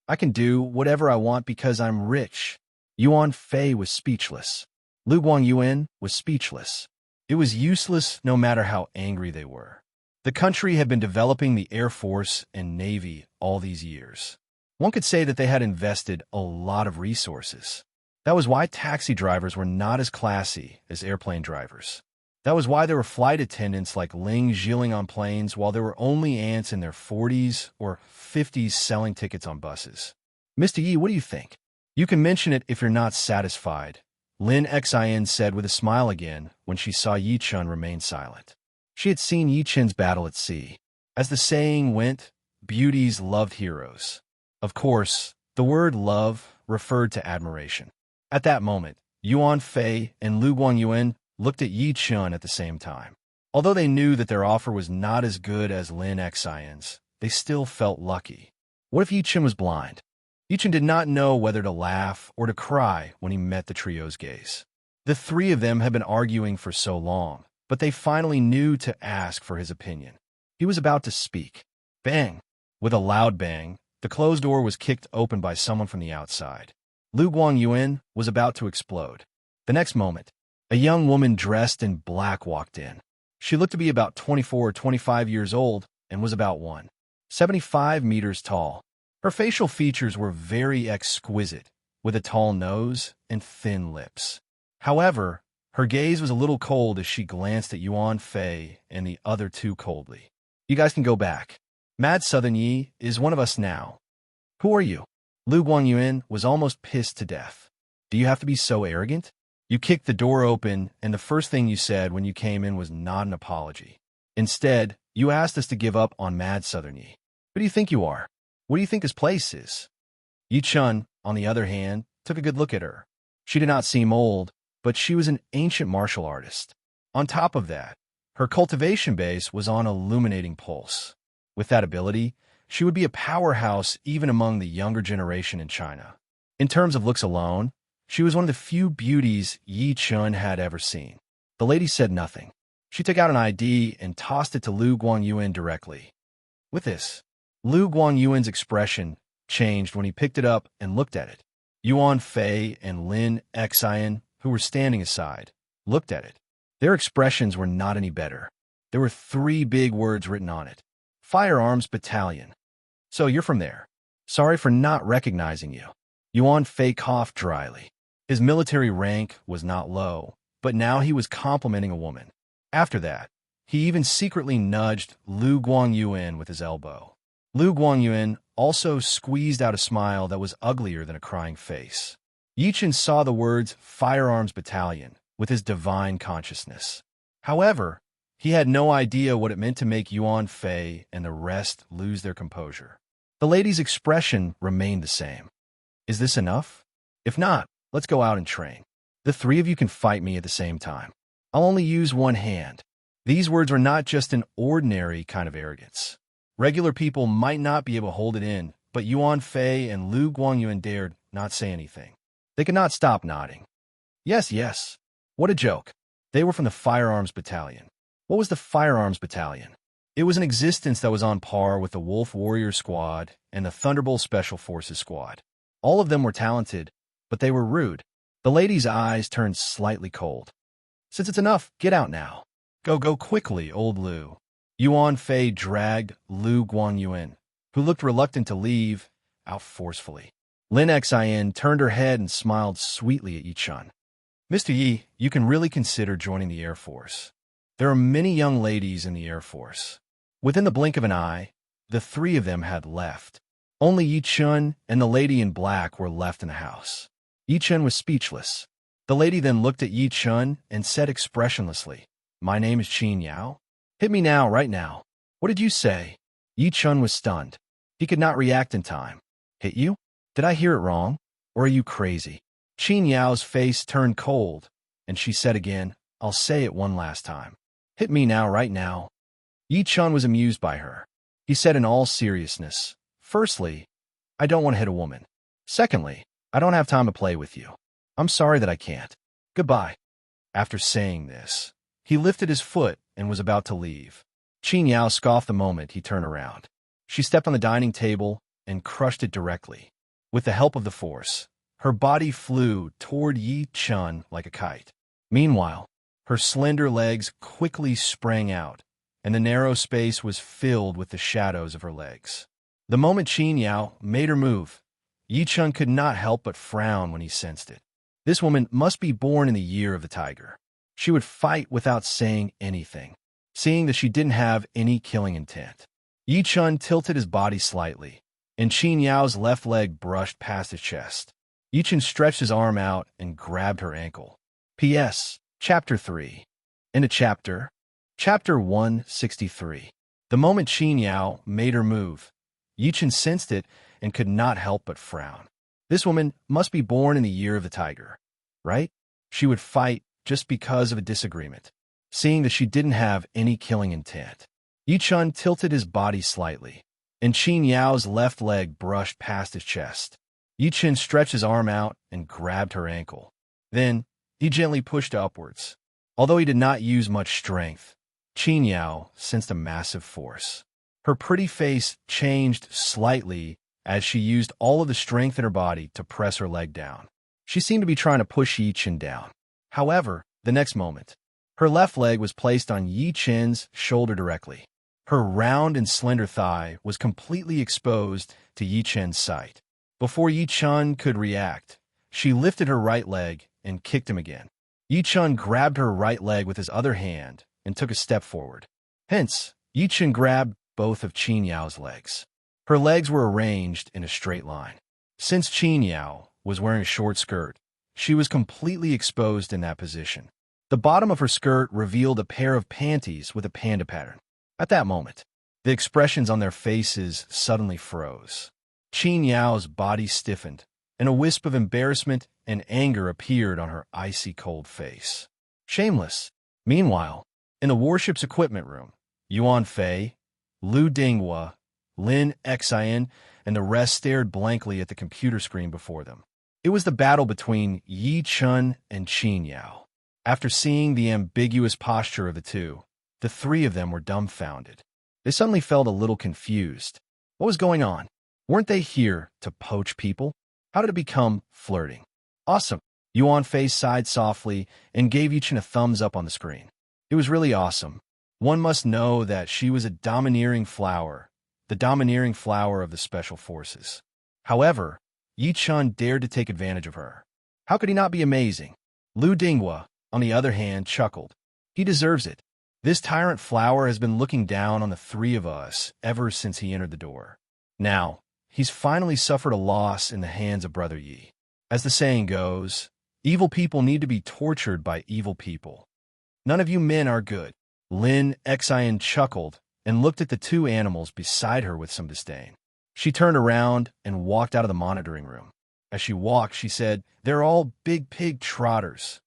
I can do whatever I want because I'm rich. Yuan Fei was speechless. Lu Guangyuan was speechless. It was useless no matter how angry they were. The country had been developing the Air Force and Navy all these years. One could say that they had invested a lot of resources. That was why taxi drivers were not as classy as airplane drivers. That was why there were flight attendants like Ling Zhiling on planes while there were only ants in their 40s or 50s selling tickets on buses. Mr. Yi, what do you think? You can mention it if you're not satisfied, Lin Xian said with a smile again when she saw Yi Chun remain silent. She had seen Yi Chun's battle at sea. As the saying went, beauties loved heroes. Of course, the word love referred to admiration. At that moment, Yuan Fei and Lu Guangyuan looked at Yi Chun at the same time. Although they knew that their offer was not as good as Lin Xian's, they still felt lucky. What if Yi Chun was blind? Yi Chun did not know whether to laugh or to cry when he met the trio's gaze. The three of them had been arguing for so long, but they finally knew to ask for his opinion. He was about to speak. Bang! With a loud bang, the closed door was kicked open by someone from the outside. Lu Guangyuan was about to explode. The next moment, a young woman dressed in black walked in. She looked to be about 24 or 25 years old and was about 175 meters tall. Her facial features were very exquisite, with a tall nose and thin lips. However, her gaze was a little cold as she glanced at Yuan Fei and the other two coldly. You guys can go back. Mad Southern Yi is one of us now. Who are you? Lu Guangyuan was almost pissed to death. Do you have to be so arrogant? You kicked the door open, and the first thing you said when you came in was not an apology. Instead, you asked us to give up on Mad Southern Yi. Who do you think you are? What do you think his place is? Yi Chun, on the other hand, took a good look at her. She did not seem old, but she was an ancient martial artist. On top of that, her cultivation base was on illuminating pulse. With that ability, she would be a powerhouse even among the younger generation in China. In terms of looks alone, she was one of the few beauties Yi Chun had ever seen. The lady said nothing. She took out an ID and tossed it to Lu Guangyuan directly. With this, Lu Guangyuan's expression changed when he picked it up and looked at it. Yuan Fei and Lin Xian, who were standing aside, looked at it. Their expressions were not any better. There were 3 big words written on it. Firearms Battalion. So you're from there. Sorry for not recognizing you. Yuan Fei coughed dryly. His military rank was not low, but now he was complimenting a woman. After that, he even secretly nudged Lu Guangyuan with his elbow. Lu Guangyuan also squeezed out a smile that was uglier than a crying face. Yi Chun saw the words Firearms Battalion with his divine consciousness. However, he had no idea what it meant to make Yuan Fei and the rest lose their composure. The lady's expression remained the same. Is this enough? If not, let's go out and train. The 3 of you can fight me at the same time. I'll only use one hand. These words were not just an ordinary kind of arrogance. Regular people might not be able to hold it in, but Yuan Fei and Lu Guangyuan dared not say anything. They could not stop nodding. Yes, yes. What a joke. They were from the Firearms Battalion. What was the Firearms Battalion? It was an existence that was on par with the Wolf Warrior Squad and the Thunderbolt Special Forces Squad. All of them were talented, but they were rude. The lady's eyes turned slightly cold. Since it's enough, get out now. Go quickly, old Lu. Yuan Fei dragged Lu Guangyuan, who looked reluctant to leave, out forcefully. Lin Xian turned her head and smiled sweetly at Yi Chun. Mr. Yi, you can really consider joining the Air Force. There are many young ladies in the Air Force. Within the blink of an eye, the 3 of them had left. Only Yi Chun and the lady in black were left in the house. Yi Chun was speechless. The lady then looked at Yi Chun and said expressionlessly, My name is Qin Yao. Hit me now, right now. What did you say? Yi Chun was stunned. He could not react in time. Hit you? Did I hear it wrong? Or are you crazy? Qin Yao's face turned cold, and she said again, I'll say it one last time. Hit me now, right now. Yi Chun was amused by her. He said in all seriousness, Firstly, I don't want to hit a woman. Secondly, I don't have time to play with you. I'm sorry that I can't. Goodbye. After saying this, he lifted his foot and was about to leave. Qin Yao scoffed the moment he turned around. She stepped on the dining table and crushed it directly. With the help of the force, her body flew toward Yi Chun like a kite. Meanwhile, her slender legs quickly sprang out, and the narrow space was filled with the shadows of her legs. The moment Qin Yao made her move, Yi Chun could not help but frown when he sensed it. This woman must be born in the year of the tiger. She would fight without saying anything, seeing that she didn't have any killing intent. Yi Chun tilted his body slightly, and Qin Yao's left leg brushed past his chest. Yi Chun stretched his arm out and grabbed her ankle. P.S. Chapter 3. End of chapter. Chapter 163. The moment Qin Yao made her move, Yi Chun sensed it and could not help but frown. This woman must be born in the year of the tiger, right? She would fight just because of a disagreement, seeing that she didn't have any killing intent. Yi Chun tilted his body slightly, and Qin Yao's left leg brushed past his chest. Yi Chun stretched his arm out and grabbed her ankle. Then, he gently pushed upwards. Although he did not use much strength, Qin Yao sensed a massive force. Her pretty face changed slightly as she used all of the strength in her body to press her leg down. She seemed to be trying to push Yi Chun down. However, the next moment, her left leg was placed on Yi Chun's shoulder directly. Her round and slender thigh was completely exposed to Yi Chun's sight. Before Yi Chun could react, she lifted her right leg and kicked him again. Yi Chun grabbed her right leg with his other hand and took a step forward. Hence, Yi Chun grabbed both of Qin Yao's legs. Her legs were arranged in a straight line. Since Qin Yao was wearing a short skirt, she was completely exposed in that position. The bottom of her skirt revealed a pair of panties with a panda pattern. At that moment, the expressions on their faces suddenly froze. Qin Yao's body stiffened, and a wisp of embarrassment and anger appeared on her icy cold face. Shameless. Meanwhile, in the warship's equipment room, Yuan Fei, Lu Dinghua, Lin Xian, and the rest stared blankly at the computer screen before them. It was the battle between Yi Chun and Qin Yao. After seeing the ambiguous posture of the two, the three of them were dumbfounded. They suddenly felt a little confused. What was going on? Weren't they here to poach people? How did it become flirting? Awesome. Yuan Fei sighed softly and gave Yi Chun a thumbs up on the screen. It was really awesome. One must know that she was a domineering flower, the domineering flower of the special forces. However, Yi Chun dared to take advantage of her. How could he not be amazing? Lu Dinghua, on the other hand, chuckled. He deserves it. This tyrant flower has been looking down on the three of us ever since he entered the door. Now, he's finally suffered a loss in the hands of Brother Yi. As the saying goes, evil people need to be tortured by evil people. None of you men are good. Lin Xian chuckled and looked at the two animals beside her with some disdain. She turned around and walked out of the monitoring room. As she walked, she said, "They're all big pig trotters."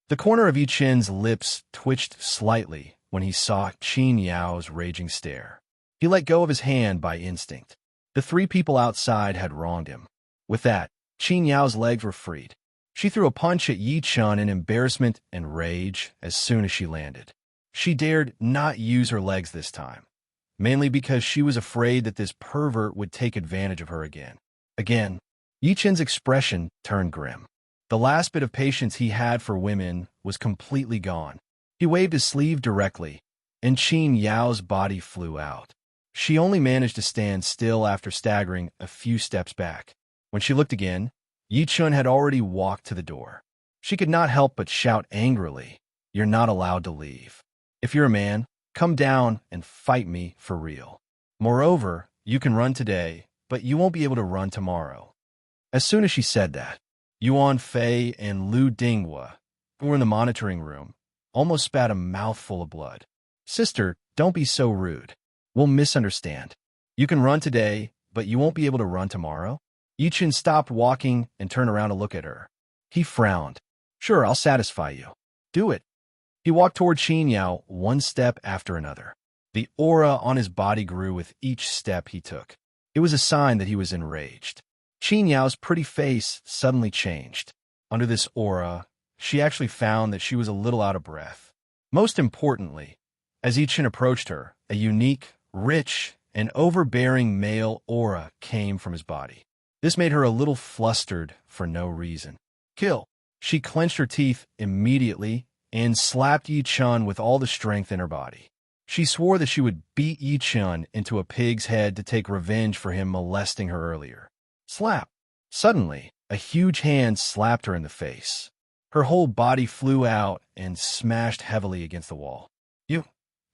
The corner of Yi Chun's lips twitched slightly when he saw Qin Yao's raging stare. He let go of his hand by instinct. The three people outside had wronged him. With that, Qin Yao's legs were freed. She threw a punch at Yi Chun in embarrassment and rage as soon as she landed. She dared not use her legs this time, mainly because she was afraid that this pervert would take advantage of her again. Again, Yi Chun's expression turned grim. The last bit of patience he had for women was completely gone. He waved his sleeve directly, and Qin Yao's body flew out. She only managed to stand still after staggering a few steps back. When she looked again, Yi Chun had already walked to the door. She could not help but shout angrily, "You're not allowed to leave. If you're a man, come down and fight me for real. Moreover, you can run today, but you won't be able to run tomorrow." As soon as she said that, Yuan Fei and Lu Dinghua, who were in the monitoring room, almost spat a mouthful of blood. "Sister, don't be so rude. We'll misunderstand. You can run today, but you won't be able to run tomorrow?" Yi Chun stopped walking and turned around to look at her. He frowned. "Sure, I'll satisfy you. Do it." He walked toward Qin Yao one step after another. The aura on his body grew with each step he took. It was a sign that he was enraged. Qin Yao's pretty face suddenly changed. Under this aura, she actually found that she was a little out of breath. Most importantly, as Yi Chen approached her, a unique, rich, and overbearing male aura came from his body. This made her a little flustered for no reason. Kill! She clenched her teeth immediately and slapped Yi Chen with all the strength in her body. She swore that she would beat Yi Chen into a pig's head to take revenge for him molesting her earlier. Slap! Suddenly, a huge hand slapped her in the face. Her whole body flew out and smashed heavily against the wall. You!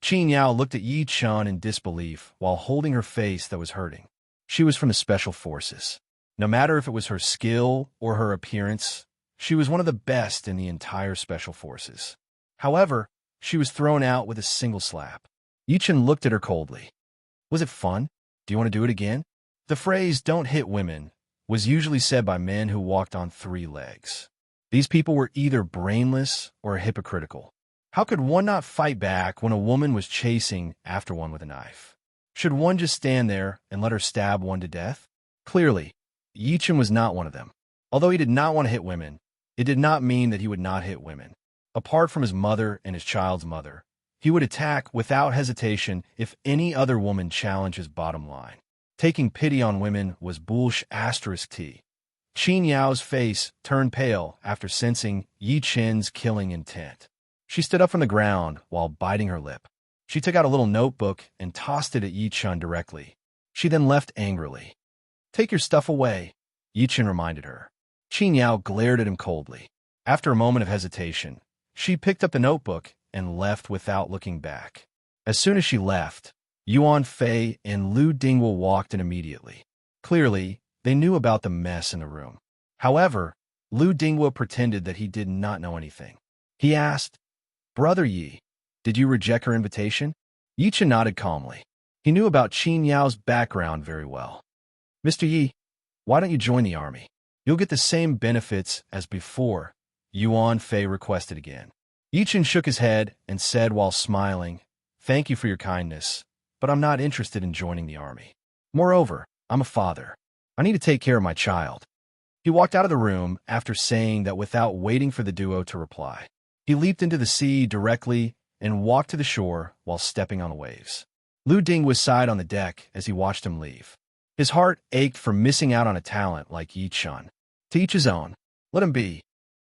Qin Yao looked at Yi Chen in disbelief while holding her face that was hurting. She was from the Special Forces. No matter if it was her skill or her appearance, she was one of the best in the entire Special Forces. However, she was thrown out with a single slap. Yi Chen looked at her coldly. Was it fun? Do you want to do it again? The phrase, "don't hit women," was usually said by men who walked on 3 legs. These people were either brainless or hypocritical. How could one not fight back when a woman was chasing after one with a knife? Should one just stand there and let her stab one to death? Clearly, Yi Chen was not one of them. Although he did not want to hit women, it did not mean that he would not hit women. Apart from his mother and his child's mother, he would attack without hesitation if any other woman challenged his bottom line. Taking pity on women was bullsh**. Qin Yao's face turned pale after sensing Yi Chen's killing intent. She stood up from the ground while biting her lip. She took out a little notebook and tossed it at Yi Chen directly. She then left angrily. "Take your stuff away," Yi Chen reminded her. Qin Yao glared at him coldly. After a moment of hesitation, she picked up the notebook and left without looking back. As soon as she left, Yuan Fei and Lu Dingwu walked in immediately. Clearly, they knew about the mess in the room. However, Lu Dingwu pretended that he did not know anything. He asked, "Brother Yi, did you reject her invitation?" Yi Chen nodded calmly. He knew about Qin Yao's background very well. "Mr. Yi, why don't you join the army? You'll get the same benefits as before," Yuan Fei requested again. Yi Chen shook his head and said while smiling, "Thank you for your kindness, but I'm not interested in joining the army. Moreover, I'm a father. I need to take care of my child." He walked out of the room after saying that without waiting for the duo to reply. He leaped into the sea directly and walked to the shore while stepping on the waves. Lu Dingwu sighed on the deck as he watched him leave. His heart ached for missing out on a talent like Yi Chen. To each his own. Let him be.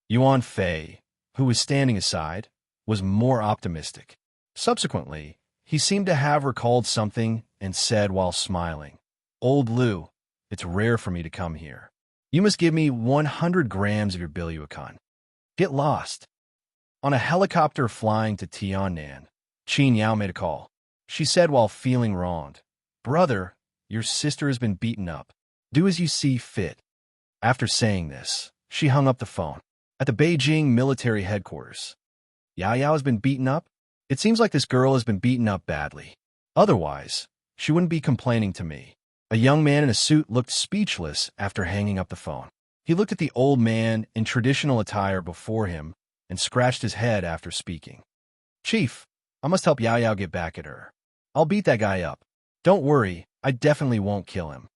Yuan Fei, who was standing aside, was more optimistic. Subsequently, he seemed to have recalled something and said while smiling, "Old Lu, it's rare for me to come here. You must give me 100 grams of your biluacon. Get lost." On a helicopter flying to Tiannan, Qin Yao made a call. She said while feeling wronged, "Brother, your sister has been beaten up. Do as you see fit." After saying this, she hung up the phone. At the Beijing military headquarters, Yao Yao has been beaten up? It seems like this girl has been beaten up badly. Otherwise, she wouldn't be complaining to me. A young man in a suit looked speechless after hanging up the phone. He looked at the old man in traditional attire before him and scratched his head after speaking. "Chief, I must help Yao Yao get back at her. I'll beat that guy up. Don't worry, I definitely won't kill him."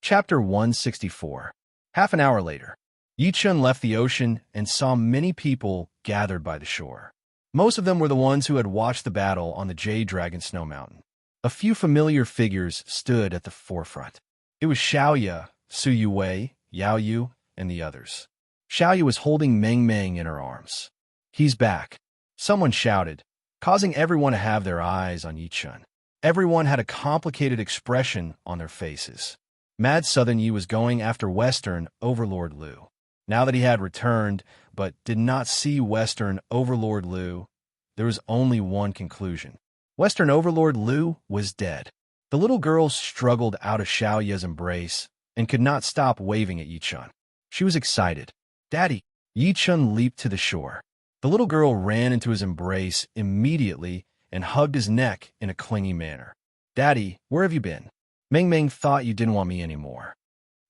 Chapter 164. Half an hour later, Yi Chen left the ocean and saw many people gathered by the shore. Most of them were the ones who had watched the battle on the Jade Dragon Snow Mountain. A few familiar figures stood at the forefront. It was Xiaoya, Su Yuwei, Yao Yu, and the others. Xiaoya was holding Meng Meng in her arms. "He's back," someone shouted, causing everyone to have their eyes on Yi Chen. Everyone had a complicated expression on their faces. Mad Southern Yi was going after Western Overlord Lu. Now that he had returned, but did not see Western Overlord Lu, there was only one conclusion. Western Overlord Lu was dead. The little girl struggled out of Xiaoya's embrace and could not stop waving at Yi Chen. She was excited. "Daddy!" Yi Chen leaped to the shore. The little girl ran into his embrace immediately and hugged his neck in a clingy manner. "Daddy, where have you been? Meng Meng thought you didn't want me anymore."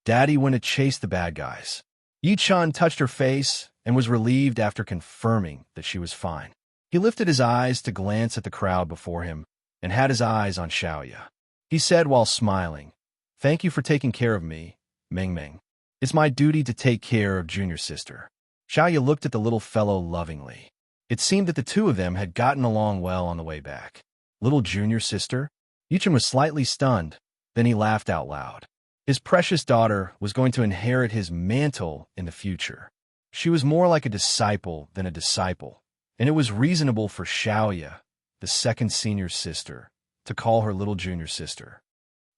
"Daddy went to chase the bad guys." Yi Chen touched her face and was relieved after confirming that she was fine. He lifted his eyes to glance at the crowd before him and had his eyes on Xiaoya. He said while smiling, "Thank you for taking care of me. Ming Ming. It's my duty to take care of junior sister. Xiaoya looked at the little fellow lovingly. It seemed that the two of them had gotten along well on the way back. Little junior sister? Yichen was slightly stunned, then he laughed out loud. His precious daughter was going to inherit his mantle in the future. She was more like a disciple than a disciple, and it was reasonable for Xiaoya, the second senior sister, to call her little junior sister.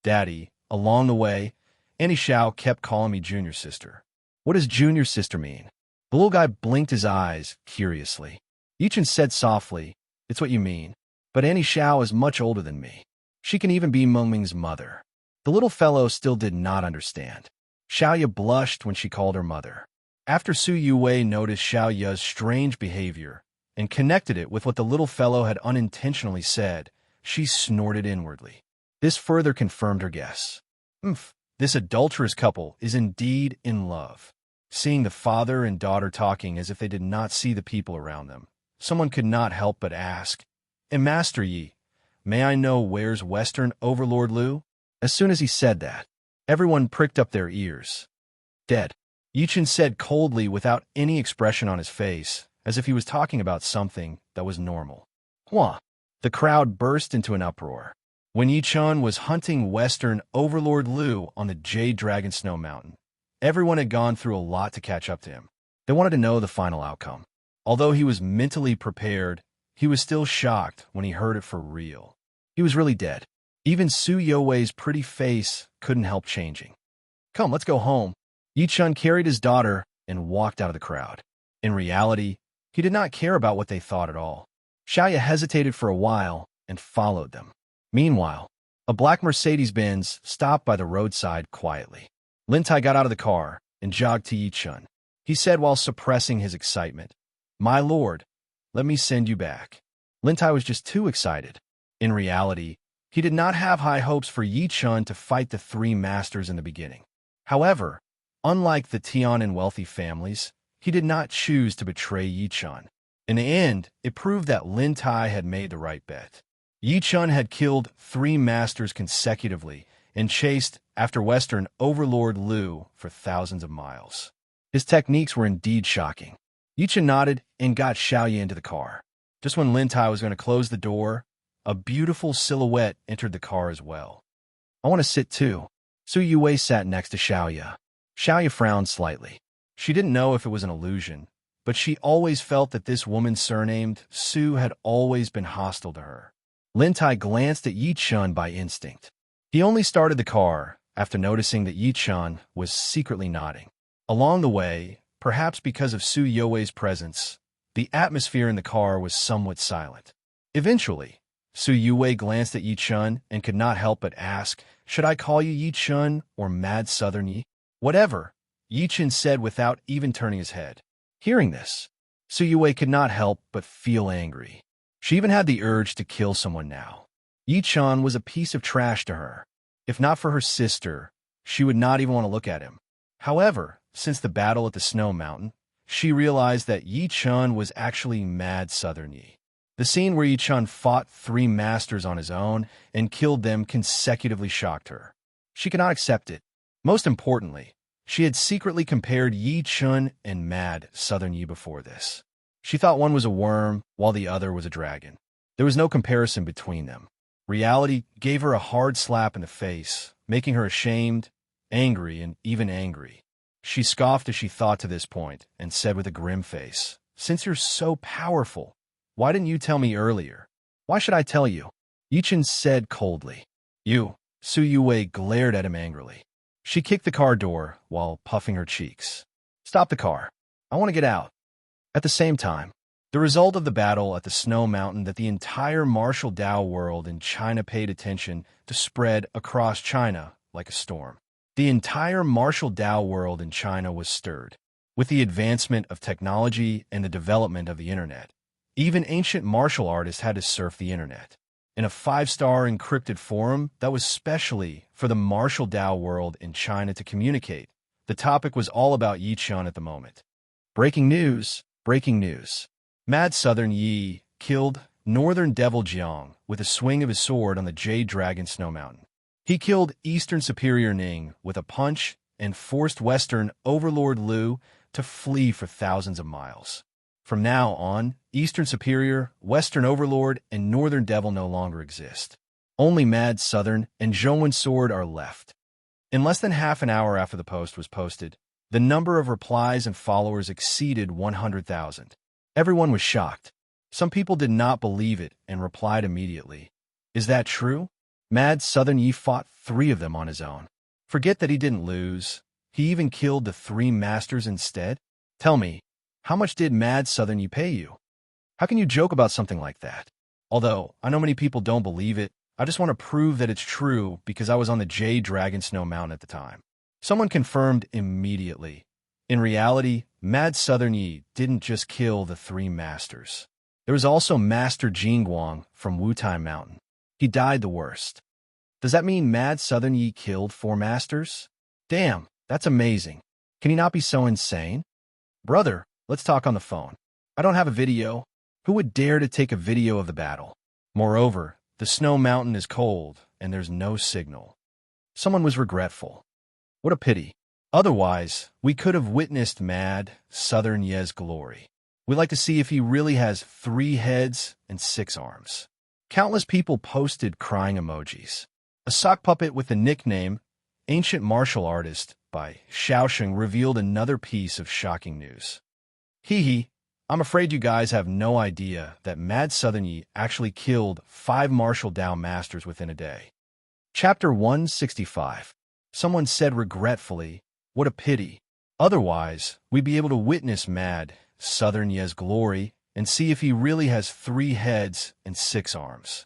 Daddy, along the way, Auntie Xiao kept calling me junior sister. What does junior sister mean? The little guy blinked his eyes curiously. Yichen said softly, it's what you mean, but Auntie Xiao is much older than me. She can even be Meng Ming's mother. The little fellow still did not understand. Xiaoya blushed when she called her mother. After Su Yuwei noticed Xiaoya's strange behavior and connected it with what the little fellow had unintentionally said, she snorted inwardly. This further confirmed her guess. This adulterous couple is indeed in love. Seeing the father and daughter talking as if they did not see the people around them, someone could not help but ask, Master Yi, may I know where's Western Overlord Liu? As soon as he said that, everyone pricked up their ears. Dead. Yichen said coldly without any expression on his face, as if he was talking about something that was normal. Hua! The crowd burst into an uproar. When Yichen was hunting Western Overlord Liu on the Jade Dragon Snow Mountain, everyone had gone through a lot to catch up to him. They wanted to know the final outcome. Although he was mentally prepared, he was still shocked when he heard it for real. He was really dead. Even Su Youwei's pretty face couldn't help changing. Come, let's go home. Yichen carried his daughter and walked out of the crowd. In reality, he did not care about what they thought at all. Xiaoya hesitated for a while and followed them. Meanwhile, a black Mercedes-Benz stopped by the roadside quietly. Lin Tai got out of the car and jogged to Yichen. He said while suppressing his excitement, My lord, let me send you back. Lin Tai was just too excited. In reality, he did not have high hopes for Yichen to fight the three masters in the beginning. However, unlike the Tian and wealthy families, he did not choose to betray Yichen. In the end, it proved that Lin Tai had made the right bet. Yichen had killed three masters consecutively and chased after Western Overlord Liu for thousands of miles. His techniques were indeed shocking. Yichen nodded and got Xiaoya into the car. Just when Lin Tai was going to close the door, a beautiful silhouette entered the car as well. I want to sit too. Su Yuwei sat next to Xiaoya. Xiaoya frowned slightly. She didn't know if it was an illusion, but she always felt that this woman surnamed Su had always been hostile to her. Lin Tai glanced at Yichen by instinct. He only started the car after noticing that Yichen was secretly nodding. Along the way, perhaps because of Su Youwei's presence, the atmosphere in the car was somewhat silent. Eventually, Su Yuwei glanced at Yichen and could not help but ask, Should I call you Yichen or Mad Southern Yi? Whatever, Yichen said without even turning his head. Hearing this, Su Yuwei could not help but feel angry. She even had the urge to kill someone now. Yichen was a piece of trash to her. If not for her sister, she would not even want to look at him. However, since the battle at the Snow Mountain, she realized that Yichen was actually Mad Southern Yi. The scene where Yichen fought three masters on his own and killed them consecutively shocked her. She could not accept it. Most importantly, she had secretly compared Yichen and Mad Southern Yi before this. She thought one was a worm while the other was a dragon. There was no comparison between them. Reality gave her a hard slap in the face, making her ashamed, angry, and even angry. She scoffed as she thought to this point and said with a grim face, Since you're so powerful, why didn't you tell me earlier? Why should I tell you? Yichen said coldly. You. Su Yuwei glared at him angrily. She kicked the car door while puffing her cheeks. Stop the car. I want to get out. At the same time, the result of the battle at the Snow Mountain that the entire martial Dao world in China paid attention to spread across China like a storm. The entire martial Dao world in China was stirred. With the advancement of technology and the development of the internet, even ancient martial artists had to surf the internet. In a 5-star encrypted forum that was specially for the martial Dao world in China to communicate, the topic was all about Yichen at the moment. Breaking news, breaking news. Mad Southern Yi killed Northern Devil Jiang with a swing of his sword on the Jade Dragon Snow Mountain. He killed Eastern Superior Ning with a punch and forced Western Overlord Lu to flee for thousands of miles. From now on, Eastern Superior, Western Overlord, and Northern Devil no longer exist. Only Mad Southern and Zhongwen Sword are left. In less than half an hour after the post was posted, the number of replies and followers exceeded 100,000. Everyone was shocked. Some people did not believe it and replied immediately. Is that true? Mad Southern Yi fought 3 of them on his own. Forget that he didn't lose. He even killed the 3 masters instead? Tell me, how much did Mad Southern Yi pay you? How can you joke about something like that? Although, I know many people don't believe it, I just want to prove that it's true because I was on the Jade Dragon Snow Mountain at the time. Someone confirmed immediately. In reality, Mad Southern Yi didn't just kill the 3 masters. There was also Master Jingguang from Wutai Mountain. He died the worst. Does that mean Mad Southern Yi killed 4 masters? Damn, that's amazing. Can he not be so insane? Brother, let's talk on the phone. I don't have a video. Who would dare to take a video of the battle? Moreover, the snow mountain is cold, and there's no signal. Someone was regretful. What a pity. Otherwise, we could have witnessed Mad Southern Yi's glory. We'd like to see if he really has 3 heads and 6 arms. Countless people posted crying emojis. A sock puppet with the nickname Ancient Martial Artist by Xiaosheng revealed another piece of shocking news. Hee hee, I'm afraid you guys have no idea that Mad Southern Yi actually killed 5 martial Dao masters within a day. Chapter 165. Someone said regretfully, what a pity. Otherwise, we'd be able to witness Mad Southern Yi's glory and see if he really has 3 heads and 6 arms.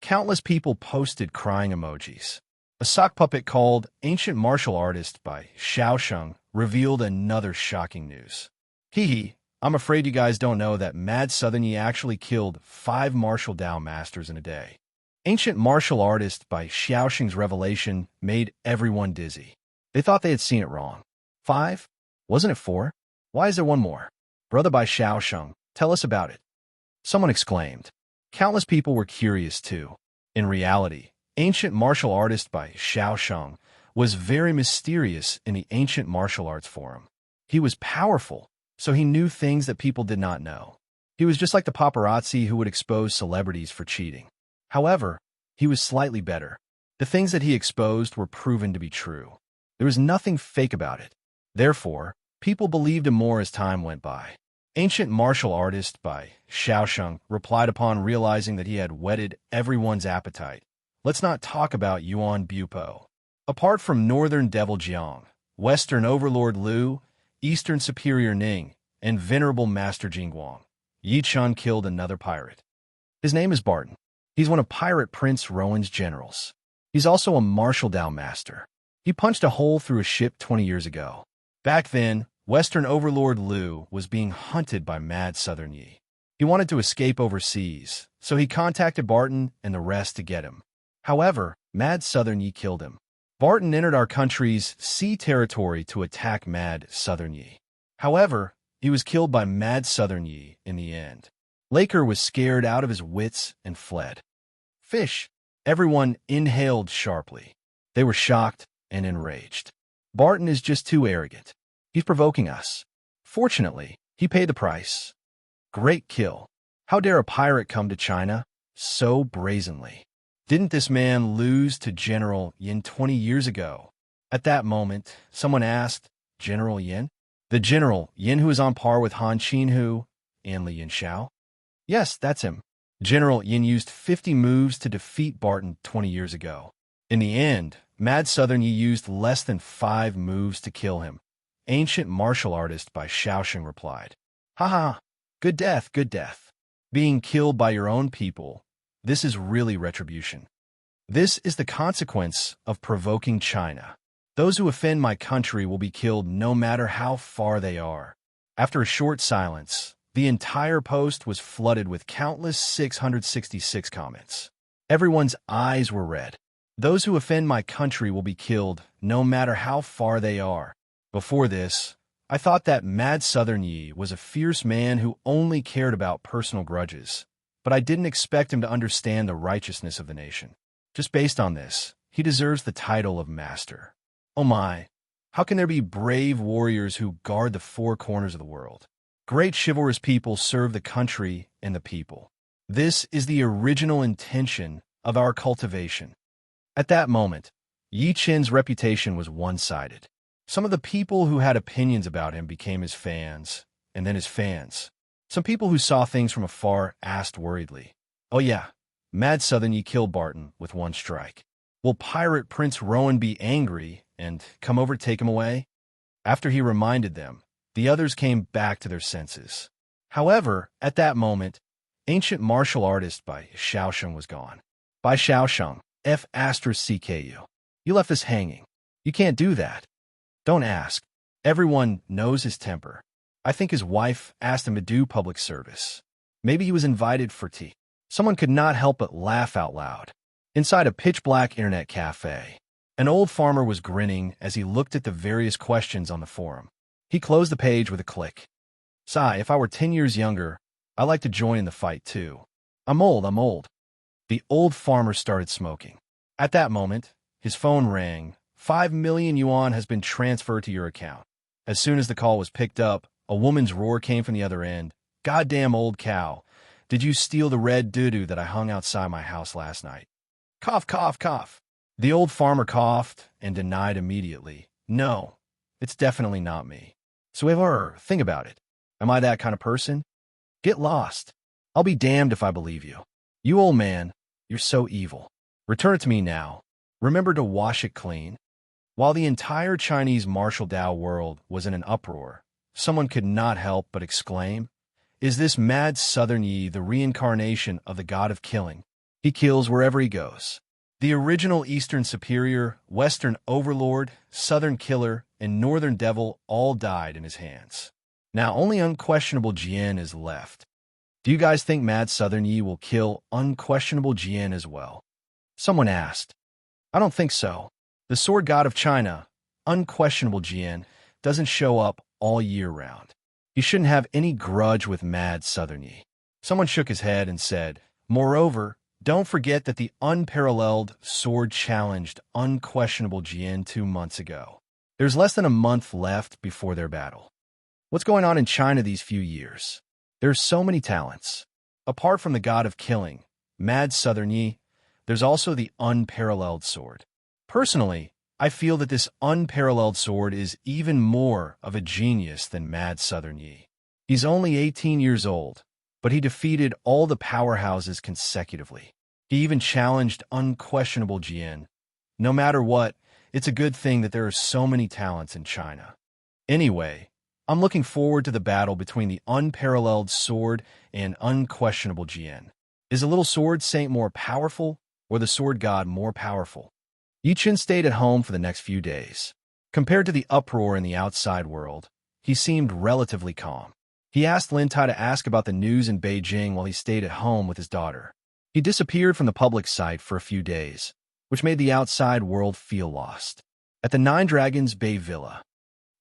Countless people posted crying emojis. A sock puppet called Ancient Martial Artist by Xiaosheng revealed another shocking news. Hee hee, I'm afraid you guys don't know that Mad Southern Yi actually killed 5 martial Dao masters in a day. Ancient Martial Artist by Xiaosheng's revelation made everyone dizzy. They thought they had seen it wrong. 5? Wasn't it 4? Why is there 1 more? Brother by Xiaosheng, tell us about it. Someone exclaimed. Countless people were curious too. In reality, Ancient Martial Artist by Xiaosheng was very mysterious in the Ancient Martial Arts Forum. He was powerful, so he knew things that people did not know. He was just like the paparazzi who would expose celebrities for cheating. However, he was slightly better. The things that he exposed were proven to be true. There was nothing fake about it. Therefore, people believed him more as time went by. Ancient Martial Artist by Xiaosheng replied upon realizing that he had whetted everyone's appetite. Let's not talk about Yuan Bupo. Apart from Northern Devil Jiang, Western Overlord Lu, Eastern Superior Ning, and Venerable Master Jingguang, Yi Chun killed another pirate. His name is Barton. He's one of Pirate Prince Rowan's generals. He's also a martial Dao master. He punched a hole through a ship 20 years ago. Back then, Western Overlord Lu was being hunted by Mad Southern Yi. He wanted to escape overseas, so he contacted Barton and the rest to get him. However, Mad Southern Yi killed him. Barton entered our country's sea territory to attack Mad Southern Yi. However, he was killed by Mad Southern Yi in the end. Laker was scared out of his wits and fled. Fish. Everyone inhaled sharply. They were shocked and enraged. Barton is just too arrogant. He's provoking us. Fortunately, he paid the price. Great kill. How dare a pirate come to China so brazenly? Didn't this man lose to General Yin 20 years ago? At that moment, someone asked, General Yin? The General Yin who is on par with Han Qinhu and Li Yanxiao? Yes, that's him. General Yin used 50 moves to defeat Barton 20 years ago. In the end, Mad Southern Yi used less than 5 moves to kill him. Ancient Martial Artist by Xiaosheng replied. Haha, good death, good death. Being killed by your own people, this is really retribution. This is the consequence of provoking China. Those who offend my country will be killed no matter how far they are. After a short silence, the entire post was flooded with countless 666 comments. Everyone's eyes were red. Those who offend my country will be killed no matter how far they are. Before this, I thought that Mad Southern Yi was a fierce man who only cared about personal grudges, but I didn't expect him to understand the righteousness of the nation. Just based on this, he deserves the title of master. Oh my, How can there be brave warriors who guard the four corners of the world? Great chivalrous people serve the country and the people. This is the original intention of our cultivation. At that moment, Yi Qin's reputation was one-sided. Some of the people who had opinions about him became his fans, and then his fans. Some people who saw things from afar asked worriedly, "Oh yeah, Mad Southern Yi killed Barton with one strike. Will Pirate Prince Rowan be angry and come over to take him away?" After he reminded them, the others came back to their senses. However, at that moment, Ancient Martial Artist by Xiaosheng was gone. By Xiaosheng, F***CKU. You left us hanging. You can't do that. Don't ask. Everyone knows his temper. I think his wife asked him to do public service. Maybe he was invited for tea. Someone could not help but laugh out loud. Inside a pitch-black internet cafe, an old farmer was grinning as he looked at the various questions on the forum. He closed the page with a click. "Sigh, if I were 10 years younger, I'd like to join in the fight too. I'm old. The old farmer started smoking. At that moment, his phone rang. 5 million yuan has been transferred to your account. As soon as the call was picked up, a woman's roar came from the other end. "Goddamn old cow. Did you steal the red doo-doo that I hung outside my house last night?" Cough, cough, cough. The old farmer coughed and denied immediately. "No, it's definitely not me." So ever think about it. Am I that kind of person? Get lost. I'll be damned if I believe you. You old man, you're so evil. Return it to me now. Remember to wash it clean. While the entire Chinese martial Dao world was in an uproar, someone could not help but exclaim, "Is this Mad Southern Yi the reincarnation of the god of killing? He kills wherever he goes." The original Eastern Superior, Western Overlord, Southern Killer, and Northern Devil all died in his hands. Now only Unquestionable Jian is left. Do you guys think Mad Southern Yi will kill Unquestionable Jian as well? Someone asked. I don't think so. The sword god of China, Unquestionable Jian, doesn't show up all year round. He shouldn't have any grudge with Mad Southern Yi. Someone shook his head and said, "Moreover, don't forget that the unparalleled sword challenged Unquestionable Jian 2 months ago. There's less than a month left before their battle. What's going on in China these few years? There's so many talents. Apart from the god of killing, Mad Southern Yi, there's also the unparalleled sword. Personally, I feel that this unparalleled sword is even more of a genius than Mad Southern Yi. He's only 18 years old, but he defeated all the powerhouses consecutively. He even challenged Unquestionable Jian. No matter what, it's a good thing that there are so many talents in China. Anyway, I'm looking forward to the battle between the unparalleled sword and Unquestionable Jian. Is the little sword saint more powerful, or the sword god more powerful? Yi Qin stayed at home for the next few days. Compared to the uproar in the outside world, he seemed relatively calm. He asked Lin Tai to ask about the news in Beijing while he stayed at home with his daughter. He disappeared from the public sight for a few days, which made the outside world feel lost. At the Nine Dragons Bay Villa,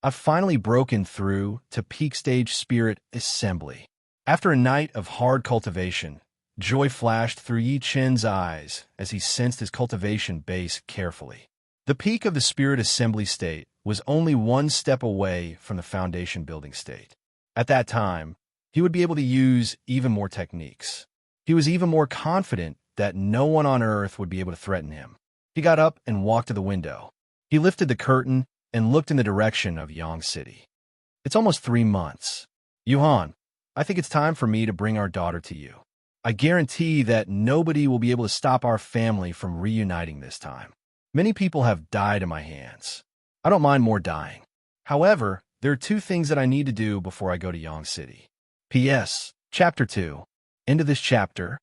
I've finally broken through to Peak Stage Spirit Assembly. After a night of hard cultivation, joy flashed through Yi Qin's eyes as he sensed his cultivation base carefully. The peak of the Spirit Assembly state was only one step away from the foundation building state. At that time, he would be able to use even more techniques. He was even more confident that no one on Earth would be able to threaten him. He got up and walked to the window. He lifted the curtain and looked in the direction of Yang City. It's almost 3 months. Yuhan, I think it's time for me to bring our daughter to you. I guarantee that nobody will be able to stop our family from reuniting this time. Many people have died in my hands. I don't mind more dying. However, there are 2 things that I need to do before I go to Yang City. P.S. Chapter 2. End of this chapter.